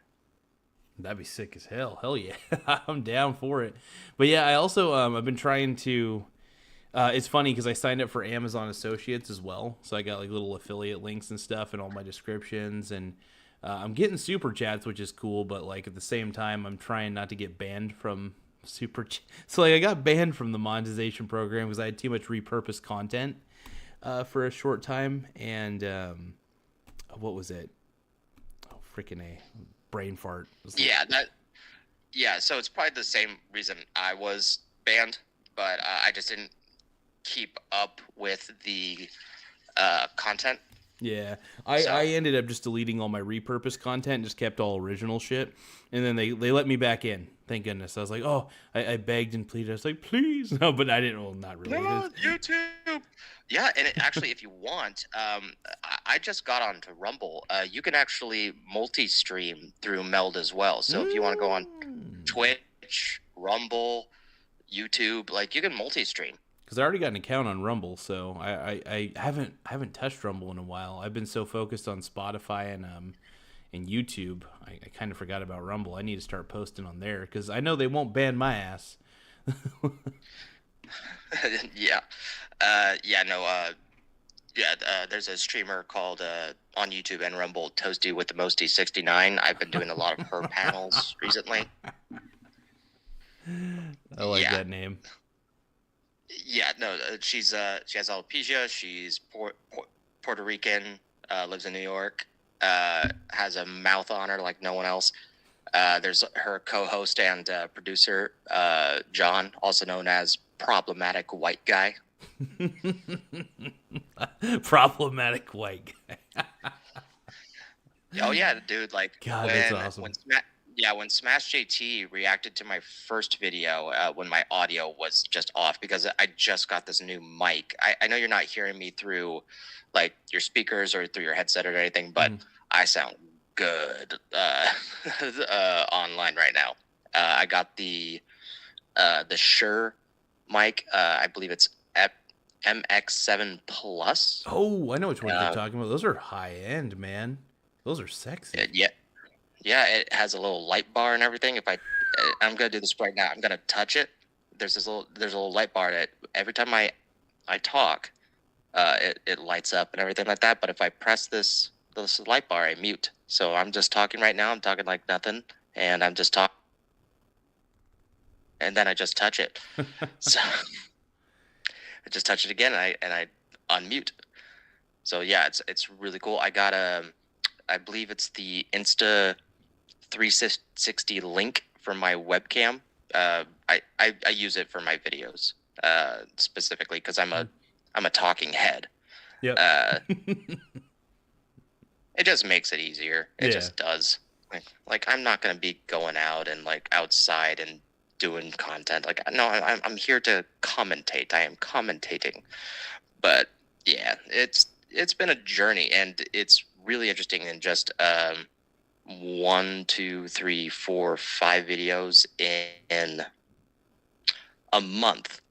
That'd be sick as hell. Hell yeah. I'm down for it. But yeah, I also, I've been trying to, it's funny because I signed up for Amazon Associates as well. So I got like little affiliate links and stuff in all my descriptions. And I'm getting super chats, which is cool. But like at the same time, I'm trying not to get banned from So like I got banned from the monetization program because I had too much repurposed content for a short time. And what was it? Oh, freaking A. Brain fart.
So it's probably the same reason I was banned, but I just didn't keep up with the content.
Yeah, I ended up just deleting all my repurposed content and just kept all original shit, and then they let me back in. Thank goodness. I was like, I begged and pleaded. I was like, please, no, but I didn't. Well, not really.
No, YouTube. Yeah, and actually, if you want, I just got onto Rumble. You can actually multi-stream through Meld as well. So if you want to go on Twitch, Rumble, YouTube, like you can multi-stream.
Because I already got an account on Rumble, so I haven't touched Rumble in a while. I've been so focused on Spotify and YouTube, I kind of forgot about Rumble. I need to start posting on there because I know they won't ban my ass. There's a streamer called on YouTube and Rumble, Toasty with the Mosty 69. I've been doing a lot of her panels recently. I like that name.
Yeah, no, she has alopecia. She's Puerto Rican, lives in New York, has a mouth on her like no one else. There's her co-host and producer, John, also known as Problematic White Guy.
Problematic White Guy.
Oh yeah, dude! Like
God, that's awesome.
When Smash JT reacted to my first video, when my audio was just off because I just got this new mic. I know you're not hearing me through like your speakers or through your headset or anything, but I sound good online right now. I got the Shure mic. I believe it's MX7 Plus.
Oh, I know which ones you're talking about. Those are high end, man. Those are sexy.
Yeah, it has a little light bar and everything. I'm gonna do this right now. I'm gonna touch it. There's a little light bar that every time I talk, it lights up and everything like that. But if I press this light bar, I mute. So I'm just talking right now. I'm talking like nothing, and I'm just talking, and then I just touch it. So I just touch it again, and I unmute. So yeah, it's really cool. I got I believe it's the Insta 360 link for my webcam. I use it for my videos specifically because I'm a talking head.
Yeah.
It just makes it easier. It just does. Like I'm not gonna be going out and like outside and doing content. Like no, I'm here to commentate. I am commentating. But yeah, it's been a journey, and it's really interesting in just 1, 2, 3, 4, 5 videos in a month.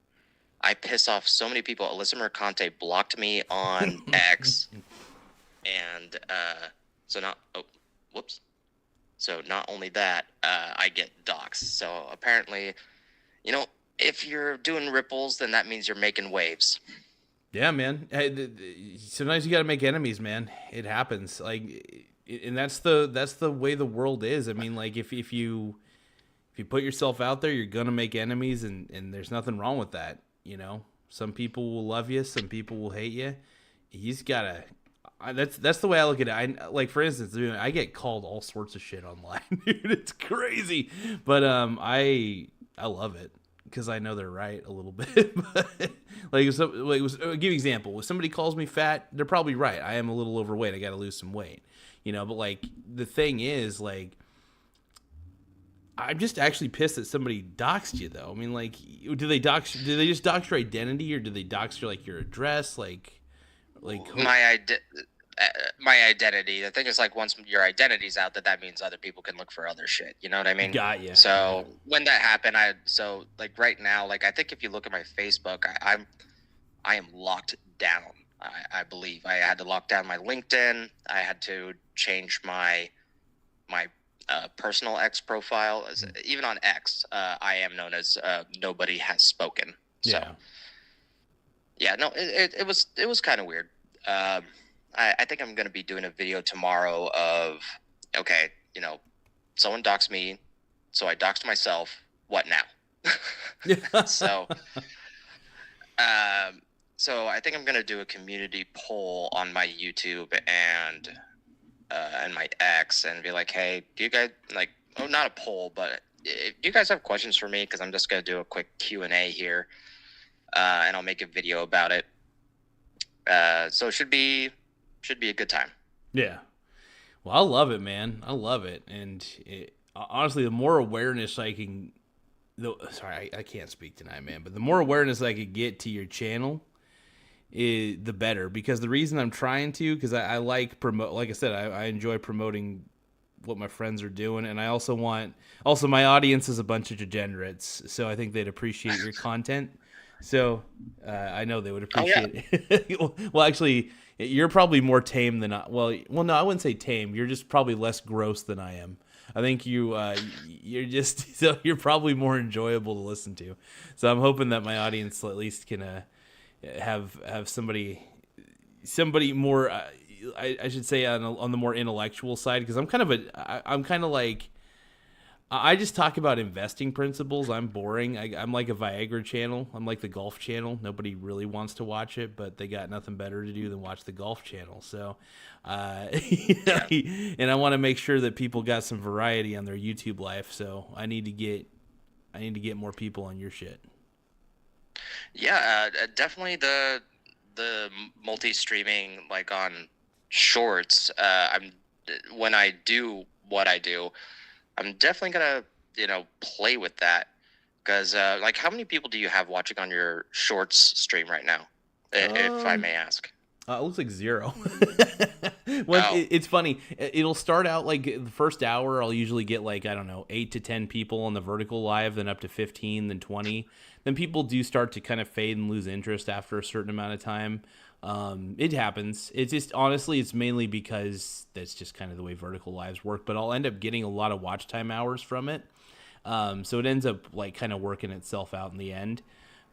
I piss off so many people. Alyssa Mercante blocked me on X, and so not only that, I get doxxed. So apparently, if you're doing ripples, then that means you're making waves.
Yeah, man. Sometimes you got to make enemies, man. It happens. Like, and that's the way the world is. I mean, like if you put yourself out there, you're gonna make enemies, and there's nothing wrong with that. Some people will love you, some people will hate you. He's gotta. That's the way I look at it. Like, for instance, I get called all sorts of shit online, dude. It's crazy, but I love it because I know they're right a little bit. But I'll give you an example. If somebody calls me fat, they're probably right. I am a little overweight. I got to lose some weight, But like the thing is, like, I'm just actually pissed that somebody doxed you, though. I mean, like, do they just dox your identity, or do they dox your address,
my identity. The thing is, like, once your identity's out, that means other people can look for other shit. You know what I mean?
Got you.
So when that happened, right now, like, I think if you look at my Facebook, I am locked down. I believe I had to lock down my LinkedIn. I had to change my personal X profile. Even on X, I am known as nobody has spoken. So yeah, no, it was kind of weird. I think I'm going to be doing a video tomorrow of, okay, someone doxed me, so I doxed myself. What now? So I think I'm going to do a community poll on my YouTube and my X, and be like, hey, do you guys, not a poll, but do you guys have questions for me? Because I'm just going to do a quick Q&A here, and I'll make a video about it. So it should be a good time.
Yeah. Well, I love it, man. I love it. And honestly, the more awareness I can't speak tonight, man, but the more awareness I could get to your channel, the better. Because the reason I'm trying to, because I like like I said, I enjoy promoting what my friends are doing. And I also my audience is a bunch of degenerates. So I think they'd appreciate your content. So I know they would appreciate it. Well, actually, you're probably more tame than I. Well, no, I wouldn't say tame. You're just probably less gross than I am. I think you're just so you're probably more enjoyable to listen to. So I'm hoping that my audience at least can have somebody more. I should say on the more intellectual side, because I'm kind of like. I just talk about investing principles. I'm boring. I'm like a Viagra channel. I'm like the golf channel. Nobody really wants to watch it, but they got nothing better to do than watch the golf channel. So, and I want to make sure that people got some variety on their YouTube life. So I need to get more people on your shit.
Yeah, definitely the multi-streaming, like on Shorts. When I do what I do, I'm definitely gonna, play with that, because how many people do you have watching on your Shorts stream right now, if I may ask?
It looks like 0.
Oh.
It's funny. It'll start out like the first hour. I'll usually get like, I don't know, 8 to 10 people on the vertical live, then up to 15, then 20. Then people do start to kind of fade and lose interest after a certain amount of time. It happens. It's just, honestly, it's mainly because that's just kind of the way vertical lives work. But I'll end up getting a lot of watch time hours from it. So it ends up like kind of working itself out in the end.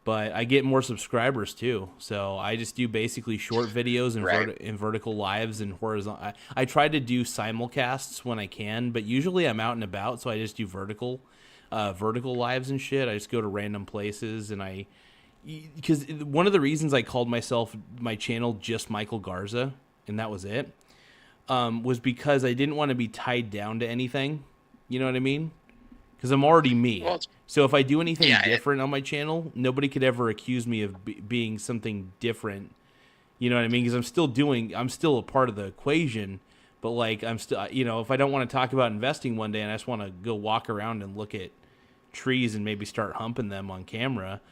But I get more subscribers too, so I just do basically short videos and,
Right.
Vertical lives and horizontal. I try to do simulcasts when I can, but usually I'm out and about, so I just do vertical lives and shit. I just go to random places, and because one of the reasons I called my channel just Michael Garza, and that was it, was because I didn't want to be tied down to anything. You know what I mean? Because I'm already me.
Well,
So if I do anything
Yeah,
different on my channel, nobody could ever accuse me of being something different. You know what I mean? Because I'm still a part of the equation, but like I'm still, if I don't want to talk about investing one day and I just want to go walk around and look at trees and maybe start humping them on camera,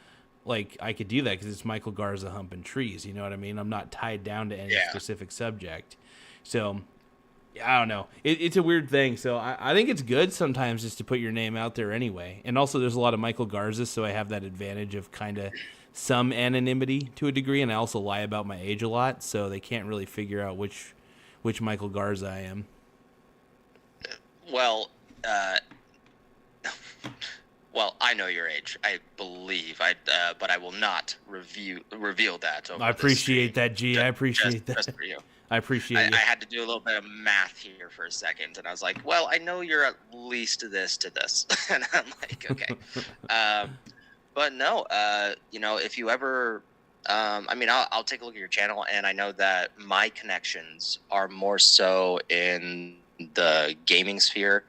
like I could do that because it's Michael Garza humping trees. You know what I mean? I'm not tied down to any
Yeah.
specific subject. So I don't know. It's a weird thing. So I think it's good sometimes just to put your name out there anyway. And also there's a lot of Michael Garzas, so I have that advantage of kind of some anonymity to a degree. And I also lie about my age a lot, so they can't really figure out which Michael Garza I am.
Well, well, I know your age. I believe. But I will not reveal that. Over
I appreciate that, G. I appreciate that.
Just for you.
I appreciate
I
you.
had to do a little bit of math here for a second, and I was like, "Well, I know you're at least this to this," and I'm like, "Okay." But no, if you ever, I'll take a look at your channel, and I know that my connections are more so in the gaming sphere,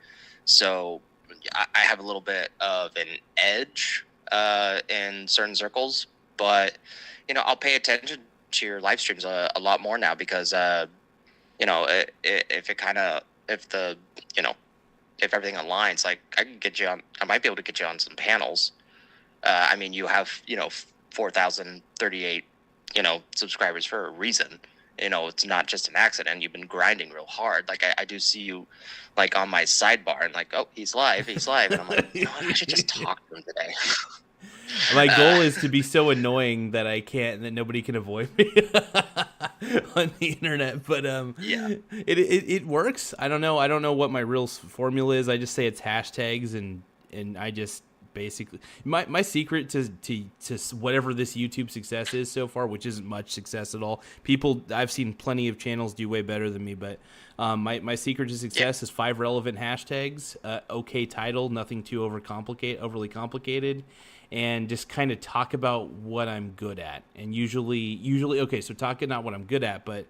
so I have a little bit of an edge in certain circles, but I'll pay attention to your live streams a lot more now because if everything aligns, like I might be able to get you on some panels. You have 4,038 subscribers for a reason. It's not just an accident. You've been grinding real hard. Like I do see you like on my sidebar and like, oh, he's live, and I'm like, I should just talk to him today.
My goal is to be so annoying that I can't, that nobody can avoid me on the internet. But
Yeah.
it works. I don't know what my real formula is. I just say it's hashtags, and I just basically my secret to whatever this YouTube success is so far, which isn't much success at all. I've seen plenty of channels do way better than me, but my secret to success is 5 relevant hashtags, okay title, nothing too overly complicated, and just kind of talk about what I'm good at. And usually okay, so talk not what I'm good at, but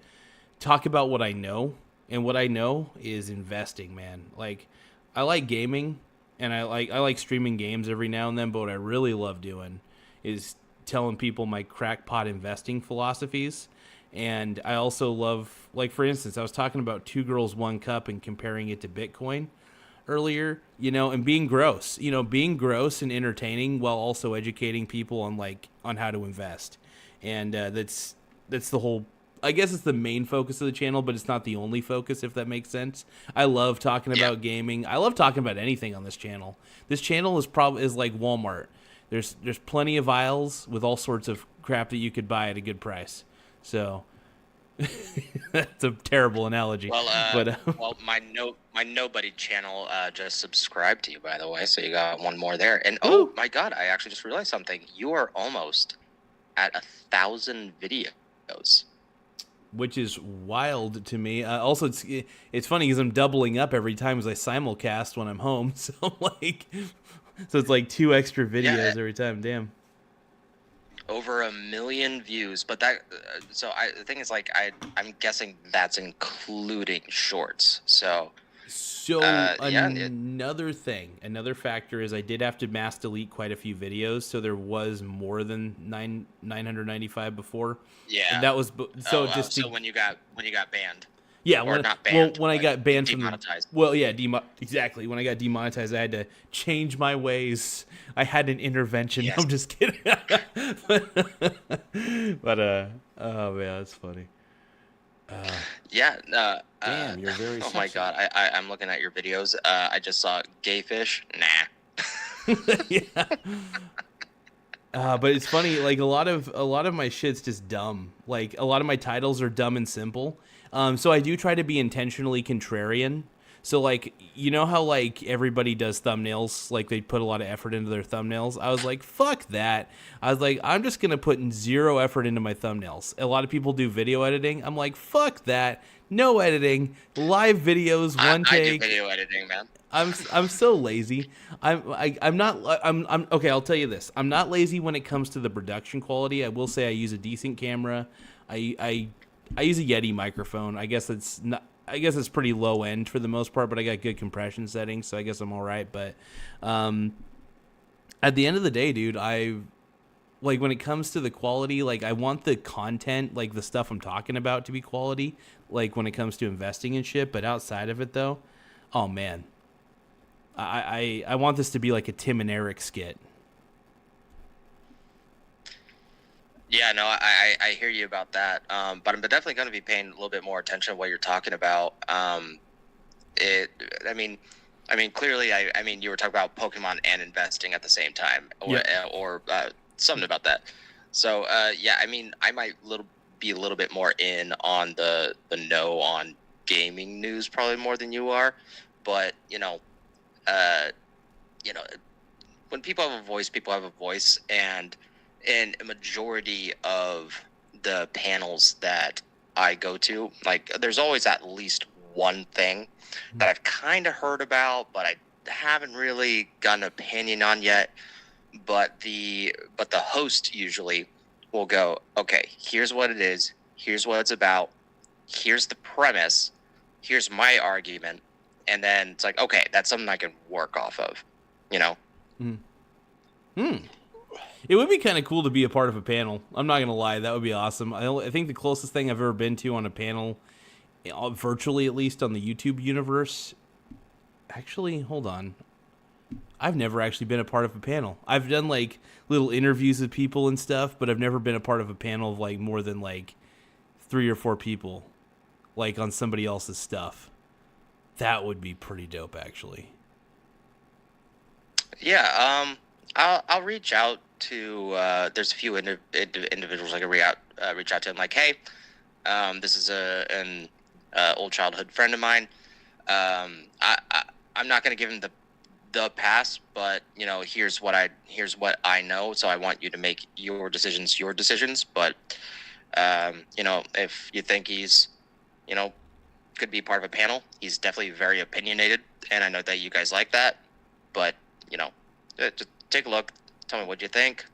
talk about what I know. And what I know is investing, man. Like I like gaming, and I like streaming games every now and then, but what I really love doing is telling people my crackpot investing philosophies. And I also love, like, for instance, I was talking about 2 Girls, 1 Cup and comparing it to Bitcoin earlier, and being gross, and entertaining while also educating people on how to invest. And that's the whole, I guess it's the main focus of the channel, but it's not the only focus, if that makes sense. I love talking about gaming. I love talking about anything on this channel. This channel is like Walmart. There's plenty of aisles with all sorts of crap that you could buy at a good price. So that's a terrible analogy.
Well, my nobody channel just subscribed to you, by the way, so you got one more there. And oh my God, I actually just realized something. You are almost at 1,000 videos.
Which is wild to me. Also, it's funny because I'm doubling up every time as I simulcast when I'm home. So it's like 2 extra videos every time. Damn.
Over 1 million views, but the thing is, like, I'm guessing that's including shorts. So
another factor is I did have to mass delete quite a few videos, so there was more than 995 before.
Yeah,
and that was so
when you got banned.
Yeah,
not banned.
When I got banned
demonetized.
Exactly. When I got demonetized, I had to change my ways. I had an intervention.
Yes.
I'm just kidding. but oh man, that's funny.
Yeah.
Damn, you're very
oh my
sexy.
god, I'm looking at your videos. I just saw gay fish. Nah.
Yeah. But it's funny, like a lot of my shit's just dumb. Like a lot of my titles are dumb and simple. So I do try to be intentionally contrarian. So like you know how like everybody does thumbnails, like they put a lot of effort into their thumbnails. I was like, fuck that. I was like, I'm just gonna put zero effort into my thumbnails. A lot of people do video editing. I'm like, fuck that. No editing, live videos, one
I do
take.
video editing, man.
I'm so lazy. I'm not I'm okay. I'll tell you this. I'm not lazy when it comes to the production quality. I will say I use a decent camera. I use a Yeti microphone. I guess it's not. I guess it's pretty low end for the most part, but I got good compression settings, so I guess I'm all right. But at the end of the day, dude, I like when it comes to the quality. Like I want the content, like the stuff I'm talking about, to be quality. Like when it comes to investing in shit, but outside of it, though, oh man. I want this to be like a Tim and Eric skit.
Yeah, no, I hear you about that. But I'm definitely going to be paying a little bit more attention to what you're talking about. It, I mean, clearly, I mean, you were talking about Pokemon and investing at the same time, or something about that. So, yeah, I mean, I might be a little bit more in on the know on gaming news, probably more than you are. But you know, when people have a voice, and in a majority of the panels that I go to, like there's always at least one thing that I've kind of heard about, but I haven't really got an opinion on yet. But the host usually will go, okay, here's what it is, here's what it's about, here's the premise, here's my argument, and then it's like, okay, that's something I can work off of, you know?
It would be kind of cool to be a part of a panel. I'm not gonna lie, that would be awesome. I think the closest thing I've ever been to on a panel, virtually at least on the YouTube universe. Actually, hold on. I've never actually been a part of a panel. I've done like little interviews with people and stuff, but I've never been a part of a panel of like more than like 3 or 4 people, like on somebody else's stuff. That would be pretty dope, actually.
Yeah, I'll reach out to. There's a few individuals I can reach out to. I'm like, hey, this is an old childhood friend of mine. I'm not gonna give him the pass, but here's what I know. So I want you to make your decisions. But if you think he's could be part of a panel, he's definitely very opinionated, and I know that you guys like that. But just take a look, tell me what you think.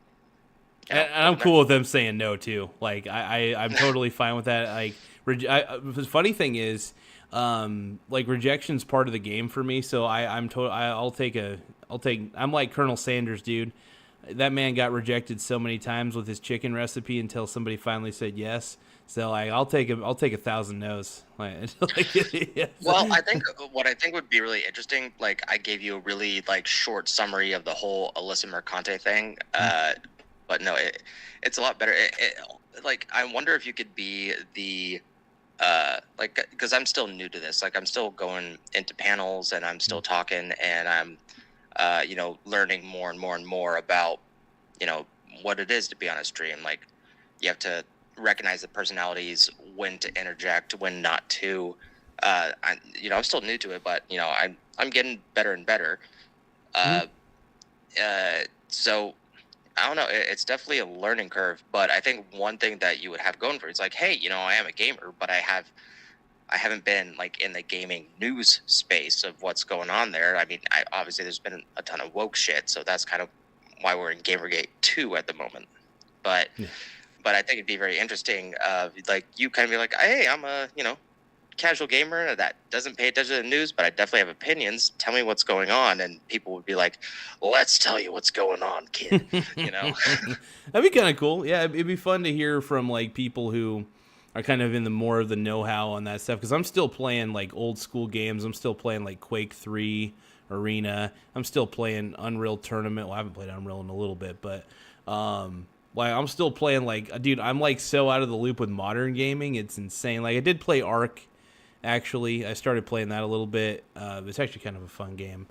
And I'm cool with them saying no too. Like I'm totally fine with that. Like the funny thing is, like rejection's part of the game for me. So I'm like Colonel Sanders, dude. That man got rejected so many times with his chicken recipe until somebody finally said yes. So like I'll take 1,000 no's. Like, yes.
Well, I think what I think would be really interesting, like I gave you a really like short summary of the whole Alyssa Mercante thing, but no, it's a lot better. Like I wonder if you could be the like, because I'm still new to this. Like I'm still going into panels and I'm still talking and I'm learning more and more and more about what it is to be on a stream. Like you have to recognize the personalities, when to interject, when not to. I'm still new to it, but I'm getting better and better. So I don't know. It's definitely a learning curve, but I think one thing that you would have going for it is like, hey, I am a gamer, but I haven't been like in the gaming news space of what's going on there. I mean, obviously there's been a ton of woke shit, so that's kind of why we're in Gamergate 2 at the moment. But I think it'd be very interesting, like you kind of be like, hey, I'm a casual gamer that doesn't pay attention to the news, but I definitely have opinions. Tell me what's going on, and people would be like, let's tell you what's going on, kid.
That'd be kind of cool. Yeah, it'd be fun to hear from like people who are kind of in the more of the know-how on that stuff, because I'm still playing like old school games. I'm still playing like Quake 3 Arena. I'm still playing Unreal Tournament. Well, I haven't played Unreal in a little bit, but Like, I'm still playing, like, dude, I'm, like, so out of the loop with modern gaming. It's insane. Like, I did play Ark, actually. I started playing that a little bit. It's actually kind of a fun game.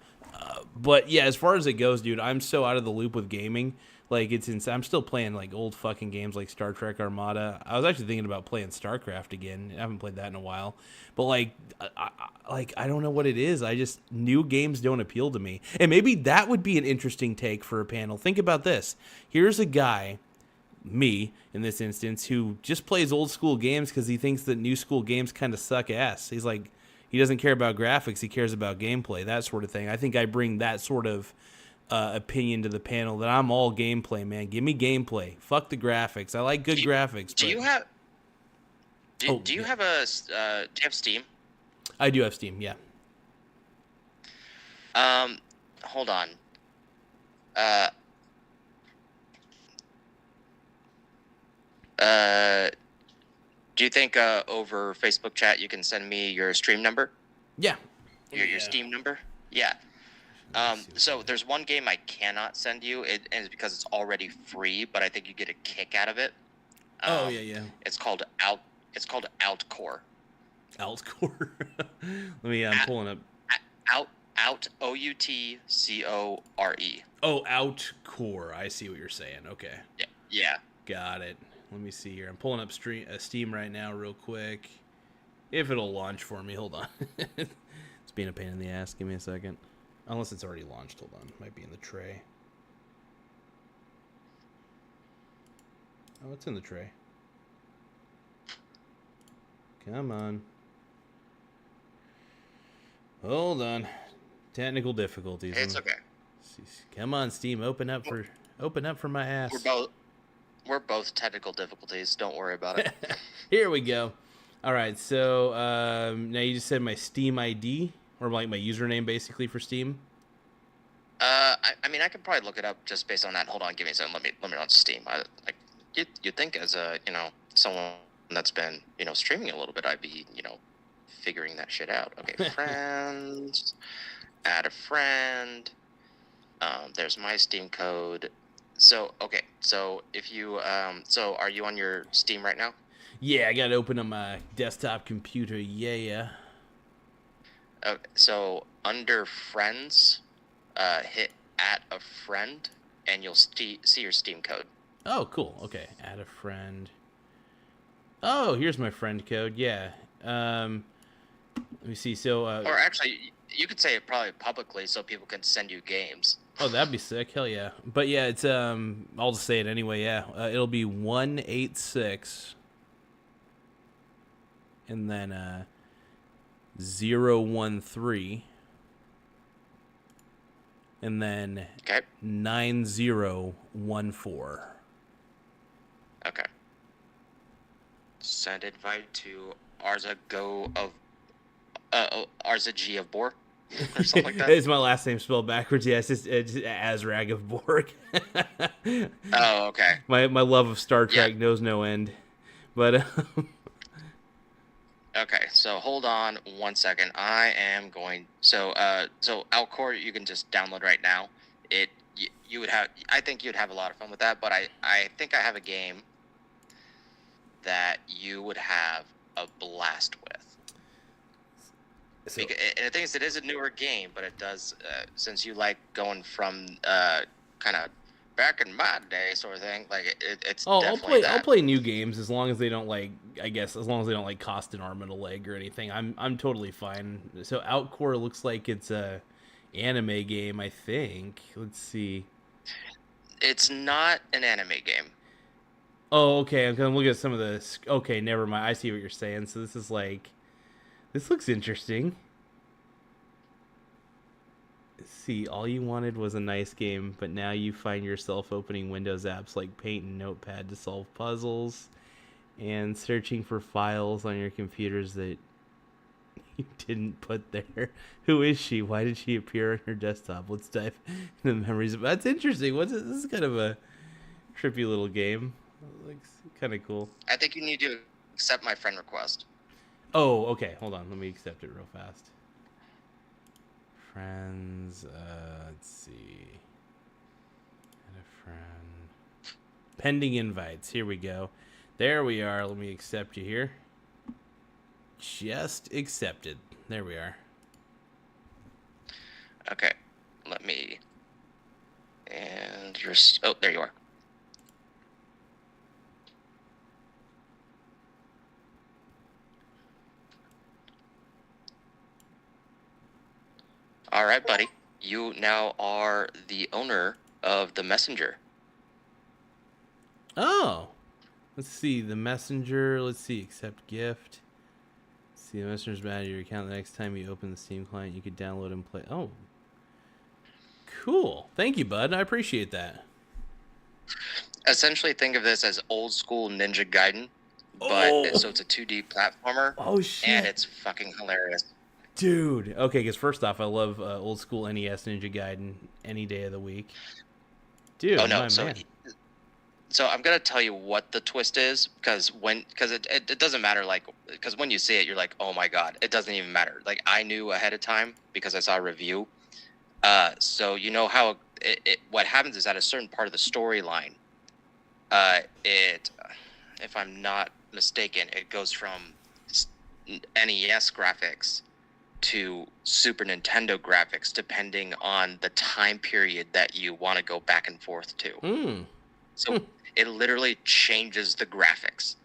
But, yeah, as far as it goes, dude, I'm so out of the loop with gaming. Like, it's insane. I'm still playing, like, old fucking games like Star Trek Armada. I was actually thinking about playing StarCraft again. I haven't played that in a while. But, like, I don't know what it is. New games don't appeal to me. And maybe that would be an interesting take for a panel. Think about this. Here's a guy, me in this instance, who just plays old school games because he thinks that new school games kind of suck ass. He's like, he doesn't care about graphics, he cares about gameplay, that sort of thing. I think I bring that sort of opinion to the panel, that I'm all gameplay, man. Give me gameplay, fuck the graphics. I like good graphics.
Do you have do you
yeah.
have a do you have Steam?
I do have Steam, yeah.
Hold on. Do you think over Facebook chat you can send me your stream number?
Yeah.
Your Steam number? Yeah. So there's one game I cannot send you, and it's because it's already free, but I think you get a kick out of it.
Yeah.
It's called Outcore.
Outcore. Let me. I'm pulling up.
Out Outcore.
Oh, Outcore. I see what you're saying. Okay.
Yeah.
Got it. Let me see here. I'm pulling up Steam right now, real quick. If it'll launch for me, hold on. It's being a pain in the ass. Give me a second. Unless it's already launched. Hold on. Might be in the tray. Oh, it's in the tray. Come on. Hold on. Technical difficulties.
It's okay.
Come on, Steam. Open up for my ass.
We're both technical difficulties. Don't worry about it.
Here we go. All right. So now you just said my Steam ID, or like my username, basically, for Steam.
I mean, I could probably look it up just based on that. Hold on, give me a second. Let me run Steam. You'd think as a someone that's been streaming a little bit, I'd be figuring that shit out. Okay, friends, add a friend. There's my Steam code. So if you so are you on your Steam right now?
Yeah, I got to open up my desktop computer. Yeah.
Okay, so under friends, hit at a friend, and you'll see your Steam code.
Oh, cool. Okay, add a friend. Oh, here's my friend code. Yeah. Let me see. So.
Or actually, you could say it probably publicly so people can send you games.
Oh, that'd be sick. Hell yeah. But yeah, it's I'll just say it anyway. Yeah, it'll be 186, and then 013, and then 9014.
Okay. Send invite to Arza G of Boar. Or something like that.
It's my last name spelled backwards. Yeah, it's just Azrag of Borg.
Oh, okay.
My love of Star Trek knows no end. But
okay, so hold on 1 second. I am going. So Alcor you can just download right now. You would have. I think you'd have a lot of fun with that. But I think I have a game that you would have a blast with. So, and the thing is, it is a newer game, but it does, since you like going from kind of back in my day sort of thing, like it's definitely
I'll play new games as long as they don't as long as they don't cost an arm and a leg or anything. I'm totally fine. So Outcore looks like it's a anime game, I think. Let's see.
It's not an anime game.
Oh, okay. I'm gonna look at some of this. Okay, never mind. I see what you're saying. So this is this looks interesting. See, all you wanted was a nice game, but now you find yourself opening Windows apps like Paint and Notepad to solve puzzles and searching for files on your computers that you didn't put there. Who is she? Why did she appear on your desktop? Let's dive into the memories. That's interesting. This is kind of a trippy little game. Looks kind of cool.
I think you need to accept my friend request.
Oh, okay. Hold on. Let me accept it real fast. Friends. Let's see. Add a friend. Pending invites. Here we go. There we are. Let me accept you here. Just accepted. There we are.
Okay. Let me. And you're. Oh, there you are. All right, buddy. You now are the owner of the messenger.
Oh. Let's see. The messenger. Let's see. Accept gift. Let's see. The messenger's bad at your account. The next time you open the Steam client, you could download and play. Oh. Cool. Thank you, bud. I appreciate that.
Essentially, think of this as old school Ninja Gaiden, but so it's a 2D platformer.
Oh, shit.
And it's fucking hilarious.
Dude. Okay, because first off, I love old school NES Ninja Gaiden any day of the week. Dude,
Oh no!
my man.
So I'm gonna tell you what the twist is, because it doesn't matter, like, because when you see it, you're like, oh my god, it doesn't even matter. Like, I knew ahead of time because I saw a review. So you know how what happens is at a certain part of the storyline, if I'm not mistaken, it goes from NES graphics to Super Nintendo graphics, depending on the time period that you want to go back and forth to. So it literally changes the graphics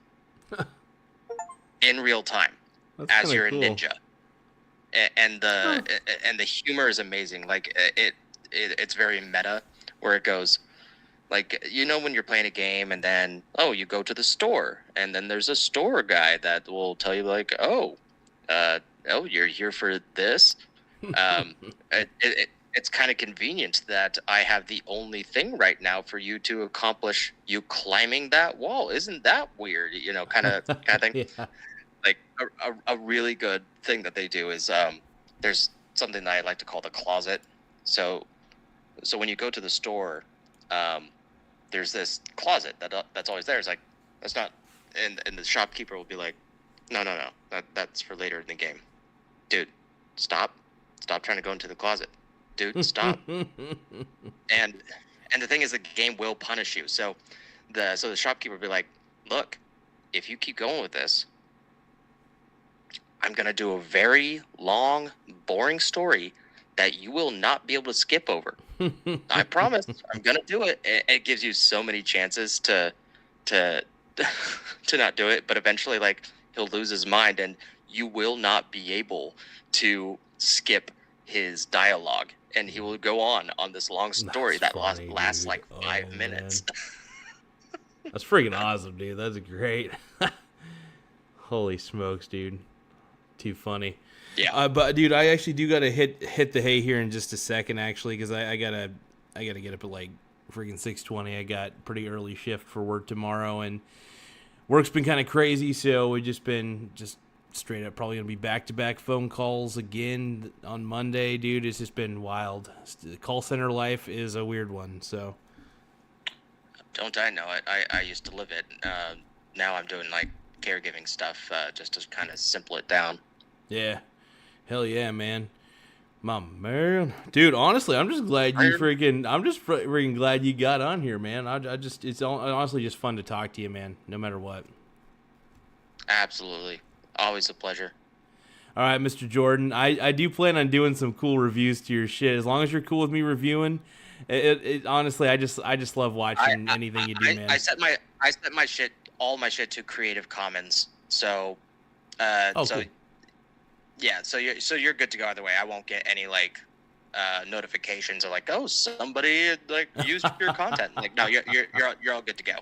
in real time.
That's
as you're
cool.
a ninja. And the humor is amazing. Like it's very meta, where it goes like, you know, when you're playing a game and then you go to the store and then there's a store guy that will tell you like, you're here for this. It's kind of convenient that I have the only thing right now for you to accomplish you climbing that wall. Isn't that weird? You know, kind of thing.
Yeah.
Like a really good thing that they do is there's something that I like to call the closet. So when you go to the store, there's this closet that's always there. It's like, that's not, and the shopkeeper will be like, no, that's for later in the game. Dude, stop trying to go into the closet. Dude, stop. and the thing is, the game will punish you. So the shopkeeper will be like, look, if you keep going with this, I'm gonna do a very long, boring story that you will not be able to skip over. I promise. I'm gonna do it. It gives you so many chances to not do it, but eventually, like, he'll lose his mind, and you will not be able to skip his dialogue, and he will go on this long story that lasts like 5 minutes.
That's freaking awesome, dude. That's great. Holy smokes, dude. Too funny.
Yeah.
But dude, I actually do gotta hit the hay here in just a second, actually, because I gotta get up at like freaking 6:20. I got pretty early shift for work tomorrow, and work's been kind of crazy, so we've just been straight up probably gonna be back-to-back phone calls again on Monday, dude. It's just been wild. The call center life is a weird one, so.
Don't I know it? I used to live it. Now I'm doing like caregiving stuff just to kind of simple it down.
Yeah. Hell yeah, man. My man. Dude, honestly, I'm just glad you freaking glad you got on here, man. It's honestly just fun to talk to you, man, no matter what.
Absolutely. Always a pleasure.
All right, Mr. Jordan. I do plan on doing some cool reviews to your shit. As long as you're cool with me reviewing, it honestly, I just love watching anything you do, man.
I set my shit, all my shit, to Creative Commons. So,
cool.
Yeah, so you're good to go either way. I won't get any like notifications or like, oh, somebody like used your content. Like, no, you're all good to go.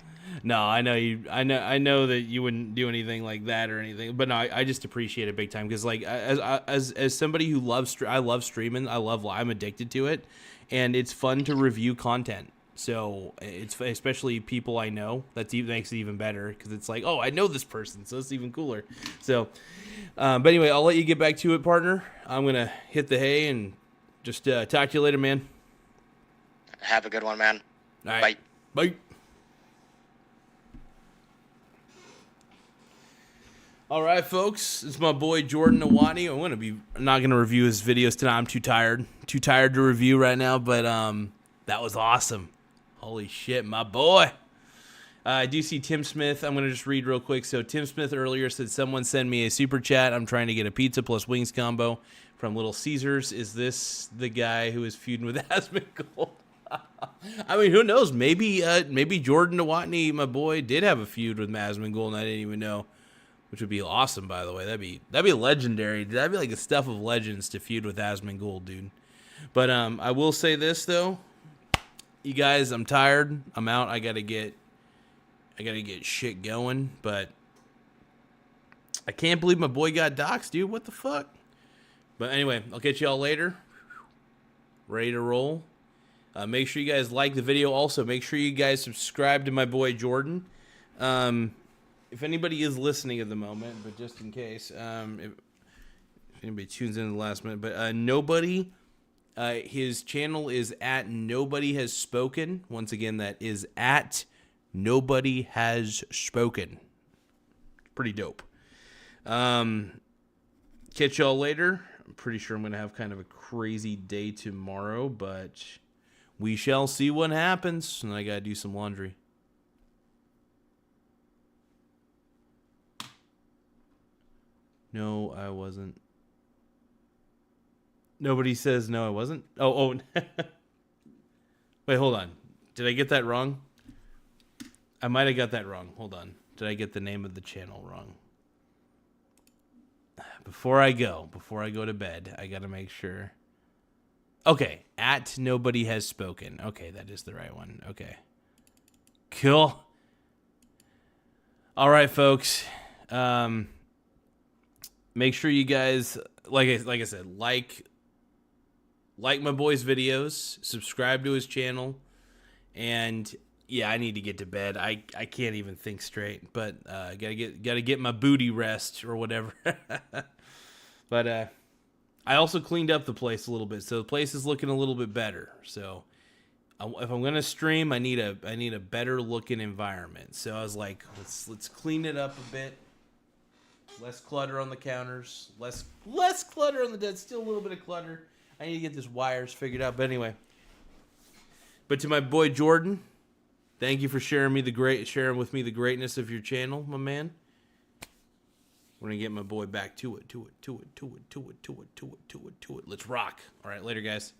No,
I know that you wouldn't do anything like that or anything. But no, I just appreciate it big time, because like as somebody who I love streaming. I'm addicted to it, and it's fun to review content. So it's especially people I know. Makes it even better, because it's like, oh, I know this person, so it's even cooler. So, but anyway, I'll let you get back to it, partner. I'm gonna hit the hay and just talk to you later, man.
Have a good one, man.
All right. Bye. All right, folks. It's my boy Jordan Nawani. I'm not gonna review his videos tonight. I'm too tired to review right now. But that was awesome. Holy shit, my boy. I do see Tim Smith. I'm going to just read real quick. So Tim Smith earlier said, someone send me a super chat. I'm trying to get a pizza plus wings combo from Little Caesars. Is this the guy who is feuding with Asmongold? I mean, who knows? Maybe Jordan Nowotny, my boy, did have a feud with Asmongold and I didn't even know, which would be awesome, by the way. That'd be legendary. That'd be like the stuff of legends to feud with Asmongold, dude. But I will say this though, you guys, I'm tired. I'm out. I gotta get shit going, but I can't believe my boy got doxxed, dude. What the fuck? But anyway, I'll catch y'all later. Ready to roll. Make sure you guys like the video. Also, make sure you guys subscribe to my boy Jordan. If anybody is listening at the moment, but just in case, if anybody tunes in the last minute, but nobody, his channel is at Nobody Has Spoken. Once again, that is at Nobody Has Spoken. Pretty dope. Catch y'all later. I'm pretty sure I'm going to have kind of a crazy day tomorrow, but we shall see what happens. And I got to do some laundry. No, I wasn't. Nobody says no, I wasn't. Oh. Wait, hold on. Did I get that wrong? I might have got that wrong. Hold on. Did I get the name of the channel wrong? Before I go to bed, I got to make sure. Okay, at Nobody Has Spoken. Okay, that is the right one. Okay. Cool. All right, folks. Make sure you guys, like I said, like my boy's videos, subscribe to his channel, and yeah, I need to get to bed. I can't even think straight, but gotta get my booty rest or whatever. But I also cleaned up the place a little bit, so the place is looking a little bit better. So if I'm gonna stream, I need a better looking environment. So I was like, let's clean it up a bit. Less clutter on the counters, less clutter on the desk. Still a little bit of clutter. I need to get this wires figured out. But anyway, but to my boy Jordan, thank you for sharing with me the greatness of your channel, my man. We're gonna get my boy back to it. Let's rock. All right, later, guys.